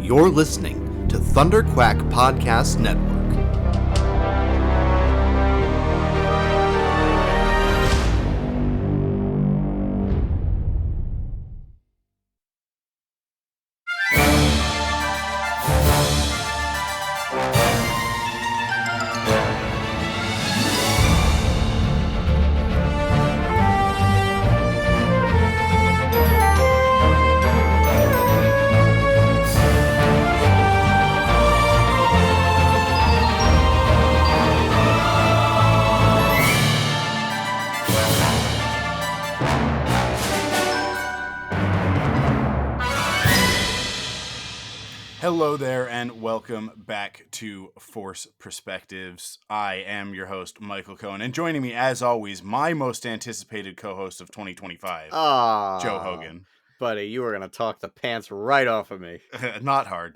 You're listening to ThunderQuack Podcast Network. Hello there, and welcome back to Force Perspectives. I am your host, Michael Cohen, and joining me, as always, my most anticipated co-host of 2025, Joe Hogan. Buddy, you were going to talk the pants right off of me. Not hard.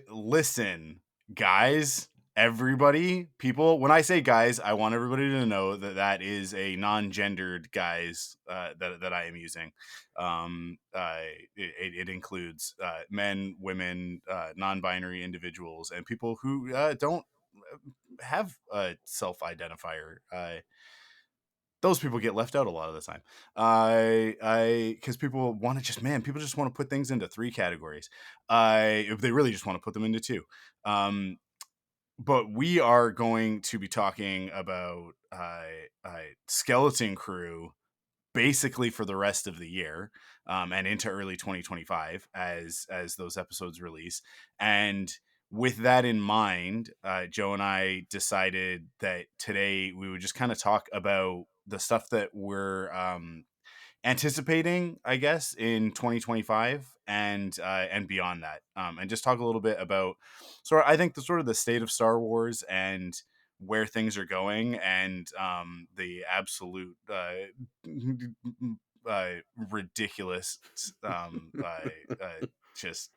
Listen, guys, everybody, people, when I say guys, I want everybody to know that that is a non-gendered guys that I am using. It includes men, women, non-binary individuals, and people who don't have a self-identifier. Those people get left out a lot of the time. Because people want to people just want to put things into three categories. If they really just want to put them into two. But we are going to be talking about Skeleton Crew basically for the rest of the year, and into early 2025 as those episodes release. And with that in mind, Joe and I decided that today we would just kind of talk about the stuff that we're anticipating, I guess, in 2025 and beyond that, and just talk a little bit about I think the state of Star Wars and where things are going, and the absolute ridiculous just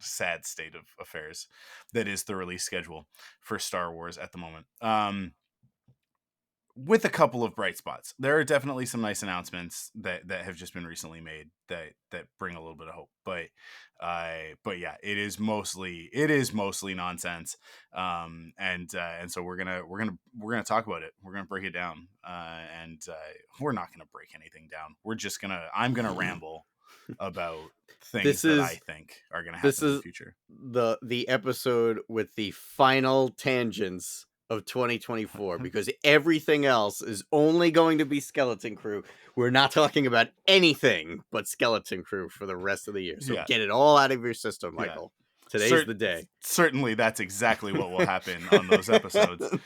sad state of affairs that is the release schedule for Star Wars at the moment. With a couple of bright spots, there are definitely some nice announcements that have just been recently made that bring a little bit of hope. But yeah, it is mostly nonsense. And so we're gonna talk about it. We're gonna break it down. And we're not gonna break anything down. I'm gonna ramble about things that I think are gonna happen in the future. The episode with the final tangents of 2024, because everything else is only going to be Skeleton Crew. We're not talking about anything but Skeleton Crew for the rest of the year. So get it all out of your system, Michael. Yeah. Today's the day. Certainly that's exactly what will happen on those episodes.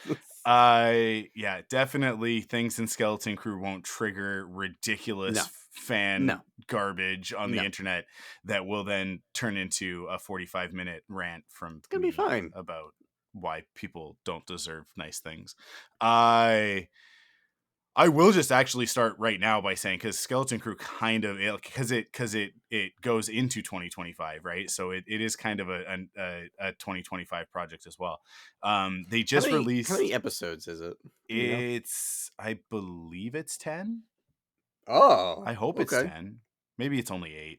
Yeah, definitely things in Skeleton Crew won't trigger ridiculous fan garbage on the internet that will then turn into a 45-minute rant from it's gonna be fine about why people don't deserve nice things. I will just actually start right now by saying, because Skeleton Crew kind of, because it goes into 2025, right? So it is kind of a 2025 project as well. They just released. How many episodes is it? I believe it's 10. Oh, I hope it's 10. Maybe it's only 8.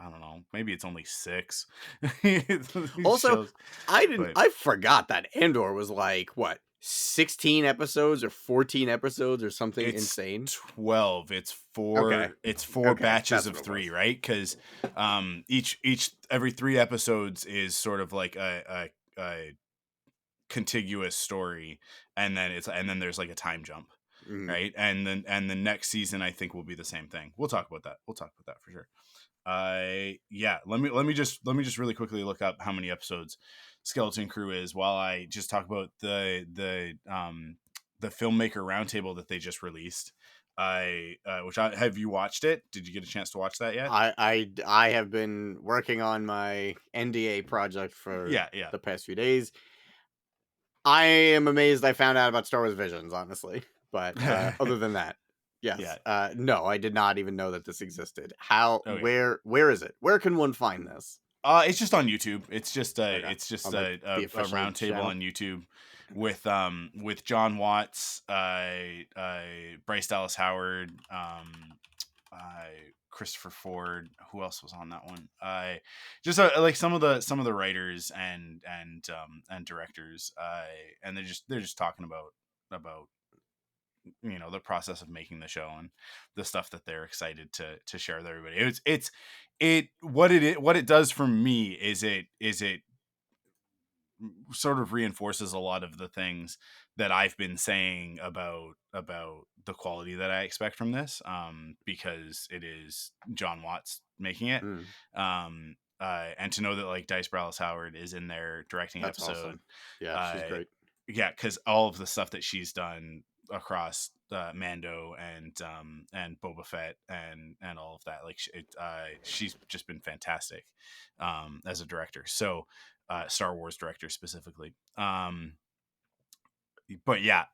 I don't know. Maybe it's only 6. Also, I forgot that Andor was like, what, 16 episodes or 14 episodes or something insane? 12. It's 4 batches of 3, right? Because every 3 episodes is sort of like a contiguous story, and then there's like a time jump. Right, and the next season I think will be the same thing. We'll talk about that for sure. Yeah, let me just really quickly look up how many episodes Skeleton Crew is while I just talk about the filmmaker roundtable that they just released. Have you watched it? Did you get a chance to watch that yet? I have been working on my NDA project for the past few days. I am amazed I found out about Star Wars Visions, honestly. But other than that, yes. Yeah. No, I did not even know that this existed. Where is it? Where can one find this? It's just on YouTube. It's just a roundtable on YouTube with John Watts, Bryce Dallas Howard, Christopher Ford. Who else was on that one? Just like some of the writers and directors. And they're just talking about the process of making the show and the stuff that they're excited to share with everybody. What it does for me is it sort of reinforces a lot of the things that I've been saying about the quality that I expect from this, because it is John Watts making it. And to know that like Dice Browlis Howard is in there directing That's episode. awesome. Yeah, she's great. Yeah, because all of the stuff that she's done across Mando and Boba Fett and all of that, like she's just been fantastic as a director. So Star Wars director specifically. But yeah,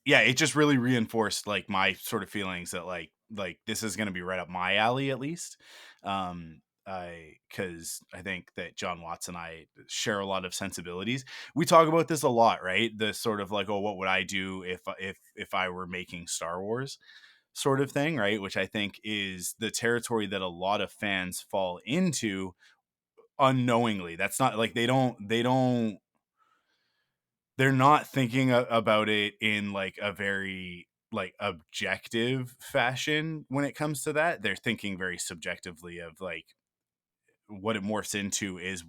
yeah, it just really reinforced like my sort of feelings that like this is going to be right up my alley at least. Because I think that John Watts and I share a lot of sensibilities. We talk about this a lot, right? The sort of like, oh, what would I do if I were making Star Wars sort of thing, right? Which I think is the territory that a lot of fans fall into unknowingly. That's not like they're not thinking about it in like a very like objective fashion when it comes to that. They're thinking very subjectively of like what it morphs into is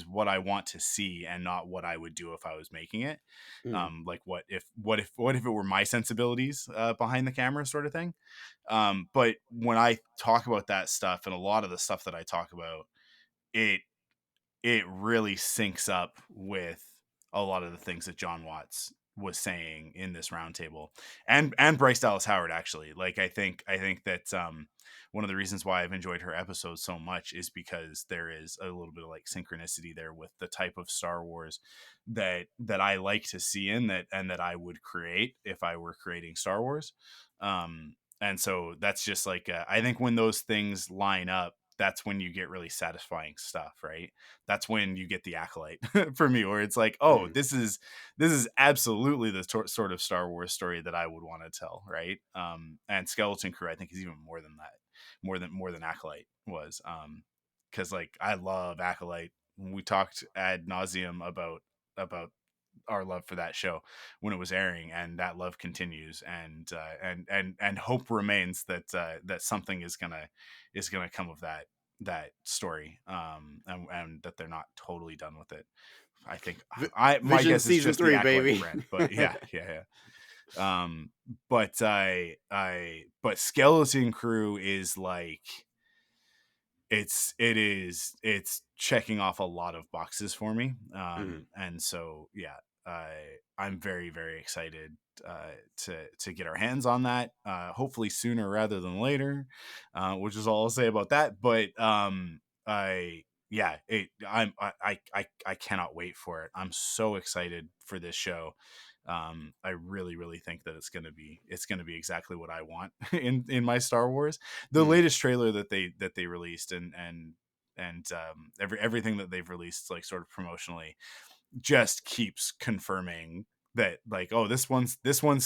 what I want to see and not what I would do if I was making it. Like what if it were my sensibilities behind the camera sort of thing. But when I talk about that stuff and a lot of the stuff that I talk about, it really syncs up with a lot of the things that John Watts was saying in this roundtable, and Bryce Dallas Howard actually. Like I think that one of the reasons why I've enjoyed her episodes so much is because there is a little bit of like synchronicity there with the type of Star Wars that I like to see in that and that I would create if I were creating Star Wars. And so that's just like I think when those things line up, that's when you get really satisfying stuff, right? That's when you get the Acolyte for me, where it's like, oh, this is absolutely the sort of Star Wars story that I would want to tell, right? And Skeleton Crew, I think, is even more than that, more than Acolyte was, because like I love Acolyte. We talked ad nauseum about our love for that show when it was airing, and that love continues, and hope remains that that something is gonna come of that story, and that they're not totally done with it. I think my Vision guess is season just 3, the Acolyte baby. brand, but yeah. But Skeleton Crew is like it's checking off a lot of boxes for me, and so yeah, I'm very very excited to get our hands on that, hopefully sooner rather than later, which is all I'll say about that. But I yeah it I cannot wait for it. I'm so excited for this show. I really really think that it's gonna be exactly what I want in my Star Wars. The latest trailer that they released and everything that they've released like sort of promotionally just keeps confirming that like, oh, this one's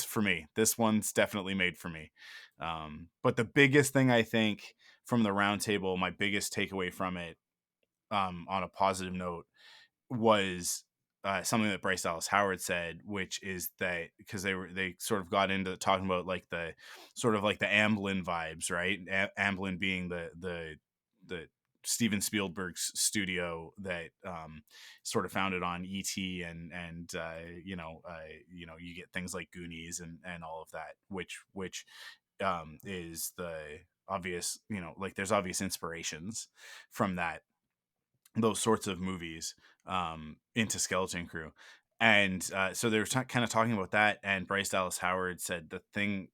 for me. This one's definitely made for me. But the biggest thing I think from the roundtable, my biggest takeaway from it, on a positive note, was something that Bryce Dallas Howard said, which is that because they sort of got into talking about like the sort of like the Amblin vibes, right? Amblin being the Steven Spielberg's studio that sort of founded on E.T. and you get things like Goonies and all of that, which is the obvious, like there's obvious inspirations from those sorts of movies into Skeleton Crew. And so they were kind of talking about that, and Bryce Dallas Howard said the thing,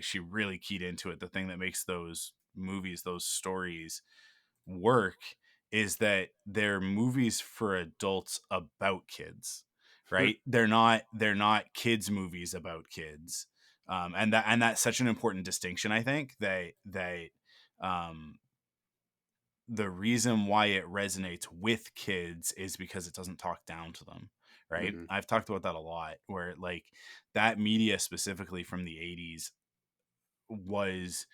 she really keyed into it, the thing that makes those movies, those stories work, is that they're movies for adults about kids, right? They're not kids movies about kids. And that's such an important distinction. I think um, the reason why it resonates with kids is because it doesn't talk down to them, right? I've talked about that a lot, where like that media specifically from the 80s was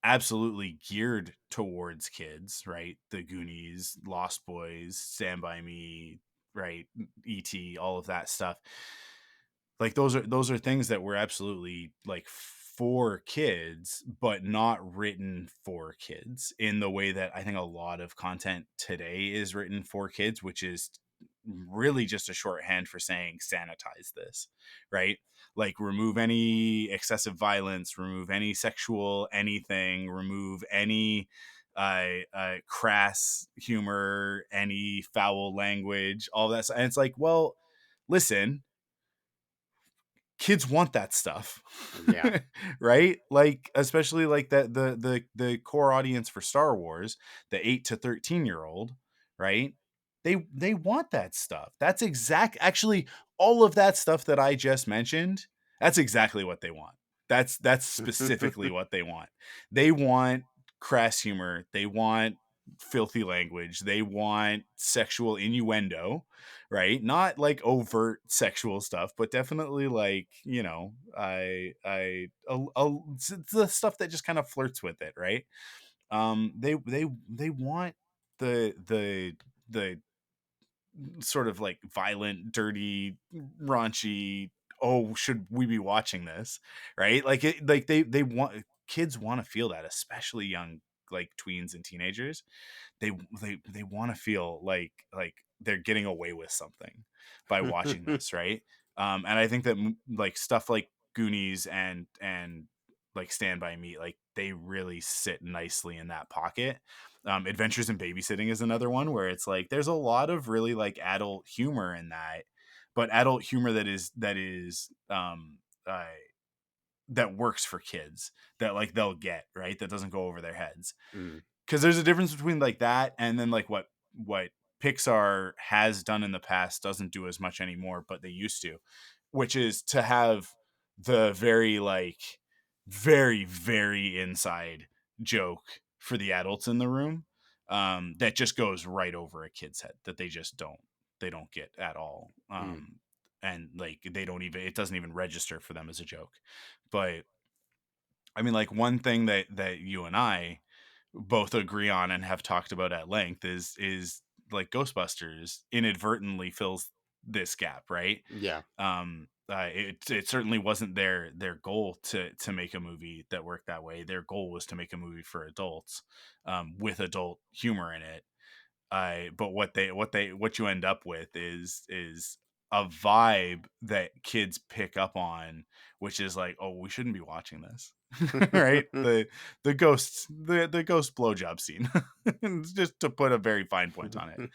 absolutely geared towards kids, right? The Goonies, Lost Boys, Stand By Me, right? E.T., all of that stuff. Like those are things that were absolutely like for kids, but not written for kids in the way that I think a lot of content today is written for kids, which is really just a shorthand for saying sanitize this, right? Like remove any excessive violence, remove any sexual anything, remove any crass humor, any foul language, all that. And it's like, well, listen, kids want that stuff. Yeah. Right? Like especially like that the core audience for Star Wars, the 8 to 13-year-old, right? They want that stuff. That's actually all of that stuff that I just mentioned, that's exactly what they want. That's specifically what they want. They want crass humor, they want filthy language, they want sexual innuendo, right? Not like overt sexual stuff, but definitely like, you know, the stuff that just kind of flirts with it, right? They want the sort of like violent, dirty, raunchy, oh, should we be watching this, right? Like they want, kids want to feel that, especially young like tweens and teenagers. They want to feel like they're getting away with something by watching this, right? And I think that like stuff like Goonies and like Stand By Me, like they really sit nicely in that pocket. Adventures in Babysitting is another one where it's like there's a lot of really like adult humor in that, but adult humor uh, that works for kids, that like they'll get, right, that doesn't go over their heads. Mm. Because there's a difference between like that and then like what Pixar has done in the past, doesn't do as much anymore, but they used to, which is to have the very like very very inside joke for the adults in the room, that just goes right over a kid's head, that they don't get at all. Mm. And like they don't even, it doesn't even register for them as a joke. But I mean, like one thing that you and I both agree on and have talked about at length is like Ghostbusters inadvertently fills this gap, right? Yeah. It certainly wasn't their goal to make a movie that worked that way. Their goal was to make a movie for adults, with adult humor in it. But what you end up with is a vibe that kids pick up on, which is like, oh, we shouldn't be watching this. Right? The ghosts, the ghost blowjob scene, just to put a very fine point on it,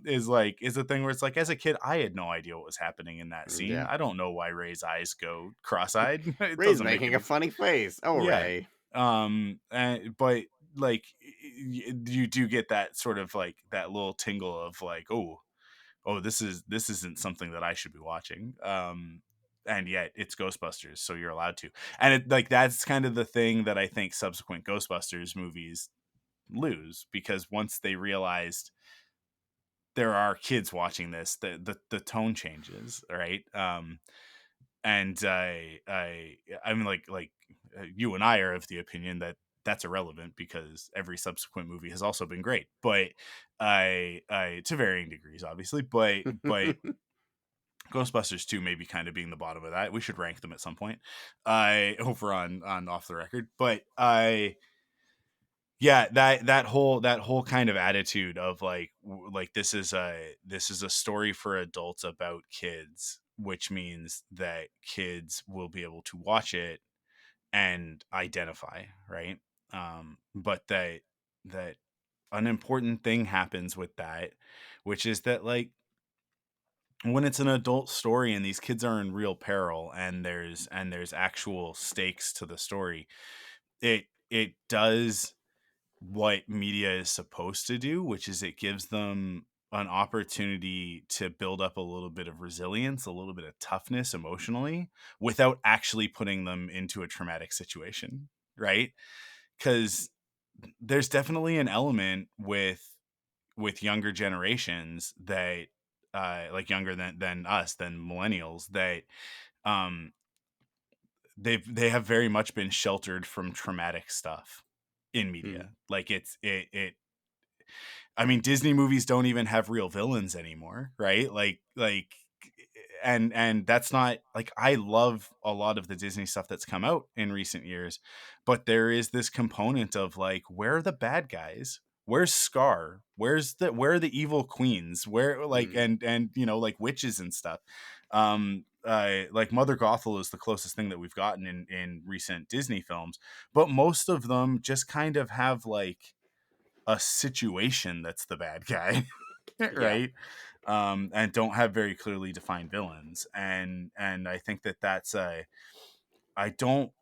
is a thing where it's like, as a kid, I had no idea what was happening in that scene. Yeah. I don't know why Ray's eyes go cross-eyed. It Ray's doesn't make making any. a funny face. Oh, Yeah. Ray. But like you do get that sort of like that little tingle of like, oh, this isn't something that I should be watching. And yet it's Ghostbusters, so you're allowed to. And it, like that's kind of the thing that I think subsequent Ghostbusters movies lose, because once they realized there are kids watching this, the tone changes, right? And I mean like you and I are of the opinion that that's irrelevant, because every subsequent movie has also been great, but I to varying degrees obviously, but Ghostbusters 2 maybe kind of being the bottom of that. We should rank them at some point, I over on Off the Record. But I yeah, that whole kind of attitude of like like this is a story for adults about kids, which means that kids will be able to watch it and identify, right? But that an important thing happens with that, which is that like when it's an adult story and these kids are in real peril, and there's actual stakes to the story, it does what media is supposed to do, which is it gives them an opportunity to build up a little bit of resilience, a little bit of toughness emotionally, without actually putting them into a traumatic situation, right? Because there's definitely an element with younger generations that like younger than us, than millennials, that um they have very much been sheltered from traumatic stuff in media. Like it I mean, Disney movies don't even have real villains anymore, right? And that's not like, I love a lot of the Disney stuff that's come out in recent years, but there is this component of like, where are the bad guys? Where's Scar? Where are the evil queens? Where, like, and you know, like witches and stuff. Like Mother Gothel is the closest thing that we've gotten in recent Disney films, but most of them just kind of have like a situation that's the bad guy. Right. And don't have very clearly defined villains, and I think that that's a I don't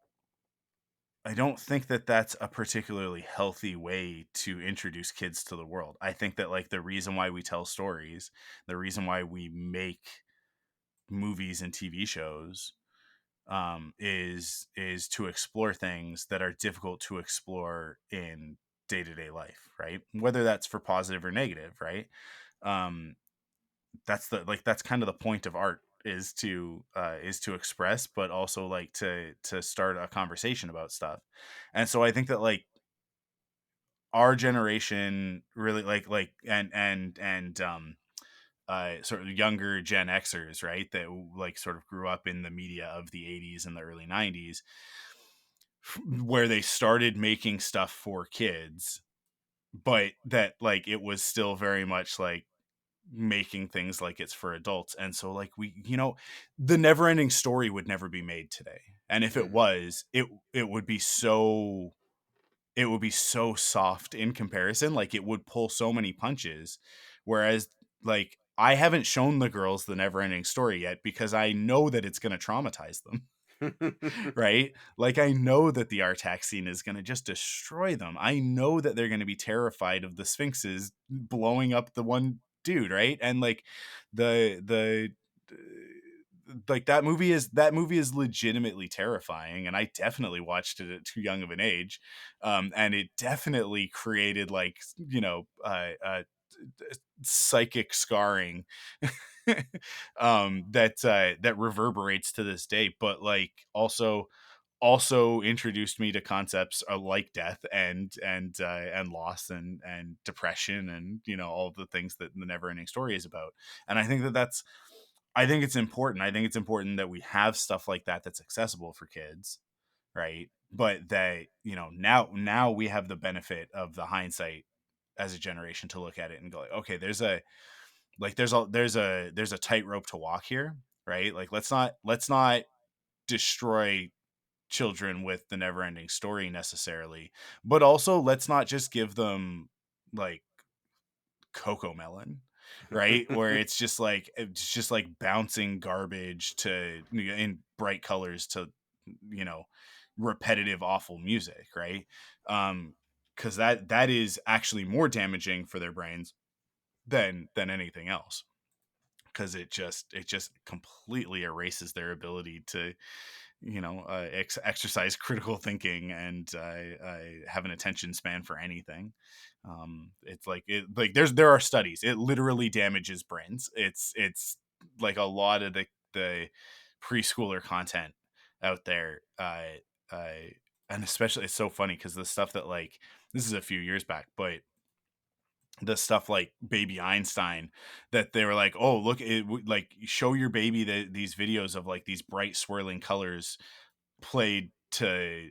think that that's a particularly healthy way to introduce kids to the world. I think that like the reason why we tell stories, the reason why we make movies and TV shows, is to explore things that are difficult to explore in day-to-day life, right? Whether that's for positive or negative, right? um that's kind of the point of art, is to express, but also like to start a conversation about stuff. And so I think that like our generation really sort of younger Gen Xers, right, that like sort of grew up in the media of the 80s and the early 90s, where they started making stuff for kids, but that like it was still very much like making things like it's for adults. And so like we, you know, the never ending story would never be made today, and if it was, it would be so, it would be so soft in comparison. Like it would pull so many punches, whereas like I haven't shown the girls the never ending story yet because I know that it's going to traumatize them. Right? Like I know that the Artax scene is going to just destroy them. I know that they're going to be terrified of the Sphinxes blowing up the one dude, right? And like the like that movie is legitimately terrifying, and I definitely watched it at too young of an age. And it definitely created like, you know, psychic scarring that reverberates to this day, but like also introduced me to concepts like death and loss and depression, and you know, all the things that the never ending story is about. And I think that that's I think it's important. I think it's important that we have stuff like that that's accessible for kids, right? But that, you know, now we have the benefit of the hindsight as a generation to look at it and go like, okay, there's a tightrope to walk here, right? Like let's not destroy children with the never ending story necessarily, but also let's not just give them like Coco Melon, right? Where it's just like bouncing garbage to in bright colors to, you know, repetitive awful music, right? Because that is actually more damaging for their brains than anything else, because it just completely erases their ability to, you know, exercise critical thinking and have an attention span for anything. It's like there are studies, it literally damages brains. It's like a lot of the preschooler content out there, uh and especially it's so funny because the stuff that like, this is a few years back, but the stuff like Baby Einstein, that they were like, oh look, like show your baby these videos of like these bright swirling colors played to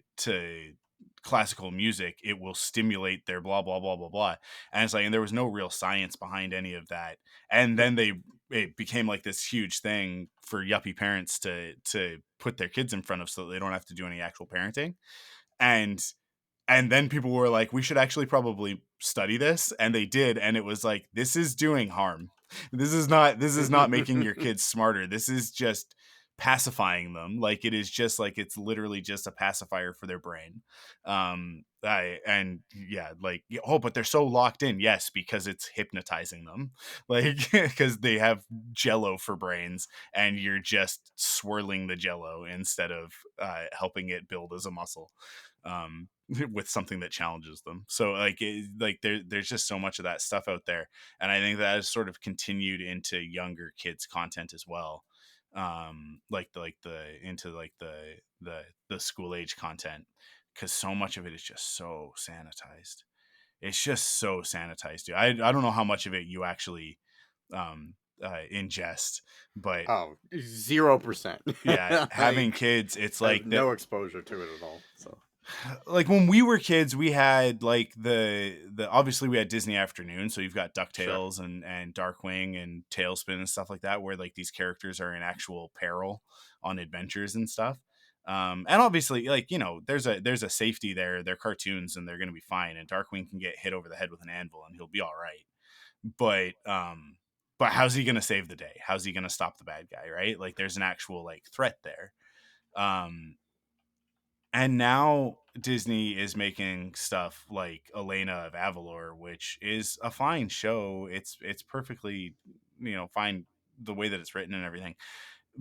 classical music, it will stimulate their blah blah blah blah blah. And it's like, and there was no real science behind any of that. And then it became like this huge thing for yuppie parents to put their kids in front of, so that they don't have to do any actual parenting. And then people were like, we should actually probably study this, and they did, and it was like, this is doing harm. This is not making your kids smarter. This is just pacifying them. Like it is just like, it's literally just a pacifier for their brain. And yeah, like, oh, but they're so locked in. Yes, because it's hypnotizing them. Like because they have jello for brains, and you're just swirling the jello instead of helping it build as a muscle. With something that challenges them. So like there's just so much of that stuff out there, and I think that has sort of continued into younger kids content as well. like the into like the school age content, because so much of it is just so sanitized. It's just so sanitized, dude. I don't know how much of it you actually ingest, but 0%. yeah, having Like, kids, it's I have like that. no exposure to it at all. So Like when we were kids, we had like the obviously we had Disney Afternoon, so you've got sure. DuckTales and Darkwing and Tailspin and stuff like that, where like these characters are in actual peril on adventures and stuff. And obviously, like, you know, there's a safety there. They're cartoons and they're gonna be fine. And Darkwing can get hit over the head with an anvil and he'll be all right. But how's he gonna save the day? How's he gonna stop the bad guy? Right? Like, there's an actual like threat there. Um, and now Disney is making stuff like Elena of Avalor, which is a fine show. It's perfectly, you know, fine the way that it's written and everything.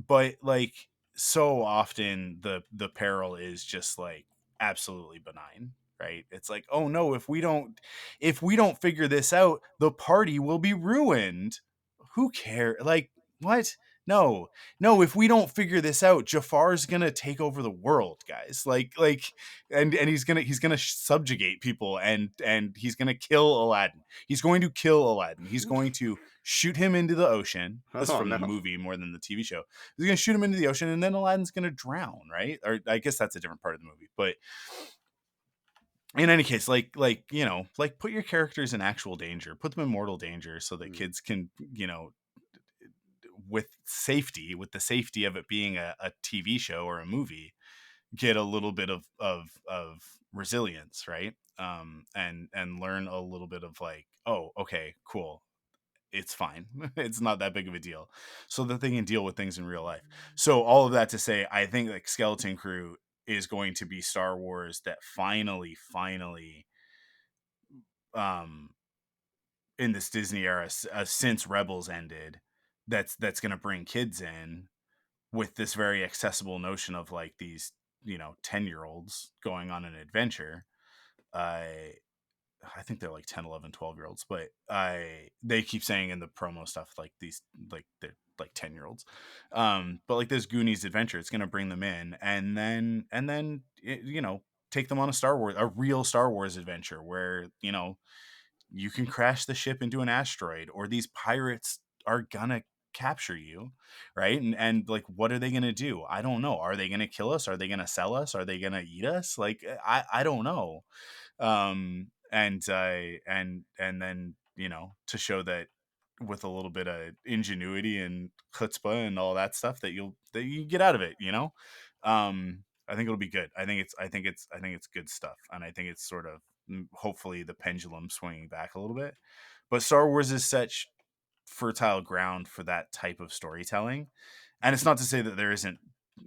But like, so often the peril is just like absolutely benign, right? It's like, oh no, if we don't figure this out, the party will be ruined. Who cares? Like, what? No, no, if we don't figure this out, Jafar's gonna take over the world, guys. And he's gonna subjugate people, and he's gonna kill Aladdin. He's going to kill Aladdin. He's going to shoot him into the ocean. This is Oh from the no. movie more than the TV show. He's gonna shoot him into the ocean, and then Aladdin's gonna drown, right? Or I guess that's a different part of the movie. But in any case, like you know, like put your characters in actual danger, put them in mortal danger, so that kids can, you know, with the safety of it being a TV show or a movie, get a little bit of resilience, right? And learn a little bit of like, oh, okay, cool, it's fine. It's not that big of a deal, so that they can deal with things in real life. So all of that to say, I think like Skeleton Crew is going to be Star Wars that finally um in this Disney era, since Rebels ended, that's going to bring kids in with this very accessible notion of like these, you know, 10-year-olds going on an adventure. I think they're like 10, 11, 12-year-olds, but they keep saying in the promo stuff like these, like they're like 10-year-olds. But like this Goonies adventure, it's going to bring them in, and then you know, take them on a real Star Wars adventure where, you know, you can crash the ship into an asteroid, or these pirates are gonna capture you, right? And like, what are they gonna do? I don't know. Are they gonna kill us? Are they gonna sell us? Are they gonna eat us? Like, I don't know. And then, you know, to show that with a little bit of ingenuity and chutzpah and all that stuff, that you get out of it, you know. I think it'll be good. I think it's good stuff, and I think it's sort of, hopefully the pendulum swinging back a little bit. But Star Wars is such fertile ground for that type of storytelling, and it's not to say that there isn't,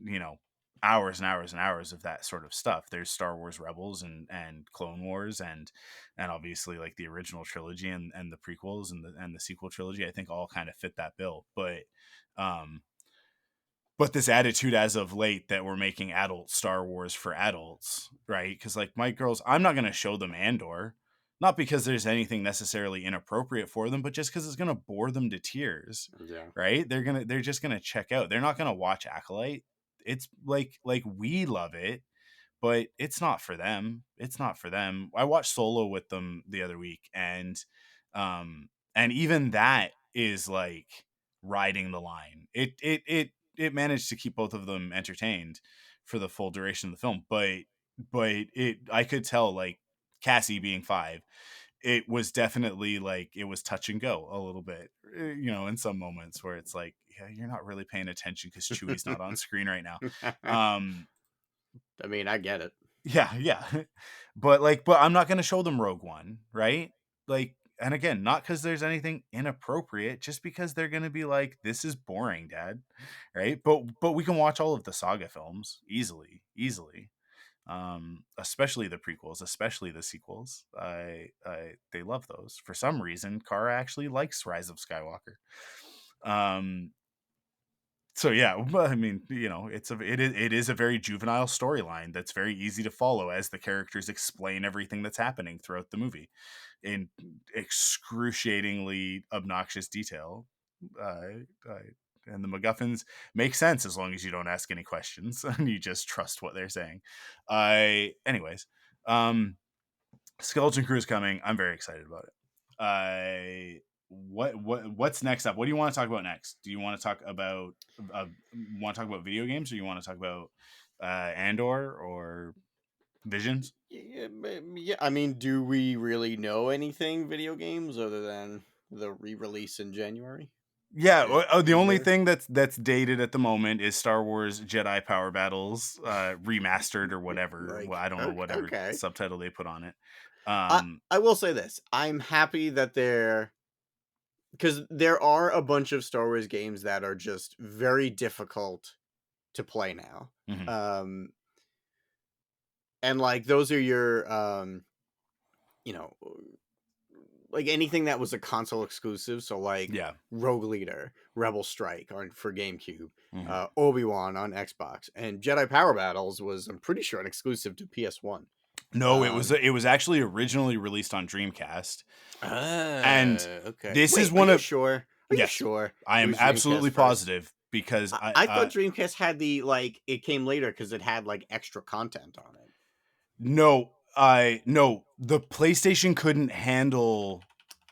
you know, hours and hours and hours of that sort of stuff. There's Star Wars Rebels and Clone Wars, and obviously like the original trilogy and the prequels and the sequel trilogy, I think all kind of fit that bill. Um but this attitude as of late that we're making adult Star Wars for adults, right? Because like my girls, I'm not going to show them Andor, not because there's anything necessarily inappropriate for them, but just because it's going to bore them to tears, Yeah. right? They're just gonna check out. They're not going to watch Acolyte. It's like we love it, but it's not for them. It's not for them. I watched Solo with them the other week, and even that is like riding the line. It managed to keep both of them entertained for the full duration of the film, but it I could tell, like, Cassie being 5, it was definitely like it was touch and go a little bit, you know, in some moments where it's like, yeah, you're not really paying attention because Chewie's not on screen right now. um I mean, I get it. yeah, yeah. But I'm not going to show them Rogue One, right? Like, and again, not because there's anything inappropriate, just because they're going to be like, this is boring, Dad, right? But we can watch all of the saga films easily. Especially the prequels, especially the sequels. I They love those. For some reason, Kara actually likes Rise of Skywalker. Um so yeah, I mean, you know, it is a very juvenile storyline that's very easy to follow as the characters explain everything that's happening throughout the movie in excruciatingly obnoxious detail. I And the MacGuffins make sense as long as you don't ask any questions and you just trust what they're saying. Anyways, Skeleton Crew is coming. I'm very excited about it. What's next up? What do you want to talk about next? Do you want to talk about video games, or you want to talk about Andor or Visions? Yeah, I mean, do we really know anything video games other than the re-release in January? Yeah, the only thing that's dated at the moment is Star Wars Jedi Power Battles remastered or whatever. Well, I don't know whatever subtitle they put on it. I will say this: I'm happy that because there are a bunch of Star Wars games that are just very difficult to play now. Mm-hmm. And like those are your you know, like anything that was a console exclusive, so like Rogue Leader, Rebel Strike for GameCube, mm-hmm. Obi-Wan on Xbox, and Jedi Power Battles was, I'm pretty sure, an exclusive to PS1. No, it was actually originally released on Dreamcast. And okay. This Wait, is one of sure? Are you sure? I am absolutely positive because I thought Dreamcast had it came later because it had like extra content on it. No, the PlayStation couldn't handle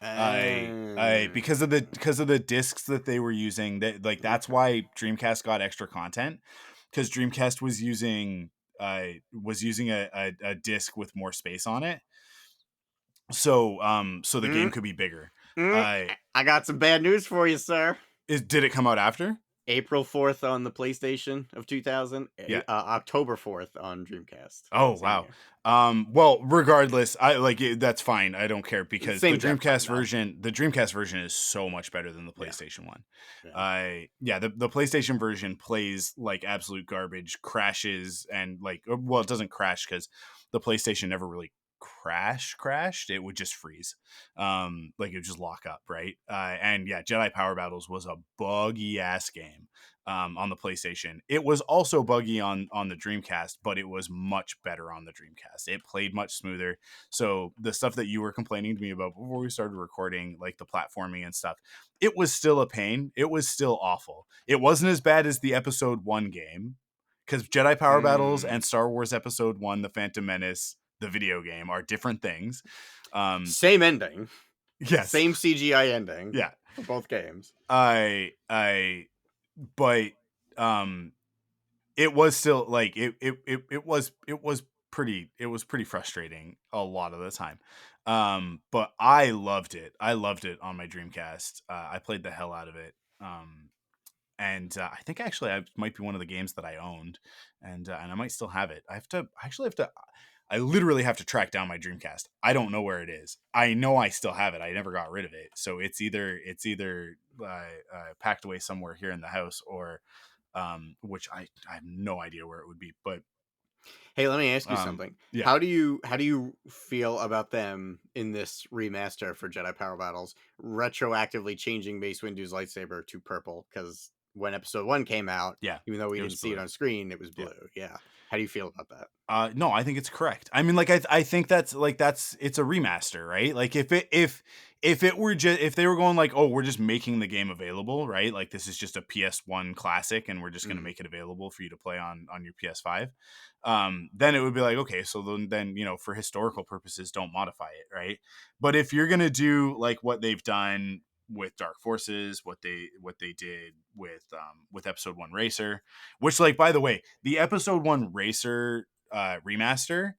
because of the discs that they were using. That's why Dreamcast got extra content, because Dreamcast was using a disc with more space on it. So the game could be bigger. I got some bad news for you, sir. Did it come out after? April 4th on the PlayStation of 2000. Yeah. October 4th on Dreamcast. Oh, wow. Well, regardless, that's fine. I don't care, because the Dreamcast version is so much better than the PlayStation one. The PlayStation version plays like absolute garbage, crashes, and it doesn't crash because the PlayStation never really crashed. It would just freeze. It would just lock up, right? And Jedi Power Battles was a buggy ass game on the PlayStation. It was also buggy on the Dreamcast, but it was much better on the Dreamcast. It played much smoother. So the stuff that you were complaining to me about before we started recording, like the platforming and stuff, it was still a pain. It was still awful. It wasn't as bad as the Episode 1 game, because Jedi Power Battles and Star Wars Episode 1, The Phantom Menace, the video game, are different things. Same ending. Yes. Same CGI ending. Yeah. For both games. But it was still it was pretty frustrating a lot of the time. But I loved it. I loved it on my Dreamcast. I played the hell out of it. And I think actually I might be one of the games that I owned, and I might still have it. I literally have to track down my Dreamcast. I don't know where it is. I know I still have it. I never got rid of it. So it's either packed away somewhere here in the house, or which I have no idea where it would be. But hey, let me ask you something. Yeah. How do you feel about them in this remaster for Jedi Power Battles retroactively changing Mace Windu's lightsaber to purple? Because when Episode 1 came out, even though we didn't see it on screen, it was blue. Yeah. How do you feel about that? No, I think it's correct. I mean, I think it's a remaster, right? Like if it were just, if they were going like, oh, we're just making the game available, right? Like this is just a PS1 classic and we're just going to make it available for you to play on your PS5. Then it would be like, okay, so then for historical purposes, don't modify it, right? But if you're going to do like what they've done with Dark Forces, what they did with Episode 1 Racer, which, like, by the way, the Episode 1 Racer remaster,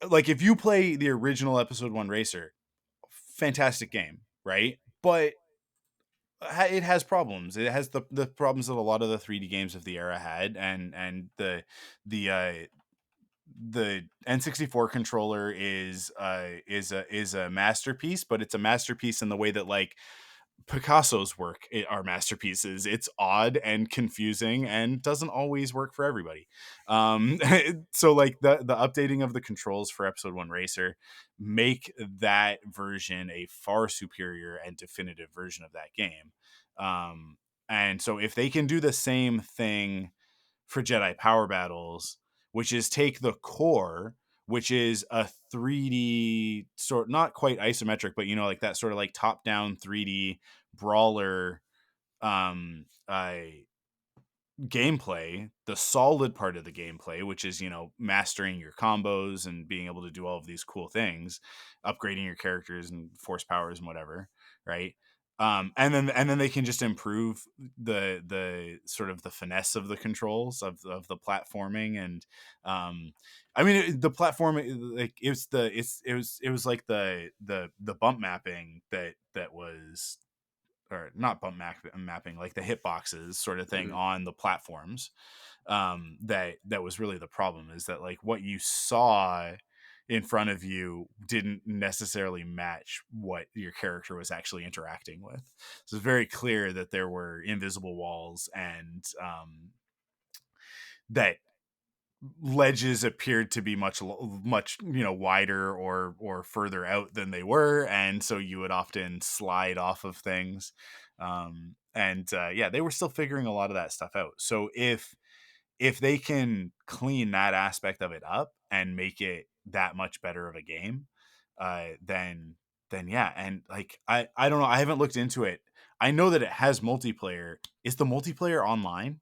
like if you play the original Episode 1 Racer, fantastic game, right? But it has problems. It has the problems that a lot of the 3D games of the era had, and the N64 controller is a masterpiece, but it's a masterpiece in the way that like Picasso's work are masterpieces. It's odd and confusing and doesn't always work for everybody. So like the updating of the controls for Episode 1 Racer make that version a far superior and definitive version of that game. And so if they can do the same thing for Jedi Power Battles, which is take the core, which is a 3D not quite isometric, but like that sort of like top down 3D brawler I gameplay, the solid part of the gameplay, which is, mastering your combos and being able to do all of these cool things, upgrading your characters and force powers and whatever, right? And then they can just improve the sort of the finesse of the controls of the platforming. And I mean, the platforming, like it was like the bump mapping that was, or not mapping, like the hitboxes sort of thing on the platforms. That was really the problem, is that like what you saw in front of you didn't necessarily match what your character was actually interacting with. So it's very clear that there were invisible walls, and that ledges appeared to be much wider or further out than they were, and so you would often slide off of things. And yeah, they were still figuring a lot of that stuff out. So if they can clean that aspect of it up and make it that much better of a game, then yeah. And like I don't know, I haven't looked into it. I know that it has multiplayer. Is the multiplayer online?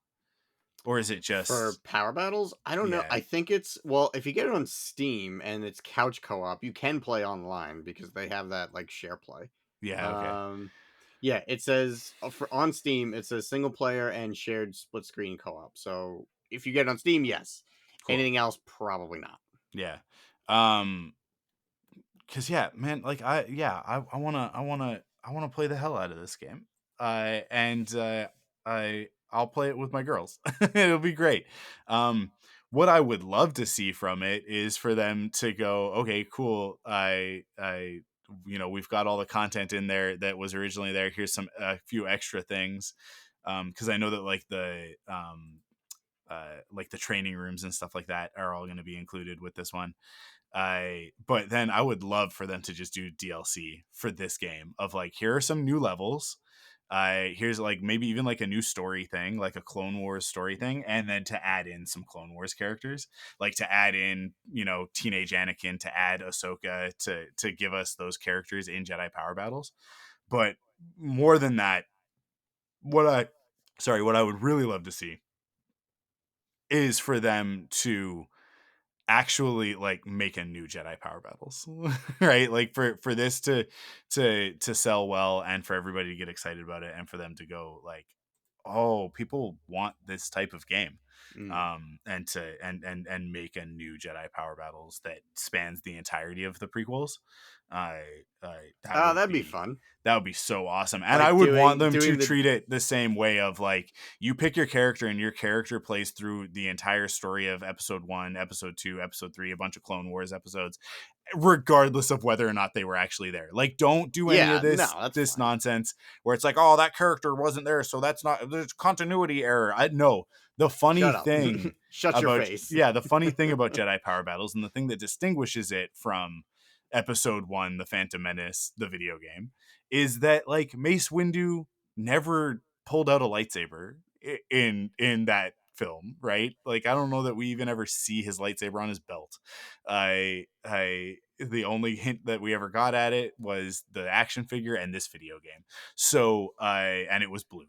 Or is it For just... power battles? I don't know. Yeah. I think it's, well, if you get it on Steam and it's couch co-op, you can play online because they have that like share play. Yeah, okay. Um, yeah, it says for on Steam, it says single player and shared split screen co-op. So if you get it on Steam, yes. Cool. Anything else, probably not. Yeah. Cause yeah, man, like I wanna play the hell out of this game. And I'll play it with my girls. It'll be great. What I would love to see from it is for them to go, okay, cool. We've got all the content in there that was originally there. Here's a few extra things. Cause I know that like the training rooms and stuff like that are all going to be included with this one. But then I would love for them to just do DLC for this game of like, here are some new levels. Here's like maybe even like a new story thing, like a Clone Wars story thing, and then to add in some Clone Wars characters, like to add in, teenage Anakin, to add Ahsoka, to give us those characters in Jedi Power Battles. But more than that, what I would really love to see is for them to actually like make a new Jedi Power Battles, right? Like for this to sell well, and for everybody to get excited about it, and for them to go like, oh, people want this type of game. And to and make a new Jedi Power Battles that spans the entirety of the prequels. That'd be fun. That would be so awesome. And like I would want them to the... treat it the same way of like, you pick your character and your character plays through the entire story of episode 1, episode 2, episode 3, a bunch of Clone Wars episodes, regardless of whether or not they were actually there. Like, don't do any of this nonsense where it's like, oh, that character wasn't there, so there's continuity error. The funny thing Shut your face. Yeah, the funny thing about Jedi Power Battles, and the thing that distinguishes it from episode 1, The Phantom Menace, the video game, is that like Mace Windu never pulled out a lightsaber in that film, right? Like, I don't know that we even ever see his lightsaber on his belt. The only hint that we ever got at it was the action figure and this video game. So and it was blue.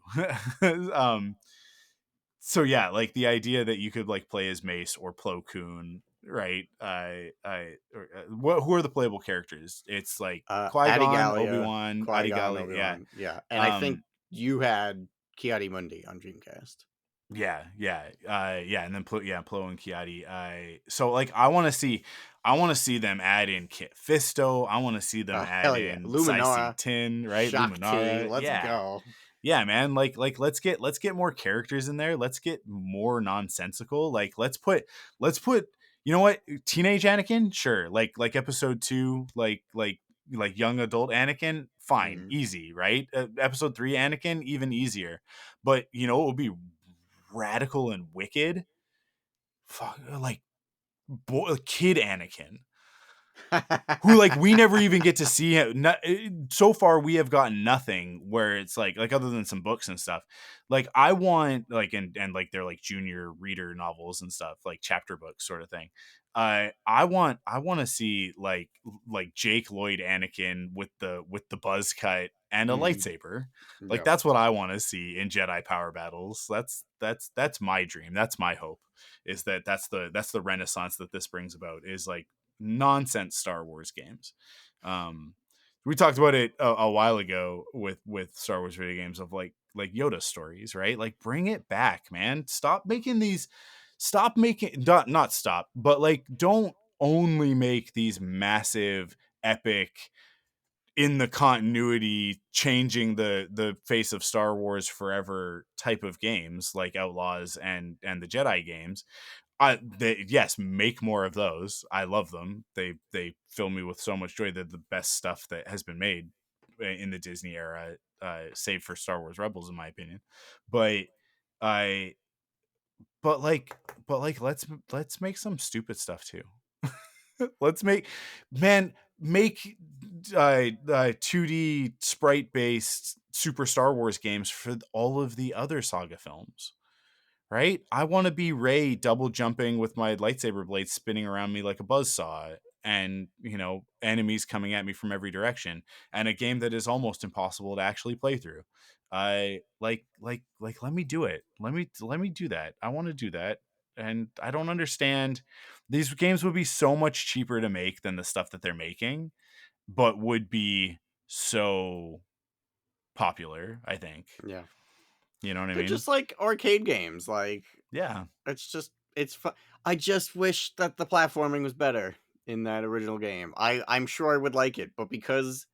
So yeah, like the idea that you could like play as Mace or Plo Koon, right? Who are the playable characters? It's like Qui-Gon, Obi-Wan, Qui-Gon, yeah. And I think you had Ki-Adi-Mundi on Dreamcast. Yeah, and then Plo and Ki-Adi. So like I want to see them add in Kit Fisto. I want to see them add in Luminara, Tin, right? Shakti, Luminara. let's go. Yeah, man. Like let's get more characters in there. Let's get more nonsensical. Like let's put you know what? Teenage Anakin, sure. Like episode 2, like young adult Anakin, fine, easy, right? Episode 3 Anakin, even easier. But it would be radical and wicked. Fuck, like kid Anakin. Who like we never even get to see him. So far we have gotten nothing where it's like other than some books and stuff. Like I want like and like they're like junior reader novels and stuff, like chapter books sort of thing. I want to see like Jake Lloyd Anakin with the buzz cut and a lightsaber. Like that's what I want to see in Jedi power battles. That's my dream. That's my hope. Is that's the renaissance that this brings about, is like nonsense Star Wars games. We talked about it a while ago with Star Wars video games of like Yoda stories, right? Like bring it back, man. Stop making not stop, but like don't only make these massive epic in the continuity changing the face of Star Wars forever type of games like Outlaws and the Jedi games. Yes, make more of those. I love them. They fill me with so much joy. They're the best stuff that has been made in the Disney era, save for Star Wars Rebels, in my opinion. But I, but like, let's make some stupid stuff too. Let's make 2D sprite based Super Star Wars games for all of the other saga films. Right? I want to be Rey double jumping with my lightsaber blade spinning around me like a buzzsaw, and enemies coming at me from every direction, and a game that is almost impossible to actually play through. I like let me do it. Let me do that. I want to do that. And I don't understand. These games would be so much cheaper to make than the stuff that they're making, but would be so popular, I think. Yeah. You know what I They're mean? just like arcade games. Like, yeah. It's fun. I just wish that the platforming was better in that original game. I'm sure I would like it, but because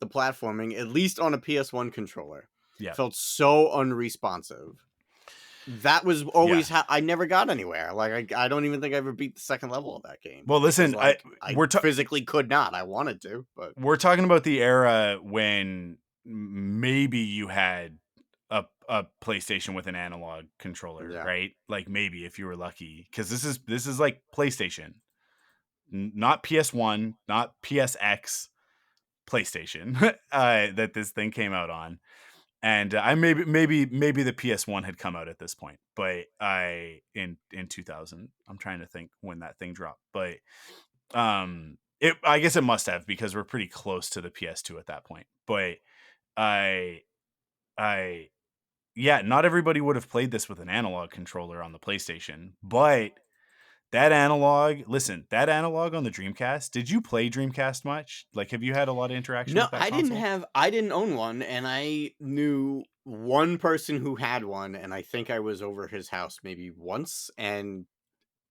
the platforming, at least on a PS1 controller, felt so unresponsive. That was always how I never got anywhere. Like I don't even think I ever beat the second level of that game. Well, listen, because, I physically could not. I wanted to, but we're talking about the era when maybe you had a PlayStation with an analog controller, right? Like maybe if you were lucky, because this is like PlayStation, not PS1, not PSX, PlayStation that this thing came out on. And I maybe the PS1 had come out at this point, but in 2000, I'm trying to think when that thing dropped, but I guess it must have, because we're pretty close to the PS2 at that point. But I yeah, not everybody would have played this with an analog controller on the PlayStation, but that analog on the Dreamcast, did you play Dreamcast much? Like, have you had a lot of interaction with that console? I didn't own one, and I knew one person who had one, and I think I was over his house maybe once, and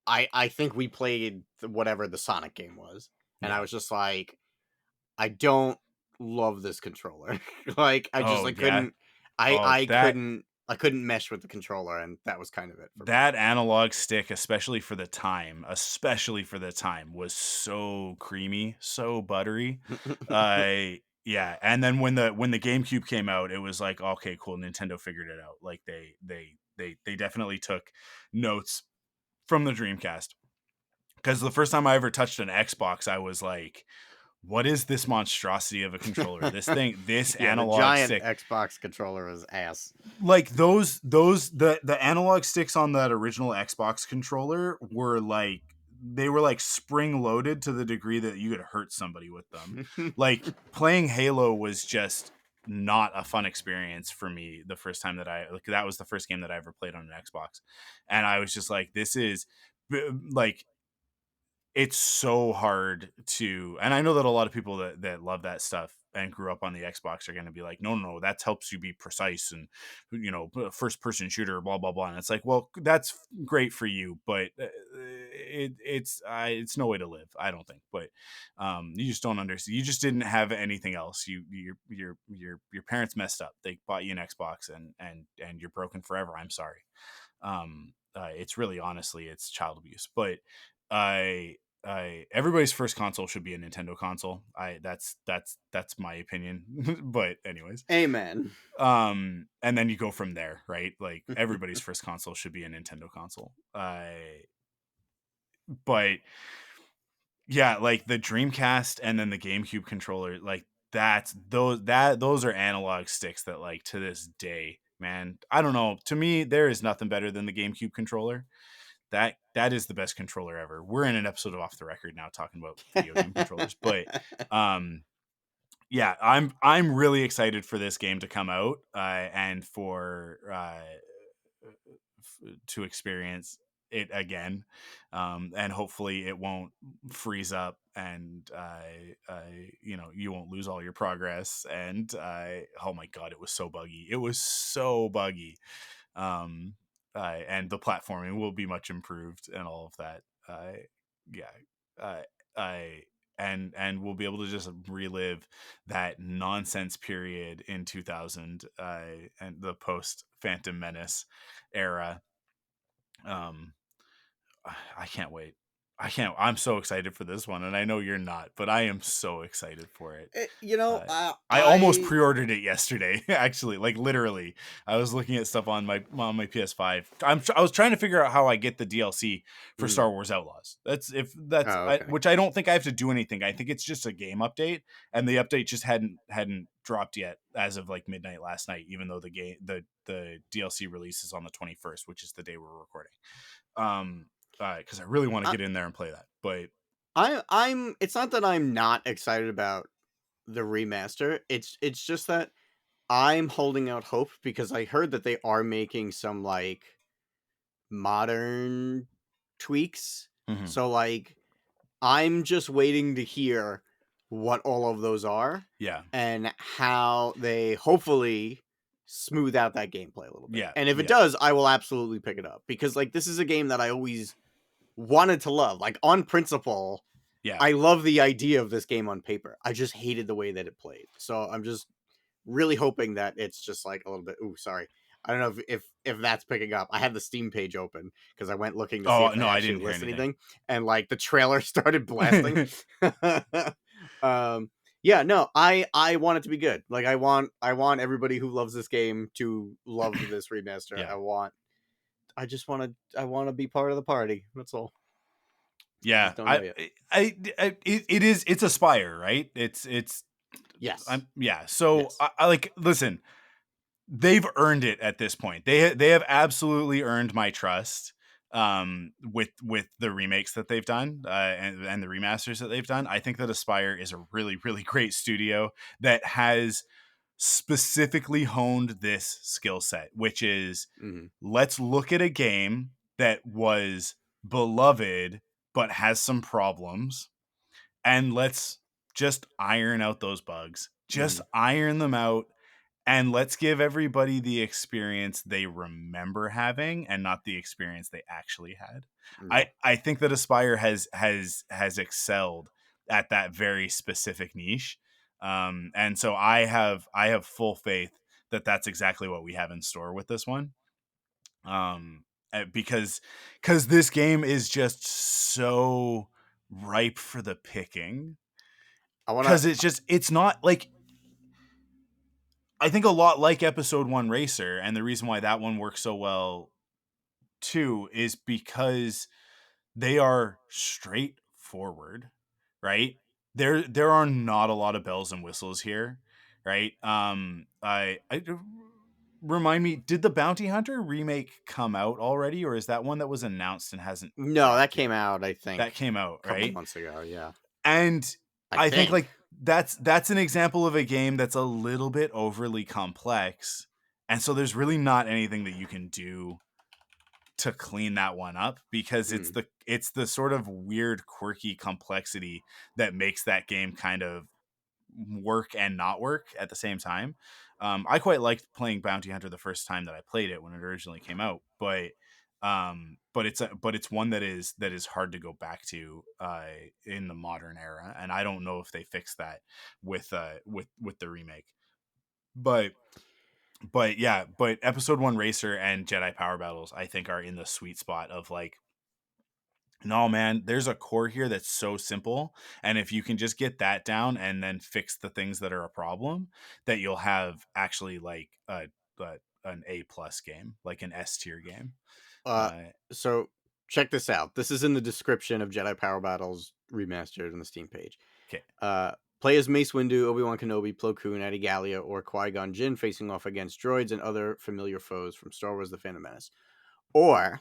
I think we played whatever the Sonic game was, and I was just like, I don't love this controller. Like I couldn't mesh with the controller, and that was kind of it for that me. Analog stick, especially for the time, was so creamy, so buttery. Yeah, and then when the GameCube came out, it was like, okay, cool, Nintendo figured it out. Like they definitely took notes from the Dreamcast. Because the first time I ever touched an Xbox, I was like, what is this monstrosity of a controller? This thing, this analog the giant stick. Xbox controller was ass. Like the analog sticks on that original Xbox controller were like, they were like spring loaded to the degree that you could hurt somebody with them. Like playing Halo was just not a fun experience for me the first time that was the first game that I ever played on an Xbox. And I was just like, this is like, it's so hard to, and I know that a lot of people that love that stuff and grew up on the Xbox are going to be like, no, that helps you be precise and, first person shooter, blah, blah, blah. And it's like, well, that's great for you, but it's no way to live, I don't think. But you just don't understand. You just didn't have anything else. Your parents messed up. They bought you an Xbox and you're broken forever. I'm sorry. It's really, honestly, it's child abuse. But everybody's first console should be a Nintendo console. That's my opinion. But anyways, amen. And then you go from there, right? Like everybody's first console should be a Nintendo console. But yeah, like the Dreamcast and then the GameCube controller, like those are analog sticks that, like, to this day, man, I don't know. To me, there is nothing better than the GameCube controller. That is the best controller ever. We're in an episode of Off the Record now talking about video game controllers, but Yeah, I'm really excited for this game to come out, and for to experience it again, and hopefully it won't freeze up, and you won't lose all your progress. And oh my god, it was so buggy. It was so buggy. Um, and the platforming will be much improved and all of that. Yeah, I and we'll be able to just relive that nonsense period in 2000, and the post Phantom Menace era. um I can't wait. I'm so excited for this one, and I know you're not, but I am so excited for it. I almost pre-ordered it yesterday. Actually, like literally, I was looking at stuff on my PS5. I was trying to figure out how I get the DLC for Star Wars Outlaws. Which I don't think I have to do anything. I think it's just a game update, and the update just hadn't dropped yet as of like midnight last night. Even though the DLC releases on the 21st, which is the day we're recording. Because I really want to get in there and play that, but I'm. It's not that I'm not excited about the remaster. It's just that I'm holding out hope because I heard that they are making some like modern tweaks. mm-hmm. So like I'm just waiting to hear what all of those are. Yeah. And how they hopefully smooth out that gameplay a little bit. Yeah. And if it does, I will absolutely pick it up because like this is a game that I always wanted to love. Like on principle, yeah, I love the idea of this game on paper. I just hated the way that it played. So I'm just really hoping that it's just like a little bit. Ooh, sorry. I don't know if that's picking up. I had the Steam page open because I went looking to see if I didn't list anything, and like the trailer started blasting. Yeah, no, I want it to be good. Like I want everybody who loves this game to love this remaster. Yeah. I want to be part of the party. That's all. Yeah, it's Aspire, right? It's yes. So yes. I like listen. They've earned it at this point. They have absolutely earned my trust. With the remakes that they've done, and the remasters that they've done, I think that Aspire is a really, really great studio that has specifically honed this skill set, which is let's look at a game that was beloved but has some problems, and let's just iron out those bugs. Just iron them out, and let's give everybody the experience they remember having and not the experience they actually had. I think that Aspire has excelled at that very specific niche. And so I have full faith that that's exactly what we have in store with this one. Because this game is just so ripe for the picking. Because it's not like, I think a lot like Episode 1 Racer, and the reason why that one works so well too is because they are straightforward, right? There are not a lot of bells and whistles here, right? I remind me, did the Bounty Hunter remake come out already, or is that one that was announced and hasn't? No, that came out, I think. That came out, right? A couple months ago, yeah. And I think like that's an example of a game that's a little bit overly complex, and so there's really not anything that you can do to clean that one up, because it's the sort of weird, quirky complexity that makes that game kind of work and not work at the same time. I quite liked playing Bounty Hunter the first time that I played it when it originally came out, but it's one that is hard to go back to in the modern era, and I don't know if they fixed that with the remake. But Episode 1 Racer and Jedi Power Battles, I think, are in the sweet spot of like, no, man, there's a core here that's so simple, and if you can just get that down and then fix the things that are a problem, that you'll have actually like an A+ game, like an S tier game. So check this out. This is in the description of Jedi Power Battles Remastered on the Steam page. Okay. Play as Mace Windu, Obi-Wan Kenobi, Plo Koon, Adi Gallia, or Qui-Gon Jinn facing off against droids and other familiar foes from Star Wars The Phantom Menace. Or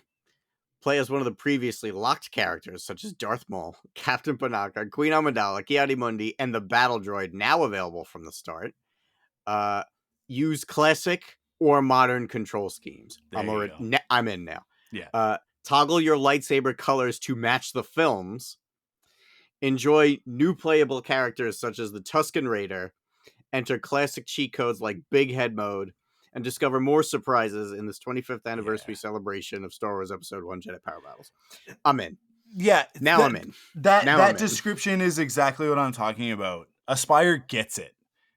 play as one of the previously locked characters, such as Darth Maul, Captain Panaka, Queen Amidala, Ki-Adi-Mundi, and the Battle Droid, now available from the start. Use classic or modern control schemes. I'm in now. Yeah. Toggle your lightsaber colors to match the films. Enjoy new playable characters such as the Tusken Raider. Enter classic cheat codes like Big Head Mode. And discover more surprises in this 25th anniversary celebration of Star Wars Episode 1 Jedi Power Battles. I'm in. Yeah. I'm in. That description is exactly what I'm talking about. Aspire gets it.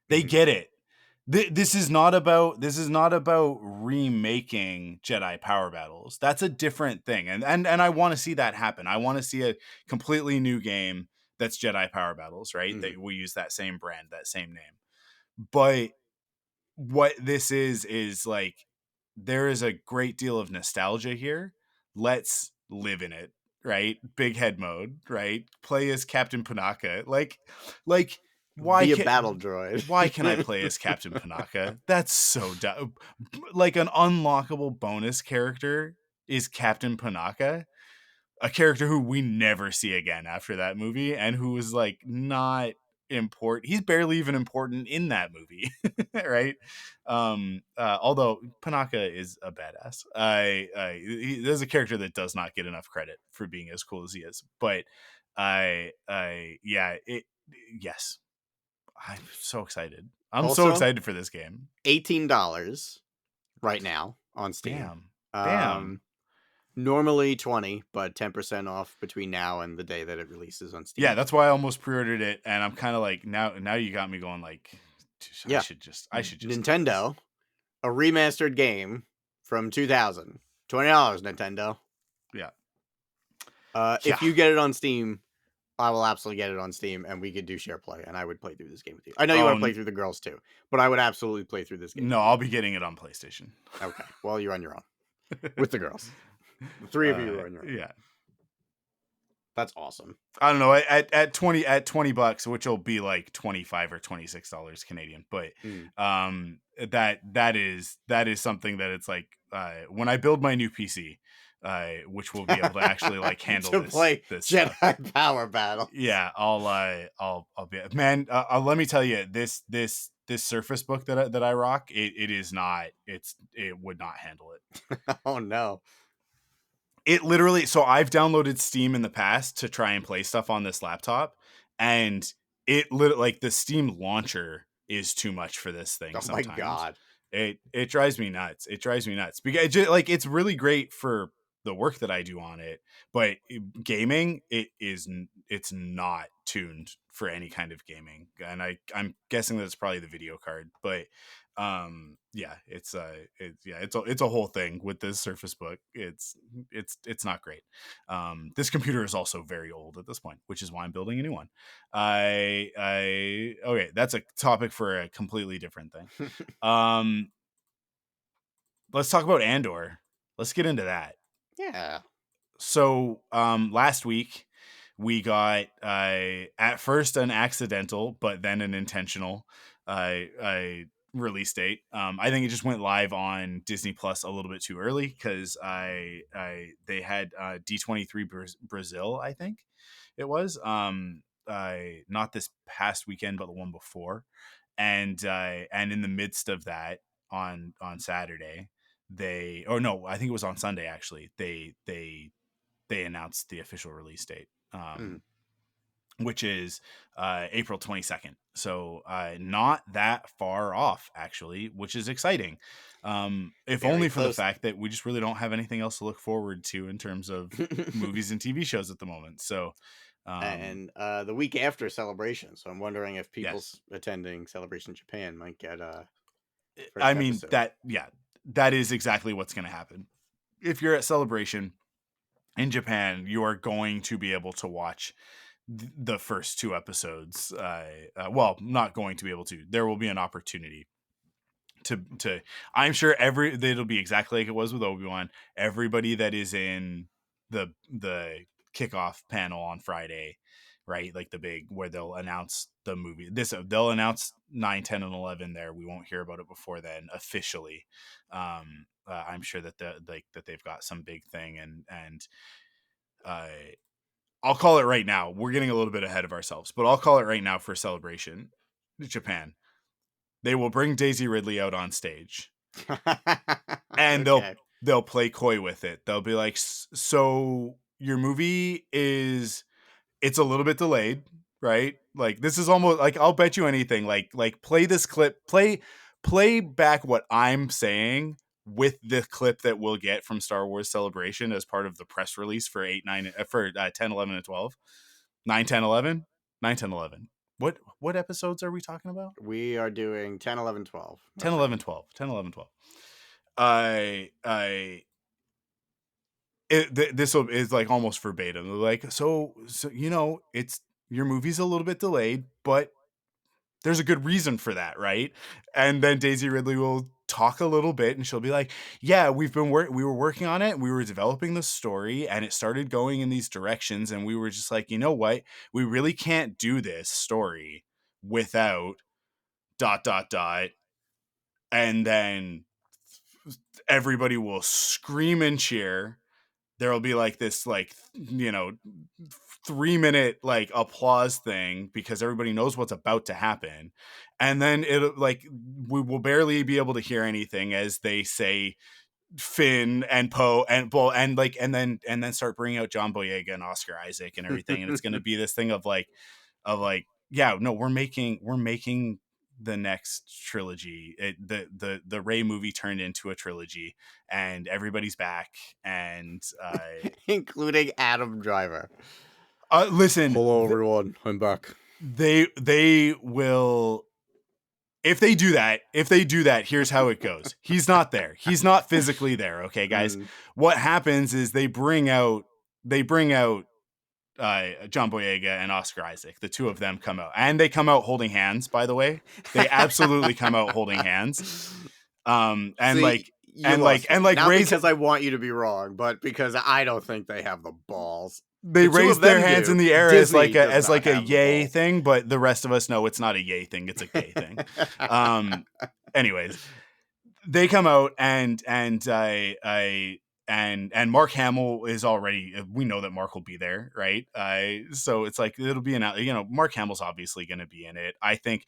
They get it. This is not about remaking Jedi Power Battles. That's a different thing. And I want to see that happen. I want to see a completely new game that's Jedi Power Battles, right? That we use that same brand, that same name. But what this is like, there is a great deal of nostalgia here. Let's live in it, right? Big head mode, right? Play as Captain Panaka. Like why be a battle droid? Why can I play as Captain Panaka? That's so dumb. Like an unlockable bonus character is Captain Panaka, a character who we never see again after that movie, and who is like not important. He's barely even important in that movie, right? Although Panaka is a badass. There's a character that does not get enough credit for being as cool as he is. But yes. I'm so excited. I'm so excited for this game. $18 right now on Steam. Damn. Normally $20, but 10% off between now and the day that it releases on Steam. Yeah, that's why I almost pre-ordered it, and I'm kind of like now you got me going like I should just Nintendo, a remastered game from 2000. $20, Nintendo. Yeah. If you get it on Steam, I will absolutely get it on Steam, and we could do share play, and I would play through this game with you. I know you want to play through the girls too, but I would absolutely play through this game. No, I'll be getting it on PlayStation. Okay, well, you're on your own with the girls. The three of you are on your own. Yeah, that's awesome. I don't know, at $20, which will be like $25 or $26 Canadian, but that is something that it's like when I build my new PC. Which will be able to actually like handle to this, play this Jedi stuff. Power Battle. Yeah, I'll be, man. Let me tell you, this Surface Book that I rock, it would not handle it. Oh no. It literally, so I've downloaded Steam in the past to try and play stuff on this laptop, and it like the Steam launcher is too much for this thing. Sometimes. My God. It drives me nuts. Because it's really great for the work that I do on it, but gaming, it's not tuned for any kind of gaming. And I'm guessing that it's probably the video card, but it's a whole thing with this Surface Book. It's not great. This computer is also very old at this point, which is why I'm building a new one. Okay, that's a topic for a completely different thing. Let's talk about Andor. Let's get into that. Yeah. So last week we got at first an accidental, but then an intentional release date. I think it just went live on Disney Plus a little bit too early because they had D23 Brazil, I think it was not this past weekend, but the one before, and in the midst of that on Saturday. I think it was on Sunday actually. They announced the official release date, which is April 22nd. So not that far off actually, which is exciting. If very only for close. The fact that we just really don't have anything else to look forward to in terms of movies and TV shows at the moment. So and the week after Celebration. So I'm wondering if people attending Celebration Japan might get I mean episode. That is exactly what's going to happen. If you're at Celebration in Japan, you are going to be able to watch the first two episodes. Well, not going to be able to. There will be an opportunity to. I'm sure it'll be exactly like it was with Obi-Wan. Everybody that is in the kickoff panel on Friday right? Like the big where they'll announce the movie. They'll announce 9, 10, and 11 there. We won't hear about it before then officially. I'm sure that that they've got some big thing, and uh, I'll call it right now. We're getting a little bit ahead of ourselves, but I'll call it right now for Celebration Japan. They will bring Daisy Ridley out on stage, and Okay. they'll play coy with it. They'll be like, "So your movie it's a little bit delayed, right? Like this is almost like I'll bet you anything. Like play this clip, play back what I'm saying with the clip that we'll get from Star Wars Celebration as part of the press release for 8, 9 for 10, 11, and 12. 9, 10, 11. 9, 10, 11. What episodes are we talking about? We are doing 10, 11, 12. 10, 11, 12. 10, 11, 12. I this is like almost verbatim. Like so it's your movie's a little bit delayed, but there's a good reason for that, right? And then Daisy Ridley will talk a little bit, and she'll be like, "Yeah, we were working on it. We were developing the story, and it started going in these directions, and we were just like, you know what? We really can't do this story without dot dot dot." And then everybody will scream and cheer. There'll be like this 3-minute like applause thing because everybody knows what's about to happen, and then it like we will barely be able to hear anything as they say Finn and Poe and Bull and then start bringing out John Boyega and Oscar Isaac and everything, and it's going to be this thing of yeah, no, we're making the next trilogy. The Rey movie turned into a trilogy, and everybody's back, and including Adam Driver. Listen, hello everyone, I'm back. They will. If they do that, here's how it goes. He's not there. He's not physically there. Okay, guys. What happens is they bring out John Boyega and Oscar Isaac. The two of them come out, and they come out holding hands. By the way, they absolutely come out holding hands. And See, not raise, because I want you to be wrong, but because I don't think they have the balls. They raise their hands in the air as like a yay thing, but the rest of us know it's not a yay thing; it's a gay thing. Anyways, they come out and Mark Hamill is already. We know that Mark will be there, right? So it's like it'll be Mark Hamill's obviously going to be in it. I think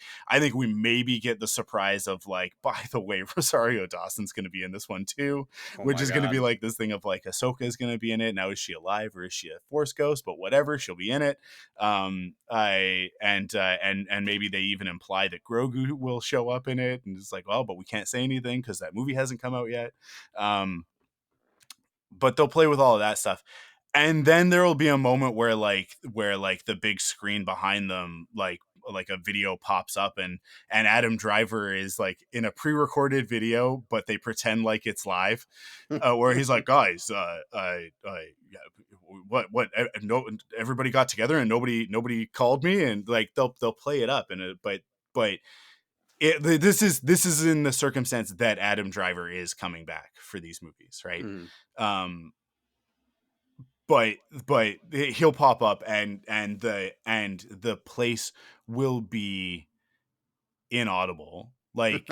we maybe get the surprise of like, by the way, Rosario Dawson's going to be in this one too, which is going to be like this thing of like Ahsoka is going to be in it. Now is she alive or is she a Force ghost? But whatever, she'll be in it. And maybe they even imply that Grogu will show up in it, and it's like, well, but we can't say anything because that movie hasn't come out yet. But they'll play with all of that stuff, and then there will be a moment where the big screen behind them like a video pops up, and Adam Driver is like in a pre-recorded video, but they pretend like it's live, where he's like, guys, what no, everybody got together and nobody called me, and like they'll play it up, and but this is in the circumstance that Adam Driver is coming back for these movies, right? But he'll pop up, and the place will be inaudible, like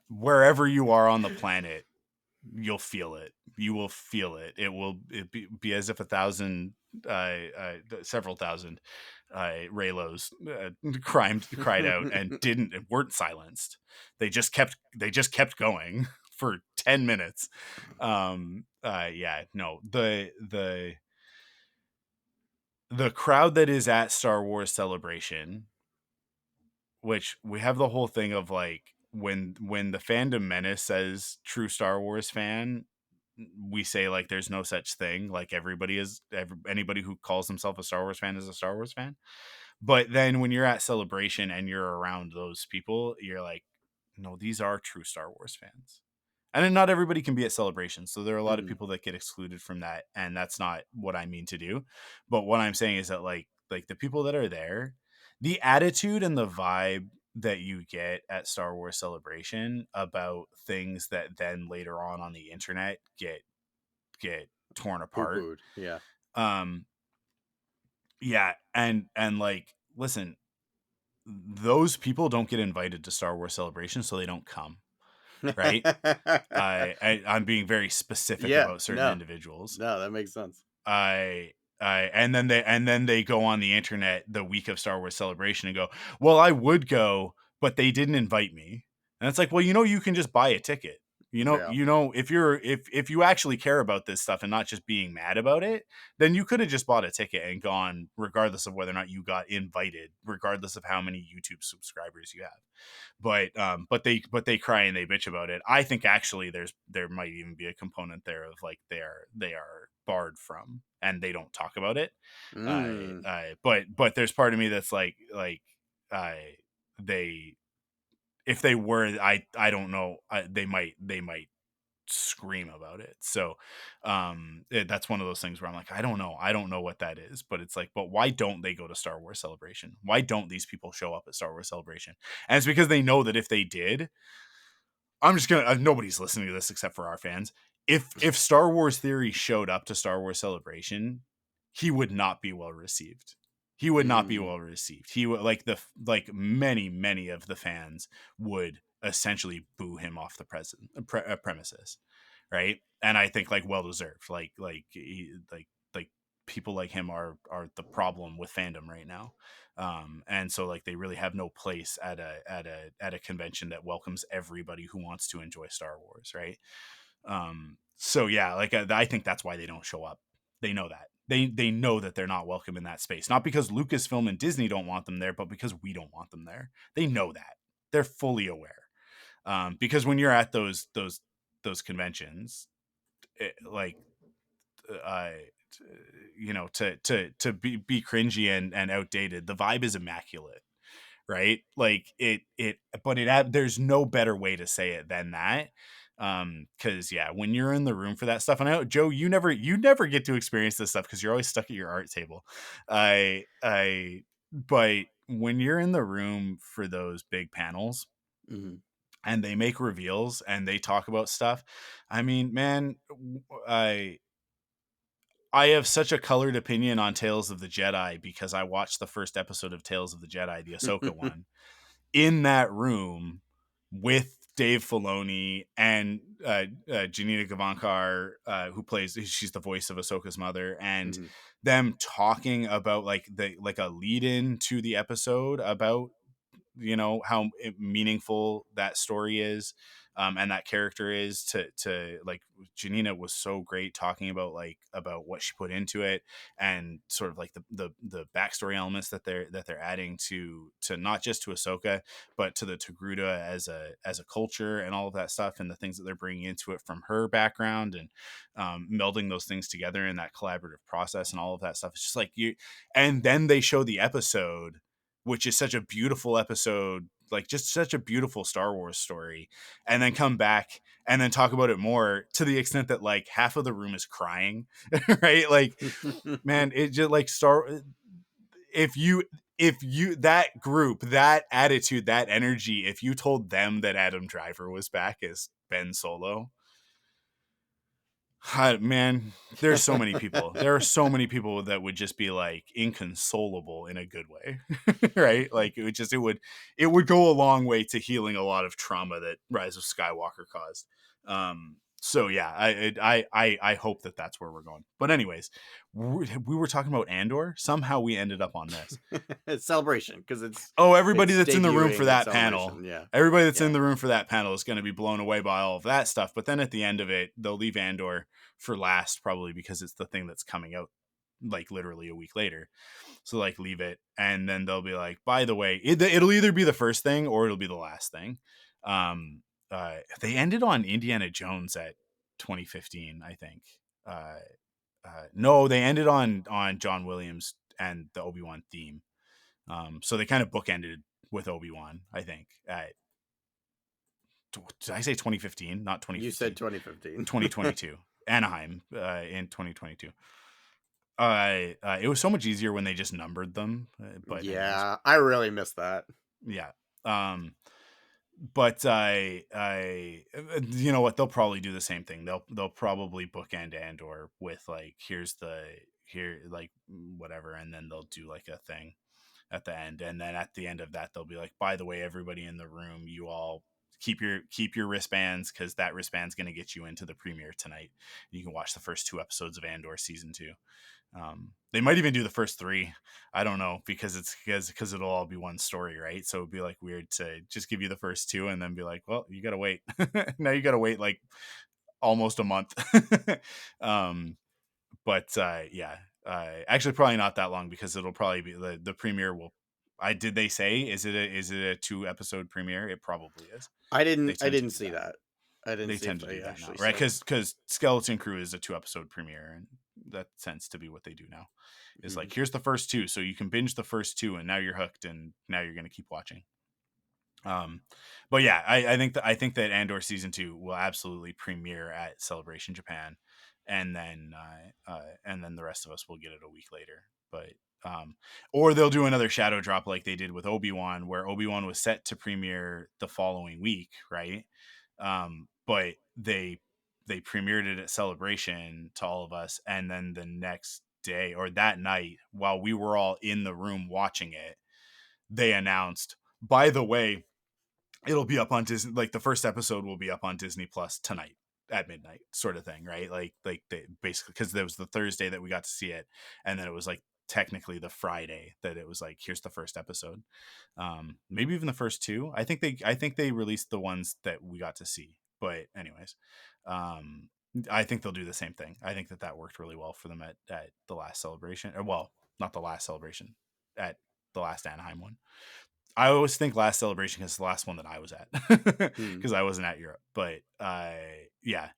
wherever you are on the planet, you'll feel it. You will feel it. It will be as if several thousand Raylos cried out and weren't silenced. They just kept going for 10 minutes. The crowd that is at Star Wars Celebration, which we have the whole thing of like when the Fandom Menace says true Star Wars fan, we say like there's no such thing. Like anybody who calls himself a Star Wars fan is a Star Wars fan. But then when you're at Celebration and you're around those people, you're like, no, these are true Star Wars fans. And then not everybody can be at Celebration, so there are a lot of people that get excluded from that, and that's not what I mean to do. But what I'm saying is that like the people that are there, the attitude and the vibe that you get at Star Wars Celebration about things that then later on the internet get torn apart. Yeah. Yeah, and like, listen, those people don't get invited to Star Wars Celebration, so they don't come, right? I'm being very specific Yeah, about certain no. individuals. No, that makes sense. And then they go on the internet the week of Star Wars Celebration and go, well, I would go, but they didn't invite me. And it's like, well, you can just buy a ticket. Yeah. If you actually care about this stuff and not just being mad about it, then you could have just bought a ticket and gone, regardless of whether or not you got invited, regardless of how many YouTube subscribers you have. But they cry and they bitch about it. I think actually there might even be a component there of like they are barred from and they don't talk about it. Mm. But there's part of me that's like I they if they were, I don't know, they might scream about it. So that's one of those things where I'm like, I don't know what that is, but it's like, but why don't they go to Star Wars Celebration? Why don't these people show up at Star Wars Celebration? And it's because they know that if they did, I'm just gonna nobody's listening to this except for our fans. If Star Wars Theory showed up to Star Wars Celebration, he would not be well received. He would not be well received. He would like many of the fans would essentially boo him off the premises, right? And I think like well deserved. Like people like him are the problem with fandom right now. And so like they really have no place at a convention that welcomes everybody who wants to enjoy Star Wars, right? So yeah, like I think that's why they don't show up. They know that. They know that they're not welcome in that space. Not because Lucasfilm and Disney don't want them there, but because we don't want them there. They know that. They're fully aware. Because when you're at those conventions, like I to be cringy and outdated, the vibe is immaculate, right? Like there's no better way to say it than that. Because yeah, when you're in the room for that stuff, and I know, Joe, you never get to experience this stuff because you're always stuck at your art table. But when you're in the room for those big panels, and they make reveals and they talk about stuff, I mean, man, I have such a colored opinion on Tales of the Jedi because I watched the first episode of Tales of the Jedi, the Ahsoka one, in that room with Dave Filoni and Janina Gavankar, she's the voice of Ahsoka's mother, and them talking about like a lead in to the episode about how meaningful that story is, and that character is to like Janina was so great talking about about what she put into it and sort of like the backstory elements that they're adding to not just to Ahsoka but to the Togruta as a culture and all of that stuff and the things that they're bringing into it from her background and melding those things together in that collaborative process and all of that stuff. It's just like and then they show the episode, which is such a beautiful episode, like just such a beautiful Star Wars story, and then come back and then talk about it more to the extent that like half of the room is crying, right? Like, man, it just like if you that group, that attitude, that energy, if you told them that Adam Driver was back as Ben Solo, man, there's so many people. There are so many people that would just be like inconsolable in a good way, right? Like it would go a long way to healing a lot of trauma that Rise of Skywalker caused. So yeah, I hope that that's where we're going. But anyways, we were talking about Andor. Somehow we ended up on this. It's Celebration because everybody it's that's in the room for that panel. Yeah, everybody that's in the room for that panel is going to be blown away by all of that stuff. But then at the end of it, they'll leave Andor for last, probably because it's the thing that's coming out like literally a week later. So like leave it, and then they'll be like, by the way, it'll either be the first thing or it'll be the last thing. They ended on Indiana Jones at 2015, I think. No, they ended on John Williams and the Obi-Wan theme. So they kind of bookended with Obi-Wan, I think. Did I say 2015? Not 2015. You said 2015. 2022. Anaheim in 2022. It was so much easier when they just numbered them. But yeah, anyways. I really missed that. Yeah. But you know what? They'll probably do the same thing. They'll probably bookend Andor with like, here's the here, like whatever, and then they'll do like a thing at the end, and then at the end of that they'll be like, by the way, everybody in the room, you all keep your wristbands, because that wristband's going to get you into the premiere tonight. You can watch the first 2 episodes of Andor season 2. They might even do the first 3. I don't know, because it'll all be one story, right? So it'd be like weird to just give you the first 2 and then be like, well, you gotta wait. Now you gotta wait like almost a month. But yeah, actually probably not that long, because it'll probably be the premiere will. Did they say, is it a 2 episode premiere? It probably is. I They didn't tend to do see that. I didn't They see if tend to do they that now, actually right? said. Because Skeleton Crew is a 2 episode premiere, and that tends to be what they do now. Is like, here's the first 2, so you can binge the first 2, and now you're hooked, and now you're gonna keep watching. But yeah, I think that Andor season 2 will absolutely premiere at Celebration Japan, and then the rest of us will get it a week later. But or they'll do another shadow drop like they did with Obi-Wan, where Obi-Wan was set to premiere the following week, right? But they premiered it at Celebration to all of us, and then the next day or that night, while we were all in the room watching it, they announced, by the way, it'll be up on Disney. Like, the first episode will be up on Disney Plus tonight at midnight, sort of thing, right? Like they basically, because there was the Thursday that we got to see it, and then it was like technically the Friday that it was like, here's the first episode. Maybe even the first 2. I think they released the ones that we got to see. But anyways, I think they'll do the same thing. I think that worked really well for them at the last Celebration, or well, not the last Celebration, at the last Anaheim one. I always think last Celebration because it's the last one that I was at, because I wasn't at Europe. But yeah,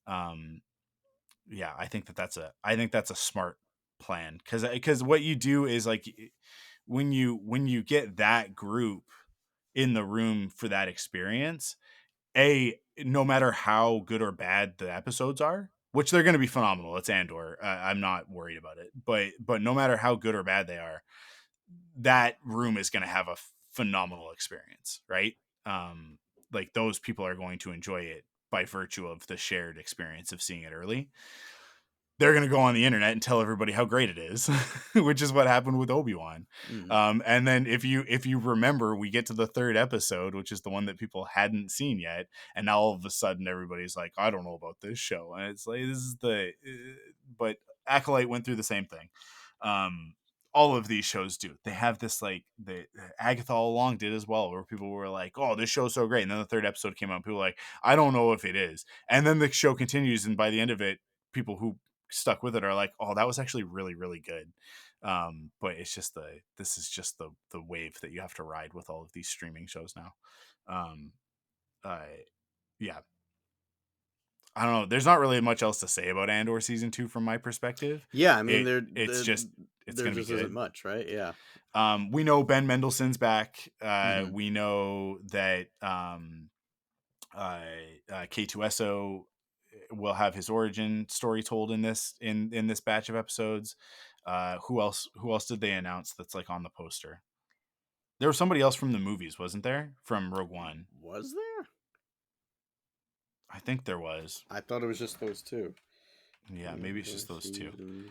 yeah, I think that's a smart plan, because what you do is, like, when you get that group in the room for that experience, no matter how good or bad the episodes are, which they're going to be phenomenal. It's Andor. I'm not worried about it, but no matter how good or bad they are, that room is going to have a phenomenal experience, right? Like, those people are going to enjoy it by virtue of the shared experience of seeing it early. They're going to go on the internet and tell everybody how great it is, which is what happened with Obi-Wan. And then if you remember, we get to the 3rd episode, which is the one that people hadn't seen yet, and now all of a sudden everybody's like, I don't know about this show, and it's like, this is but Acolyte went through the same thing. All of these shows do. They have this, like, the Agatha All Along did as well, where people were like, oh, this show's so great, and then the 3rd episode came out, people were like, I don't know if it is, and then the show continues, and by the end of it, people who stuck with it are like, oh, that was actually really, really good. But it's just this is just the wave that you have to ride with all of these streaming shows now. Yeah, I don't know. There's not really much else to say about Andor season 2 from my perspective. Yeah, I mean, it's gonna be good. Isn't much, right? Yeah. We know Ben Mendelsohn's back. Mm-hmm. We know that K2SO will have his origin story told in this batch of episodes. Who else did they announce that's, like, on the poster? There was somebody else from the movies, wasn't there? From Rogue One. Was there? I think there was. I thought it was just those 2. Yeah, maybe it's just those 2.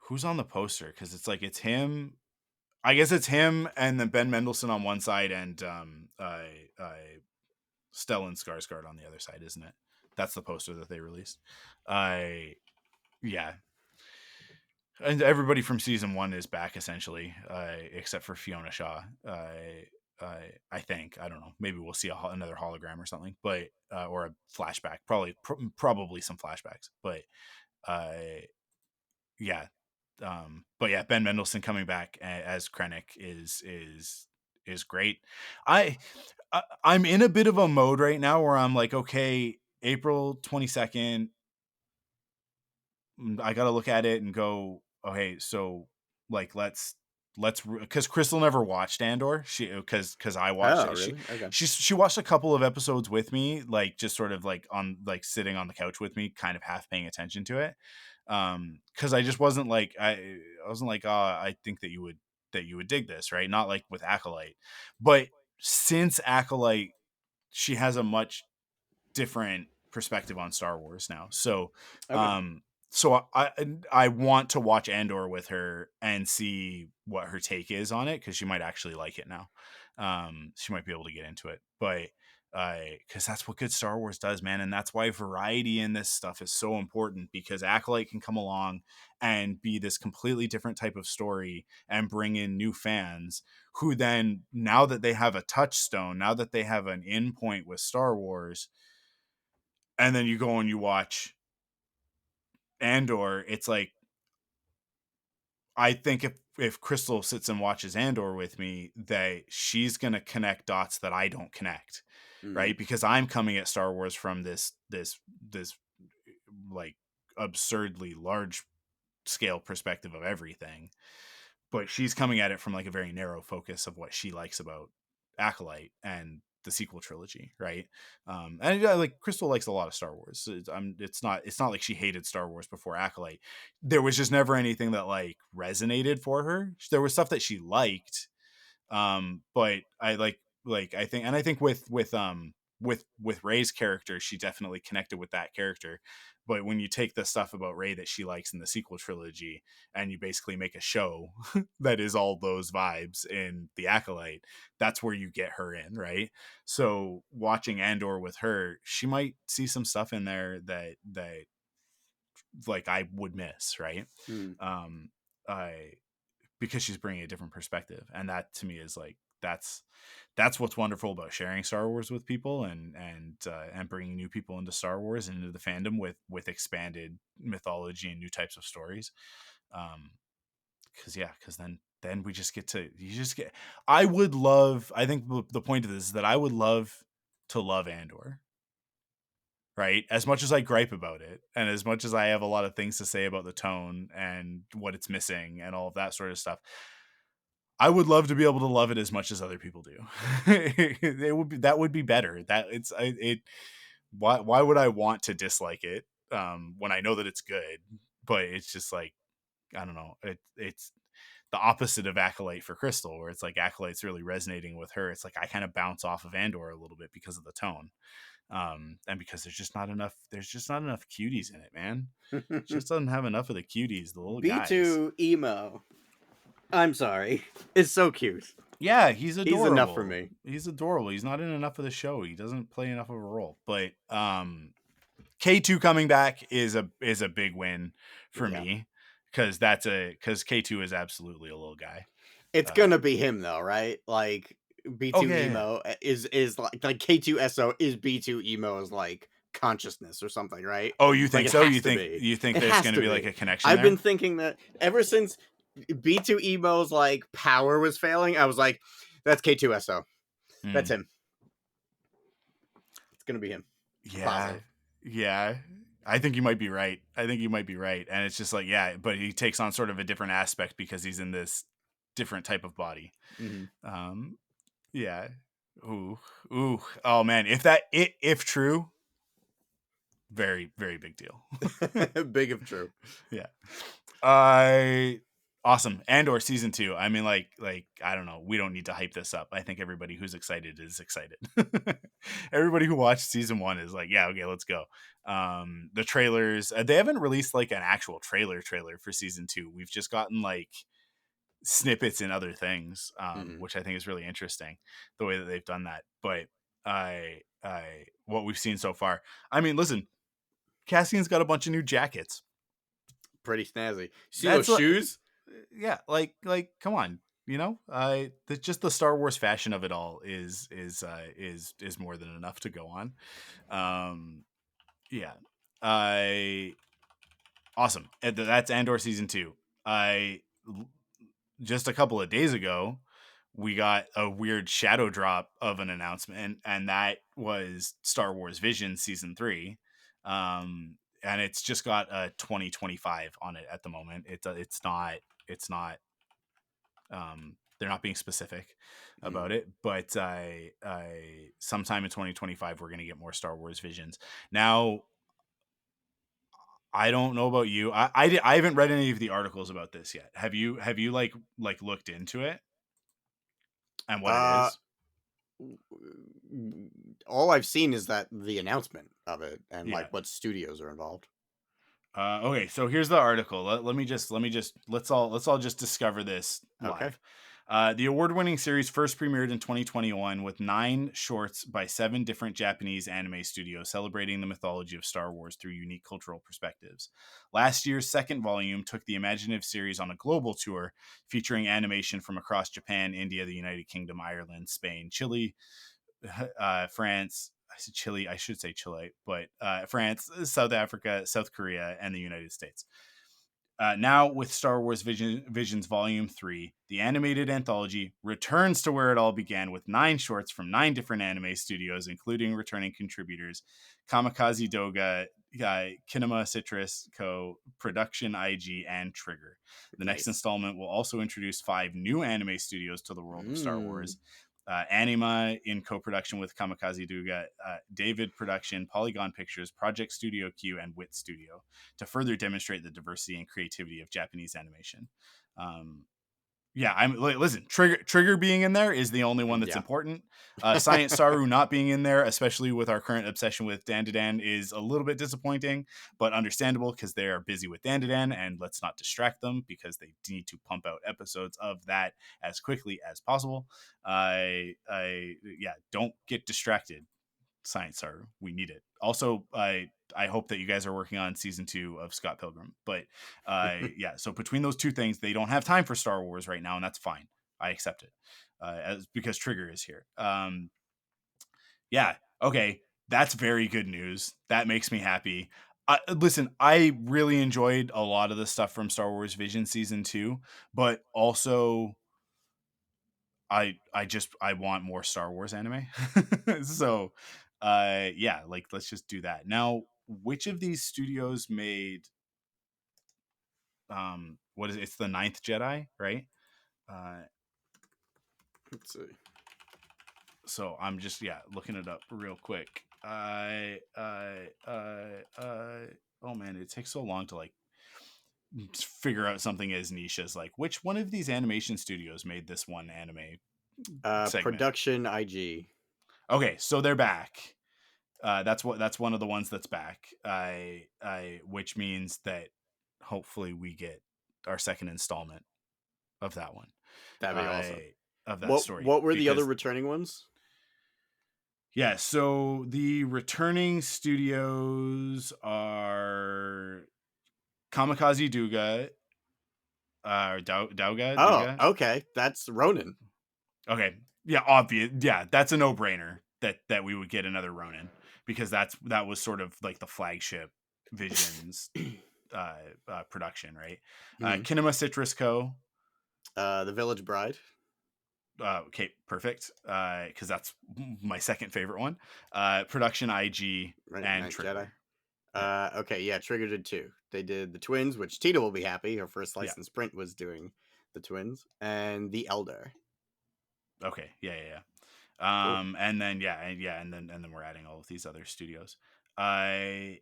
Who's on the poster? Because it's like, it's him. I guess it's him and then Ben Mendelsohn on one side, and Stellan Skarsgård on the other side, isn't it? That's the poster that they released. Yeah. And everybody from season 1 is back, essentially, except for Fiona Shaw. I think, I don't know. Maybe we'll see another hologram or something, but or a flashback. Probably some flashbacks. But yeah. But yeah, Ben Mendelsohn coming back as Krennic is great. I'm in a bit of a mode right now where I'm like, okay, April 22nd, I gotta look at it and go, okay, so, like, let's because Crystal never watched Andor. Because I watched it. Really? Okay. She watched a couple of episodes with me, like, just sort of like sitting on the couch with me, kind of half paying attention to it. Because I just wasn't like, I wasn't like, oh, I think that you would dig this, right? Not like with Acolyte, but since Acolyte, she has a much different perspective on Star Wars now. So, Okay. so I want to watch Andor with her and see what her take is on it, because she might actually like it now. She might be able to get into it, but because that's what good Star Wars does, man, and that's why variety in this stuff is so important, because Acolyte can come along and be this completely different type of story and bring in new fans who then, now that they have a touchstone, now that they have an in point with Star Wars, and then you go and you watch Andor, it's like, I think if Crystal sits and watches Andor with me, that she's gonna connect dots that I don't connect, right? Because I'm coming at Star Wars from this like absurdly large scale perspective of everything, but she's coming at it from like a very narrow focus of what she likes about Acolyte and the sequel trilogy, right? And yeah, like Crystal likes a lot of Star Wars. It's not like she hated Star Wars before Acolyte. There was just never anything that like resonated for her. There was stuff that she liked, but I think with Rey's character, she definitely connected with that character. But when you take the stuff about Rey that she likes in the sequel trilogy and you basically make a show that is all those vibes in the Acolyte, that's where you get her in, right? So watching Andor with her, she might see some stuff in there that like I would miss, right? I Because she's bringing a different perspective, and that to me is like, that's what's wonderful about sharing Star Wars with people, and bringing new people into Star Wars and into the fandom with expanded mythology and new types of stories. Because then we just get to you just get. I think the point of this is that I would love to love Andor. Right, as much as I gripe about it, and as much as I have a lot of things to say about the tone and what it's missing and all of that sort of stuff, I would love to be able to love it as much as other people do. That would be better. Why would I want to dislike it when I know that it's good? But it's just like, I don't know. It's the opposite of Acolyte for Crystal, where it's like Acolyte's really resonating with her. It's like I kind of bounce off of Andor a little bit because of the tone, and because there's just not enough cuties in it, man. It just doesn't have enough of the cuties, the little guys. B2 emo, I'm sorry, it's so cute. Yeah, he's adorable. He's enough for me. He's adorable. He's not in enough of the show. He doesn't play enough of a role. But K2 coming back is a big win for me, because K2 is absolutely a little guy. It's gonna be him though, right? Like B2 emo is like K2 SO is B2 emo's like consciousness or something, right? Oh, you think like, so? You think there's going to be like a connection? I've been thinking that ever since B2 emo's like power was failing. I was like, that's K2 SO. That's him. It's gonna be him. Yeah. I think you might be right. And it's just like, yeah, but he takes on sort of a different aspect because he's in this different type of body. Yeah. Ooh. Oh man, if true, very, very big deal. Big if true. Yeah. Awesome. Andor season 2. I mean, like I don't know. We don't need to hype this up. I think everybody who's excited is excited. Everybody who watched season 1 is like, yeah, okay, let's go. The trailers, they haven't released like an actual trailer for season 2. We've just gotten like snippets and other things, which I think is really interesting, the way that they've done that. But what we've seen so far, I mean, listen, Cassian's got a bunch of new jackets. Pretty snazzy. See those shoes? Yeah, like come on, just the Star Wars fashion of it all is more than enough to go on. Awesome. That's Andor season 2. Just a couple of days ago, we got a weird shadow drop of an announcement, and that was Star Wars Visions season 3. And it's just got a 2025 on it at the moment. It's not they're not being specific about it, but sometime in 2025 we're going to get more Star Wars Visions. Now, I don't know about you. I haven't read any of the articles about this yet. Have you like looked into it and what it is? All I've seen is that the announcement of it and like what studios are involved. Okay, so here's the article. Let's all just discover this live. Okay. The award-winning series first premiered in 2021 with 9 shorts by 7 different Japanese anime studios celebrating the mythology of Star Wars through unique cultural perspectives. Last year's second volume took the imaginative series on a global tour, featuring animation from across Japan, India, the United Kingdom, Ireland, Spain, Chile, France. I said Chile. I should say Chile, but France, South Africa, South Korea, and the United States. Now, with Star Wars Visions Volume 3, the animated anthology returns to where it all began with 9 shorts from 9 different anime studios, including returning contributors Kamikaze Doga, Kinema Citrus Co., Production IG, and Trigger. The next installment will also introduce 5 new anime studios to the world of Star Wars. Anima in co-production with Kamikaze Duga, David Production, Polygon Pictures, Project Studio Q, and Wit Studio to further demonstrate the diversity and creativity of Japanese animation. Listen, Trigger being in there is the only one that's important. Science Saru not being in there, especially with our current obsession with Dandadan, is a little bit disappointing, but understandable because they are busy with Dandadan, and let's not distract them because they need to pump out episodes of that as quickly as possible. Don't get distracted. Science Saru, we need it. Also, I hope that you guys are working on season 2 of Scott Pilgrim. But so between those two things, they don't have time for Star Wars right now, and that's fine. I accept it because Trigger is here. Okay, that's very good news. That makes me happy. Listen, I really enjoyed a lot of the stuff from Star Wars Vision season 2, but also I want more Star Wars anime. So let's just do that. Now, which of these studios made what is it? It's the Ninth Jedi, right? Let's see. So I'm just looking it up real quick. Oh man, it takes so long to like figure out something as niche as like which one of these animation studios made this one anime segment. Production IG. Okay, so they're back. That's one of the ones that's back. Which means that hopefully we get our second installment of that one. That'd be awesome. Of that story. What were the other returning ones? Yeah, so the returning studios are Kamikaze Duga, Dauga. Oh, okay, that's Ronin. Okay, yeah, obvious. Yeah, that's a no-brainer that we would get another Ronin because that was sort of like the flagship Visions production, right? Kinema Citrus Co. The Village Bride. Okay, perfect. Because that's my second favorite one. Production IG and Trigger. Jedi. Okay, yeah, Trigger did 2. They did the Twins, which Tina will be happy. Her first license sprint was doing the Twins, and the Elder. Okay, yeah. Cool. And then and then we're adding all of these other studios. Man,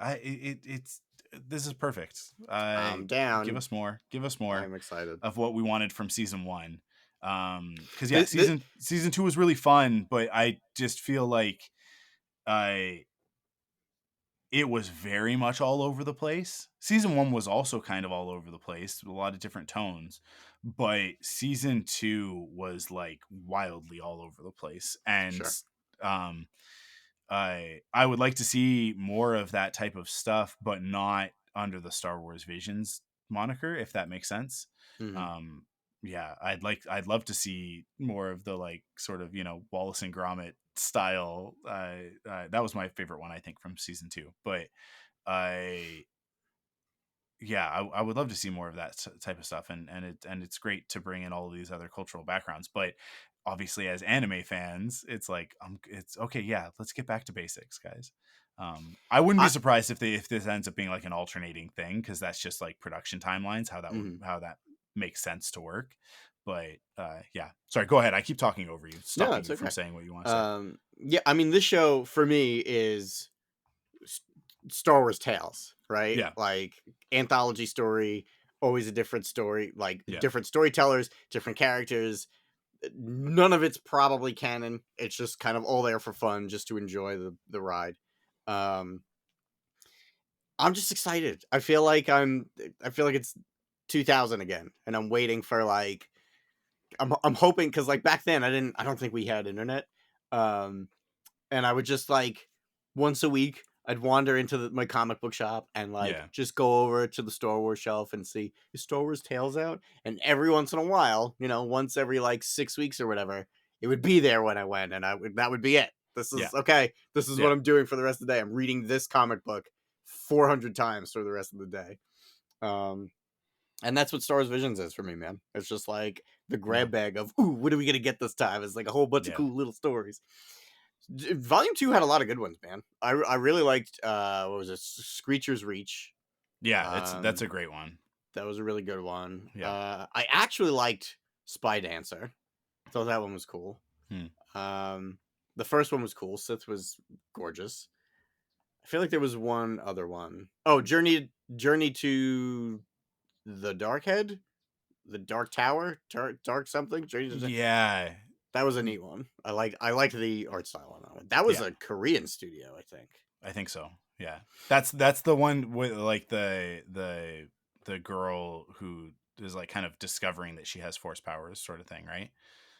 it's this is perfect. I'm down. Give us more. I'm excited of what we wanted from season 1. Because season 2 was really fun, but I just feel like it was very much all over the place. Season 1 was also kind of all over the place with a lot of different tones, but season 2 was like wildly all over the place. And I would like to see more of that type of stuff, but not under the Star Wars Visions moniker, if that makes sense. Mm-hmm. I'd love to see more of the like sort of, Wallace and Gromit style. That was my favorite one, I think, from season 2, but I would love to see more of that type of stuff. And it's great to bring in all of these other cultural backgrounds, but obviously as anime fans, it's like, it's okay. Yeah. Let's get back to basics, guys. I wouldn't be surprised if this ends up being like an alternating thing, cause that's just like production timelines, how that makes sense to work. But sorry, go ahead. I keep talking over you, stopping you from saying what you want to say. I mean, this show for me is Star Wars Tales, right? Yeah. Like anthology story, always a different story, like different storytellers, different characters. None of it's probably canon. It's just kind of all there for fun, just to enjoy the ride. Um, I'm just excited. I feel like it's 2000 again, and I'm waiting for like I'm hoping because like back then I don't think we had internet, um, and I would just like once a week I'd wander into my comic book shop and like Yeah. just go over to the Star Wars shelf and see is Star Wars Tales out, and every once in a while, once every like 6 weeks or whatever, it would be there when I went, and that would be it. This Yeah. is okay. This is Yeah. what I'm doing for the rest of the day. I'm reading this comic book 400 times for the rest of the day. And that's what Star Wars Visions is for me, man. It's just like the grab bag of, ooh, what are we gonna get this time? It's like a whole bunch of cool little stories. Volume 2 had a lot of good ones, man. I really liked what was it, Screecher's Reach. Yeah, that's a great one. That was a really good one. Yeah. I actually liked Spy Dancer. I thought that one was cool. The first one was cool. Sith was gorgeous. I feel like there was one other one. Oh, Journey to the Darkhead, the Dark Tower, dark something. Yeah, that was a neat one. I liked the art style on that one. That was a Korean studio, I think. I think so. Yeah, that's the one with like the girl who is like kind of discovering that she has force powers, sort of thing, right?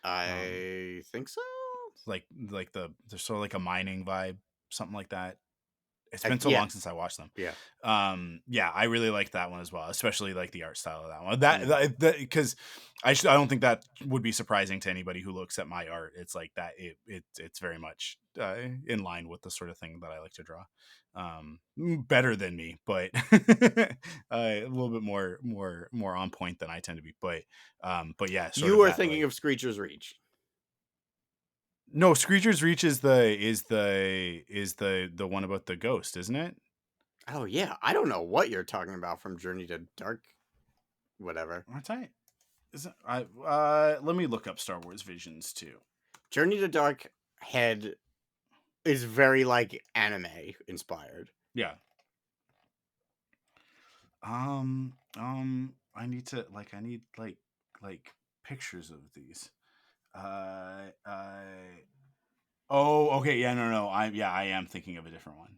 I think so. Like there's sort of like a mining vibe, something like that. It's been so long since I watched them. Yeah. Yeah, I really liked that one as well, especially like the art style of that one. That because I don't think that would be surprising to anybody who looks at my art. It's like that. It's very much in line with the sort of thing that I like to draw. Better than me, but a little bit more on point than I tend to be. But yeah, you were thinking of Screecher's Reach. No, Screecher's Reach is the one about the ghost, isn't it? Oh yeah, I don't know what you're talking about from Journey to Dark, whatever. What's that? Is it? Let me look up Star Wars Visions too. Journey to Dark Head is very like anime inspired. Yeah. I need pictures of these. Oh, okay. Yeah, no. I am thinking of a different one.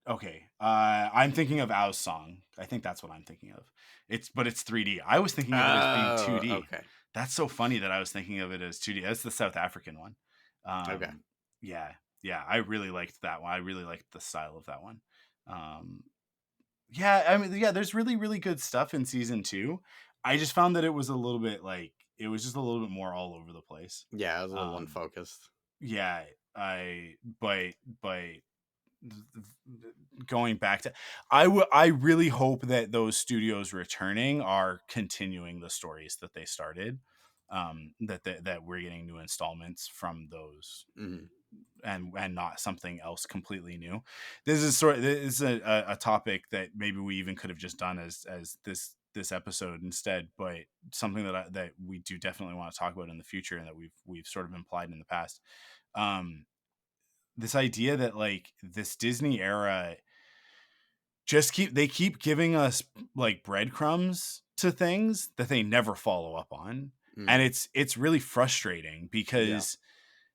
Okay. I'm thinking of Ao's song. I think that's what I'm thinking of. It's 3D. I was thinking of it as being 2D. Okay. That's so funny that I was thinking of it as 2D. That's the South African one. Okay. Yeah. I really liked that one. I really liked the style of that one. Yeah, I mean, yeah, there's really, really good stuff in season 2. I just found that it was a little bit it was just a little bit more all over the place. Yeah, it was a little unfocused. Yeah, but going back to, I really hope that those studios returning are continuing the stories that they started, that we're getting new installments from those. Mm-hmm. And not something else completely new. This is a topic that maybe we even could have just done as this episode instead, but something that we do definitely want to talk about in the future, and that we've sort of implied in the past. This idea that like this Disney era they keep giving us like breadcrumbs to things that they never follow up on. And it's really frustrating because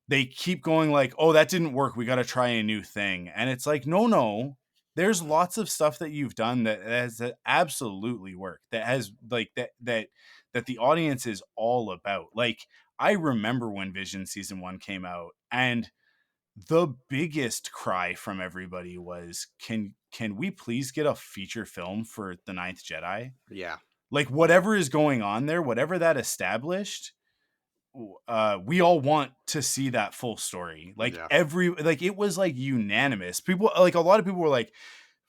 they keep going like, oh, that didn't work, we got to try a new thing. And it's like, no, there's lots of stuff that you've done that has absolutely worked, that has like that the audience is all about. Like, I remember when Vision season 1 came out, and the biggest cry from everybody was, can we please get a feature film for The Ninth Jedi? Yeah. Like, whatever is going on there, whatever that established, we all want to see that full story. Like, it was like unanimous. People, like, a lot of people were like,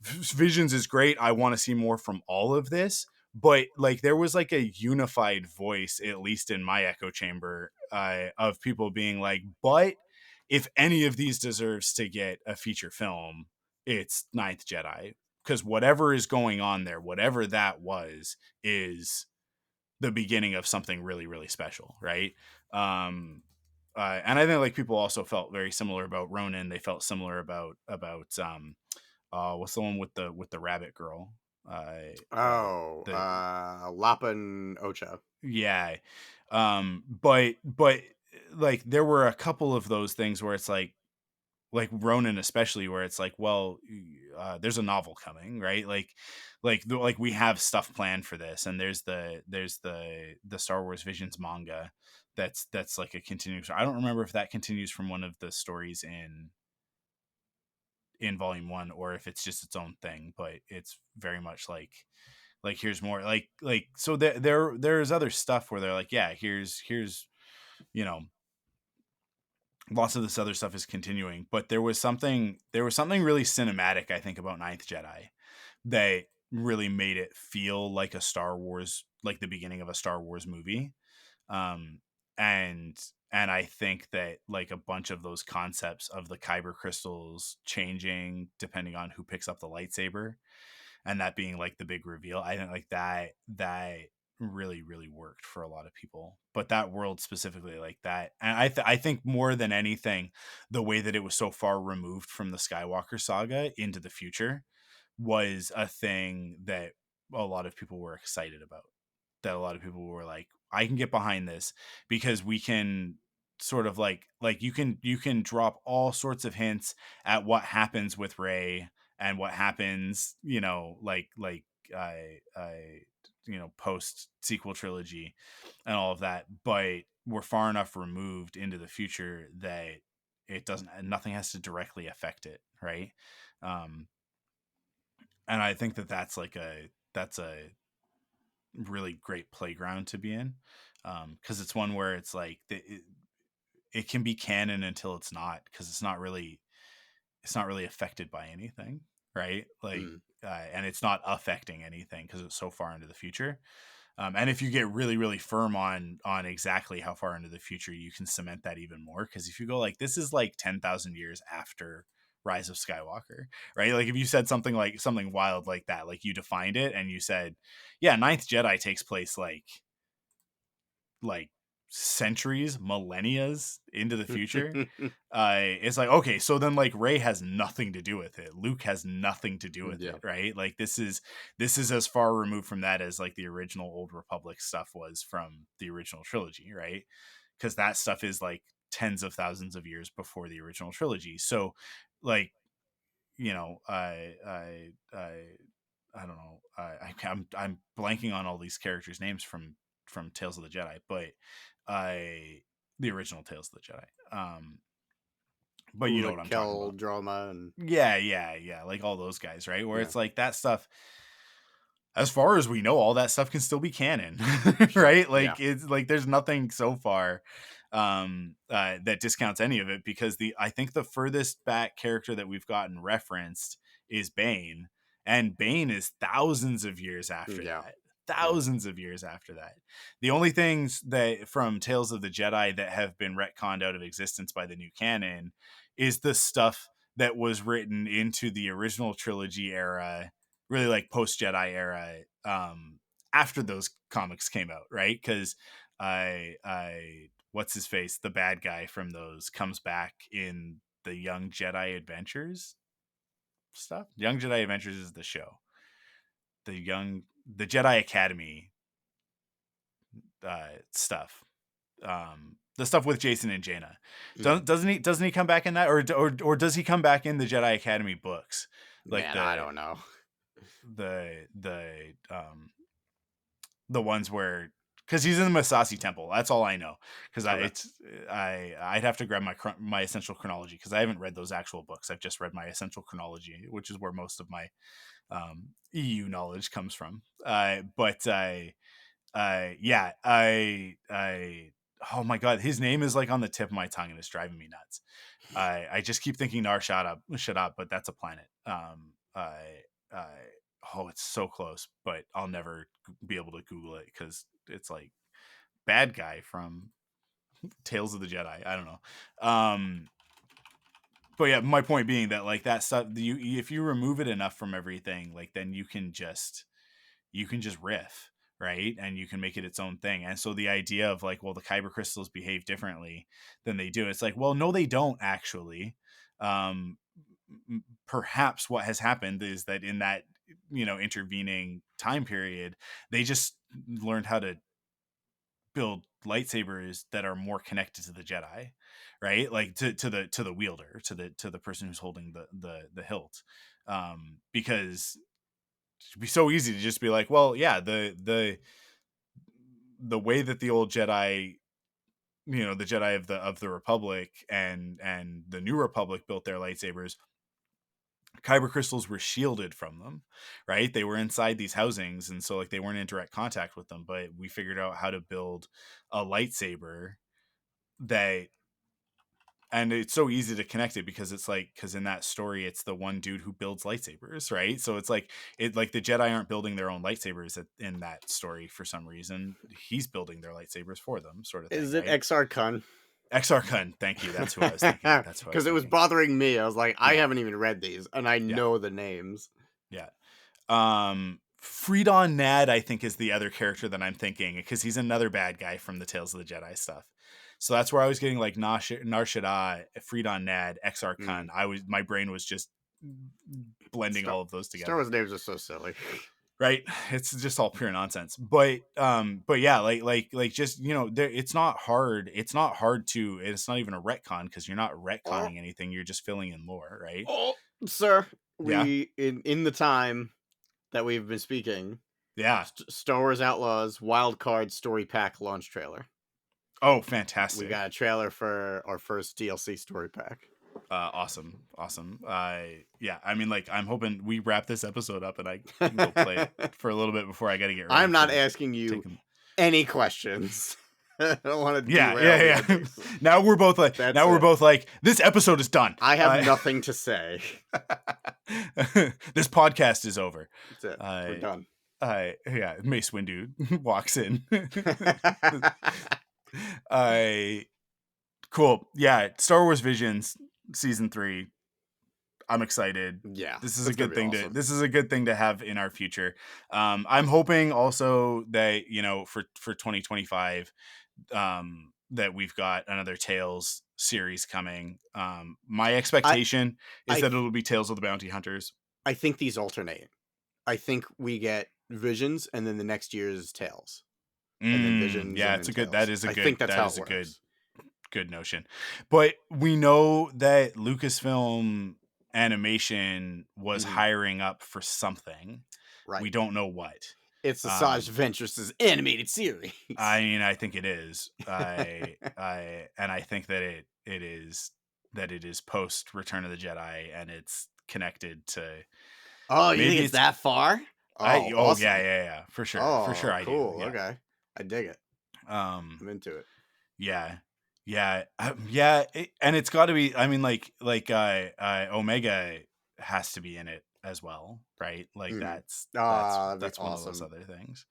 Visions is great, I want to see more from all of this. But like, there was like a unified voice, at least in my echo chamber, of people being like, but if any of these deserves to get a feature film, it's Ninth Jedi, because whatever is going on there, whatever that was, is the beginning of something really, really special, right? And I think like people also felt very similar about Ronin. They felt similar about what's the one with the rabbit girl? Lapa and Ocha. Yeah. But like there were a couple of those things where it's like, Ronin especially, where it's like, well, there's a novel coming, right? Like we have stuff planned for this, and there's the Star Wars Visions manga that's like a continuous. I don't remember if that continues from one of the stories in volume 1 or if it's just its own thing, but it's very much like here's more so there's other stuff where they're like, yeah, here's you know lots of this other stuff is continuing, but there was something really cinematic, I think, about Ninth Jedi that really made it feel like a Star Wars, like the beginning of a Star Wars movie. um and I think that like a bunch of those concepts of the kyber crystals changing depending on who picks up the lightsaber, and that being like the big reveal, I think like that really really worked for a lot of people. But that world specifically, like that, and I think more than anything, the way that it was so far removed from the Skywalker saga into the future was a thing that a lot of people were excited about, that a lot of people were like, I can get behind this, because we can sort of like you can drop all sorts of hints at what happens with Rey and what happens, I post sequel trilogy and all of that, but we're far enough removed into the future that it doesn't, nothing has to directly affect it, right? um and I think that that's a really great playground to be in, because it's one where it's like it can be canon until it's not, because it's not really affected by anything, right? And it's not affecting anything because it's so far into the future. And if you get really really firm on exactly how far into the future, you can cement that even more, because if you go like, this is like 10,000 years after Rise of Skywalker, right? Like if you said something wild like that, like you defined it and you said, yeah, Ninth Jedi takes place like centuries, millennias into the future, it's like, okay, so then like Rey has nothing to do with it, Luke has nothing to do with Yeah. it, right? Like this is as far removed from that as like the original Old Republic stuff was from the original trilogy, right? Because that stuff is like tens of thousands of years before the original trilogy. So like, I don't know. I'm blanking on all these characters' names from Tales of the Jedi, but I the original Tales of the Jedi. But you know what I'm talking Kel, about. Droma, and Yeah, like all those guys, right? Where yeah, it's like that stuff, as far as we know, all that stuff can still be canon, sure, right? yeah, Like it's like there's nothing so far that discounts any of it, because I think the furthest back character that we've gotten referenced is Bane, and Bane is thousands of years after yeah, that. yeah. Thousands of years after that. The only things that from Tales of the Jedi that have been retconned out of existence by the new canon is the stuff that was written into the original trilogy era, really like post Jedi era, after those comics came out, right? Because I what's his face, the bad guy from those, comes back in the Young Jedi Adventures stuff. Young Jedi Adventures is the show. The Jedi Academy stuff. The stuff with Jason and Jaina. Doesn't he come back in that, or does he come back in the Jedi Academy books? Like Man, I don't know. the the ones where, because he's in the Masasi Temple. That's all I know. Because Okay. I'd have to grab my Essential Chronology, because I haven't read those actual books. I've just read my Essential Chronology, which is where most of my EU knowledge comes from. But yeah, oh my god, his name is like on the tip of my tongue and it's driving me nuts. I just keep thinking Nar Shaddaa, but that's a planet. I oh, it's so close, but I'll never be able to Google it because it's like bad guy from Tales of the Jedi. I don't know. But yeah, my point being that like that stuff, if you remove it enough from everything, like then you can just riff, right? And you can make it its own thing. And so the idea of like, well, the kyber crystals behave differently than they do, it's like, well, no, they don't actually. um Perhaps what has happened is that in that intervening time period, they just learned how to build lightsabers that are more connected to the Jedi, right? Like to the wielder, to the person who's holding the hilt, because it'd be so easy to just be like, well, yeah, the way that the old Jedi, the Jedi of the Republic and the New Republic built their lightsabers, kyber crystals were shielded from them, right? They were inside these housings, and so like they weren't in direct contact with them. But we figured out how to build a lightsaber that, and it's so easy to connect it because it's like, because in that story it's the one dude who builds lightsabers, right? So it's like the Jedi aren't building their own lightsabers in that story for some reason. He's building their lightsabers for them, sort of thing. Is it right? XR Kun? XR Kun, thank you. That's who I was thinking. Because it was bothering me. I was like, I haven't even read these, and I Yeah. know the names. Yeah. Freedon Nad, I think, is the other character that I'm thinking, because he's another bad guy from the Tales of the Jedi stuff. So that's where I was getting like Nar Shaddaa, Freedon Nad, XR Kun. My brain was just blending all of those together. Star Wars names are so silly. Right, it's just all pure nonsense. But yeah, like just, it's not hard. It's not hard to. It's not even a retcon, because you're not retconning anything. You're just filling in lore, right? Oh, sir, we in the time that we've been speaking, Star Wars Outlaws Wild Card Story Pack launch trailer. Oh, fantastic! We got a trailer for our first DLC story pack. Awesome. Yeah, I mean, like, I'm hoping we wrap this episode up and I can go play it for a little bit before I gotta get ready. I'm not asking you any questions. I don't want to derail. Yeah. Now we're both like, this episode is done. I have nothing to say. This podcast is over. That's it. We're done. Mace Windu walks in. Cool. Yeah, Star Wars Visions Season 3. I'm excited. Yeah, this is a good thing awesome. This is a good thing to have in our future. I'm hoping also that, for 2025, that we've got another Tales series coming. My expectation is that it'll be Tales of the Bounty Hunters. I think these alternate. I think we get Visions, and then the next year is Tales, and then Visions. Yeah, it's a good. Tales. That is a good. I think that's how it works. Good notion. But we know that Lucasfilm Animation was hiring up for something. Right. We don't know what. It's Asajj Ventress's animated series. I mean, I think it is. And I think that it is post Return of the Jedi, and it's connected to. Oh, you think it's that far? Awesome. Yeah, for sure. For sure, I do. Cool. Okay, I dig it. I'm into it. Yeah, and it's got to be. I mean, like Omega has to be in it as well, right? Like that's one of those other things.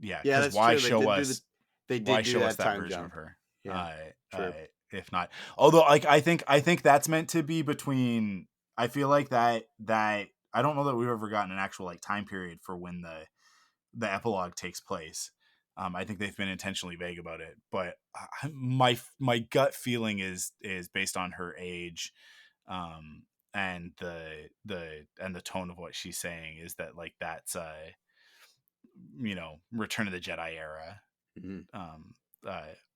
Yeah, because why show us? Why show us that version of her? True. If not, although I think that's meant to be between. I feel like that I don't know that we've ever gotten an actual like time period for when the epilogue takes place. I think they've been intentionally vague about it, but my gut feeling is based on her age, and the tone of what she's saying is that like that's Return of the Jedi era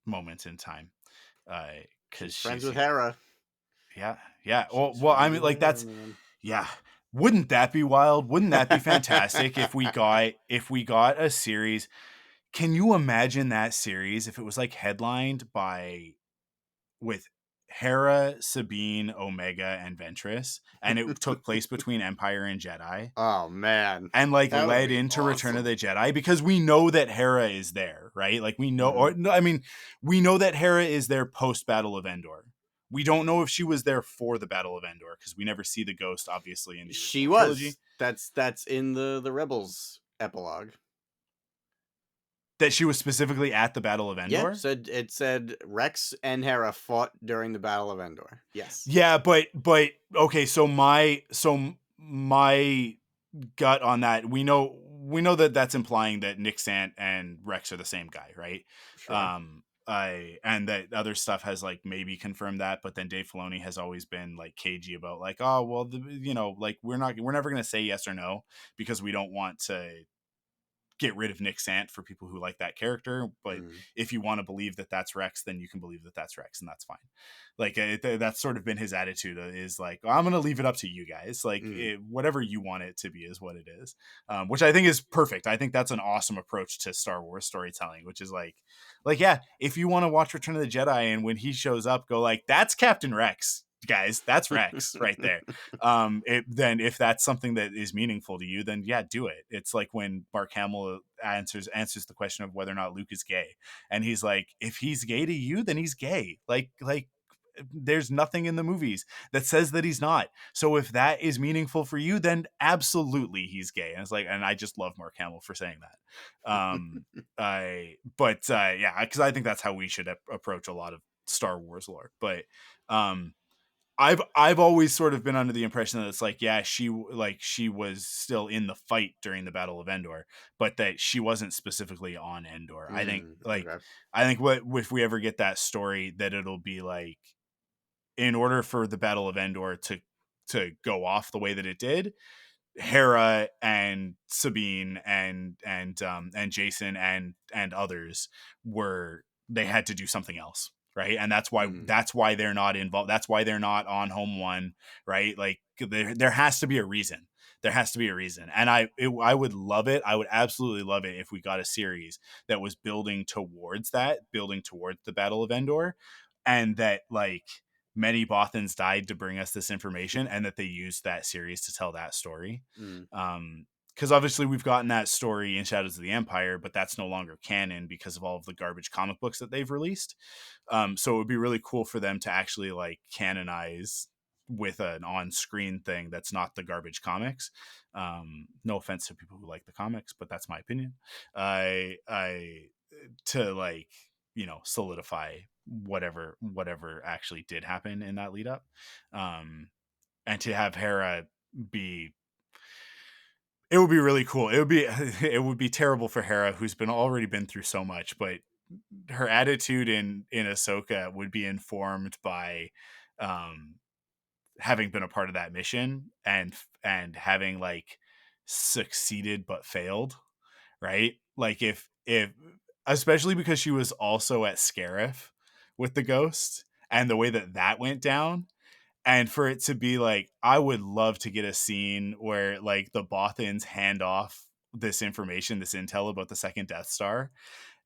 moment in time, because she's friends with Hera. Yeah. Well, I mean, like that's Wouldn't that be wild? Wouldn't that be fantastic if we got a series? Can you imagine that series if it was like headlined with Hera, Sabine, Omega, and Ventress, and it took place between Empire and Jedi? Oh man. And like led into awesome. Return of the Jedi, because we know that Hera is there, right? Like we know, we know that Hera is there post Battle of Endor. We don't know if she was there for the Battle of Endor, because we never see the ghost, obviously. In the she was trilogy. That's in the Rebels epilogue. That she was specifically at the Battle of Endor? Yeah, it said Rex and Hera fought during the Battle of Endor. Yes. Yeah, but okay, so my gut on that, we know that that's implying that Nick Sant and Rex are the same guy, right? Sure. And that other stuff has like maybe confirmed that, but then Dave Filoni has always been like cagey about like, oh well, like we're never gonna say yes or no, because we don't want to get rid of Nick Sant for people who like that character. But if you want to believe that that's Rex, then you can believe that that's Rex, and that's fine. Like that's sort of been his attitude, is like, I'm going to leave it up to you guys. Like whatever you want it to be is what it is, which I think is perfect. I think that's an awesome approach to Star Wars storytelling, which is like, yeah, if you want to watch Return of the Jedi and when he shows up, go like, that's Captain Rex. Guys, that's Rex right there. Then if that's something that is meaningful to you, then yeah, do it. It's like when Mark Hamill answers the question of whether or not Luke is gay, and he's like, if he's gay to you, then he's gay. Like there's nothing in the movies that says that he's not. So if that is meaningful for you, then absolutely he's gay. And it's like, and I just love Mark Hamill for saying that. Yeah, because I think that's how we should approach a lot of Star Wars lore. But I've always sort of been under the impression that it's like, yeah, she was still in the fight during the Battle of Endor, but that she wasn't specifically on Endor. I think if we ever get that story, that it'll be like, in order for the Battle of Endor to go off the way that it did, Hera and Sabine and Jason and others they had to do something else, right? And that's why they're not involved. That's why they're not on Home One, right? Like there has to be a reason. There has to be a reason. And I would love it. I would absolutely love it if we got a series that was building towards the Battle of Endor, and that like many Bothans died to bring us this information, and that they used that series to tell that story. Because obviously we've gotten that story in Shadows of the Empire, but that's no longer canon because of all of the garbage comic books that they've released. So it would be really cool for them to actually like canonize with an on-screen thing that's not the garbage comics. No offense to people who like the comics, but that's my opinion. To like, solidify whatever actually did happen in that lead up, and to have Hera be, it would be really cool. It would be terrible for Hera, who's already been through so much, but her attitude in Ahsoka would be informed by having been a part of that mission and having like succeeded but failed, right? Like if especially because she was also at Scarif with the ghost, and the way that went down, and for it to be like, I would love to get a scene where like the Bothans hand off this information, this intel about the second Death Star,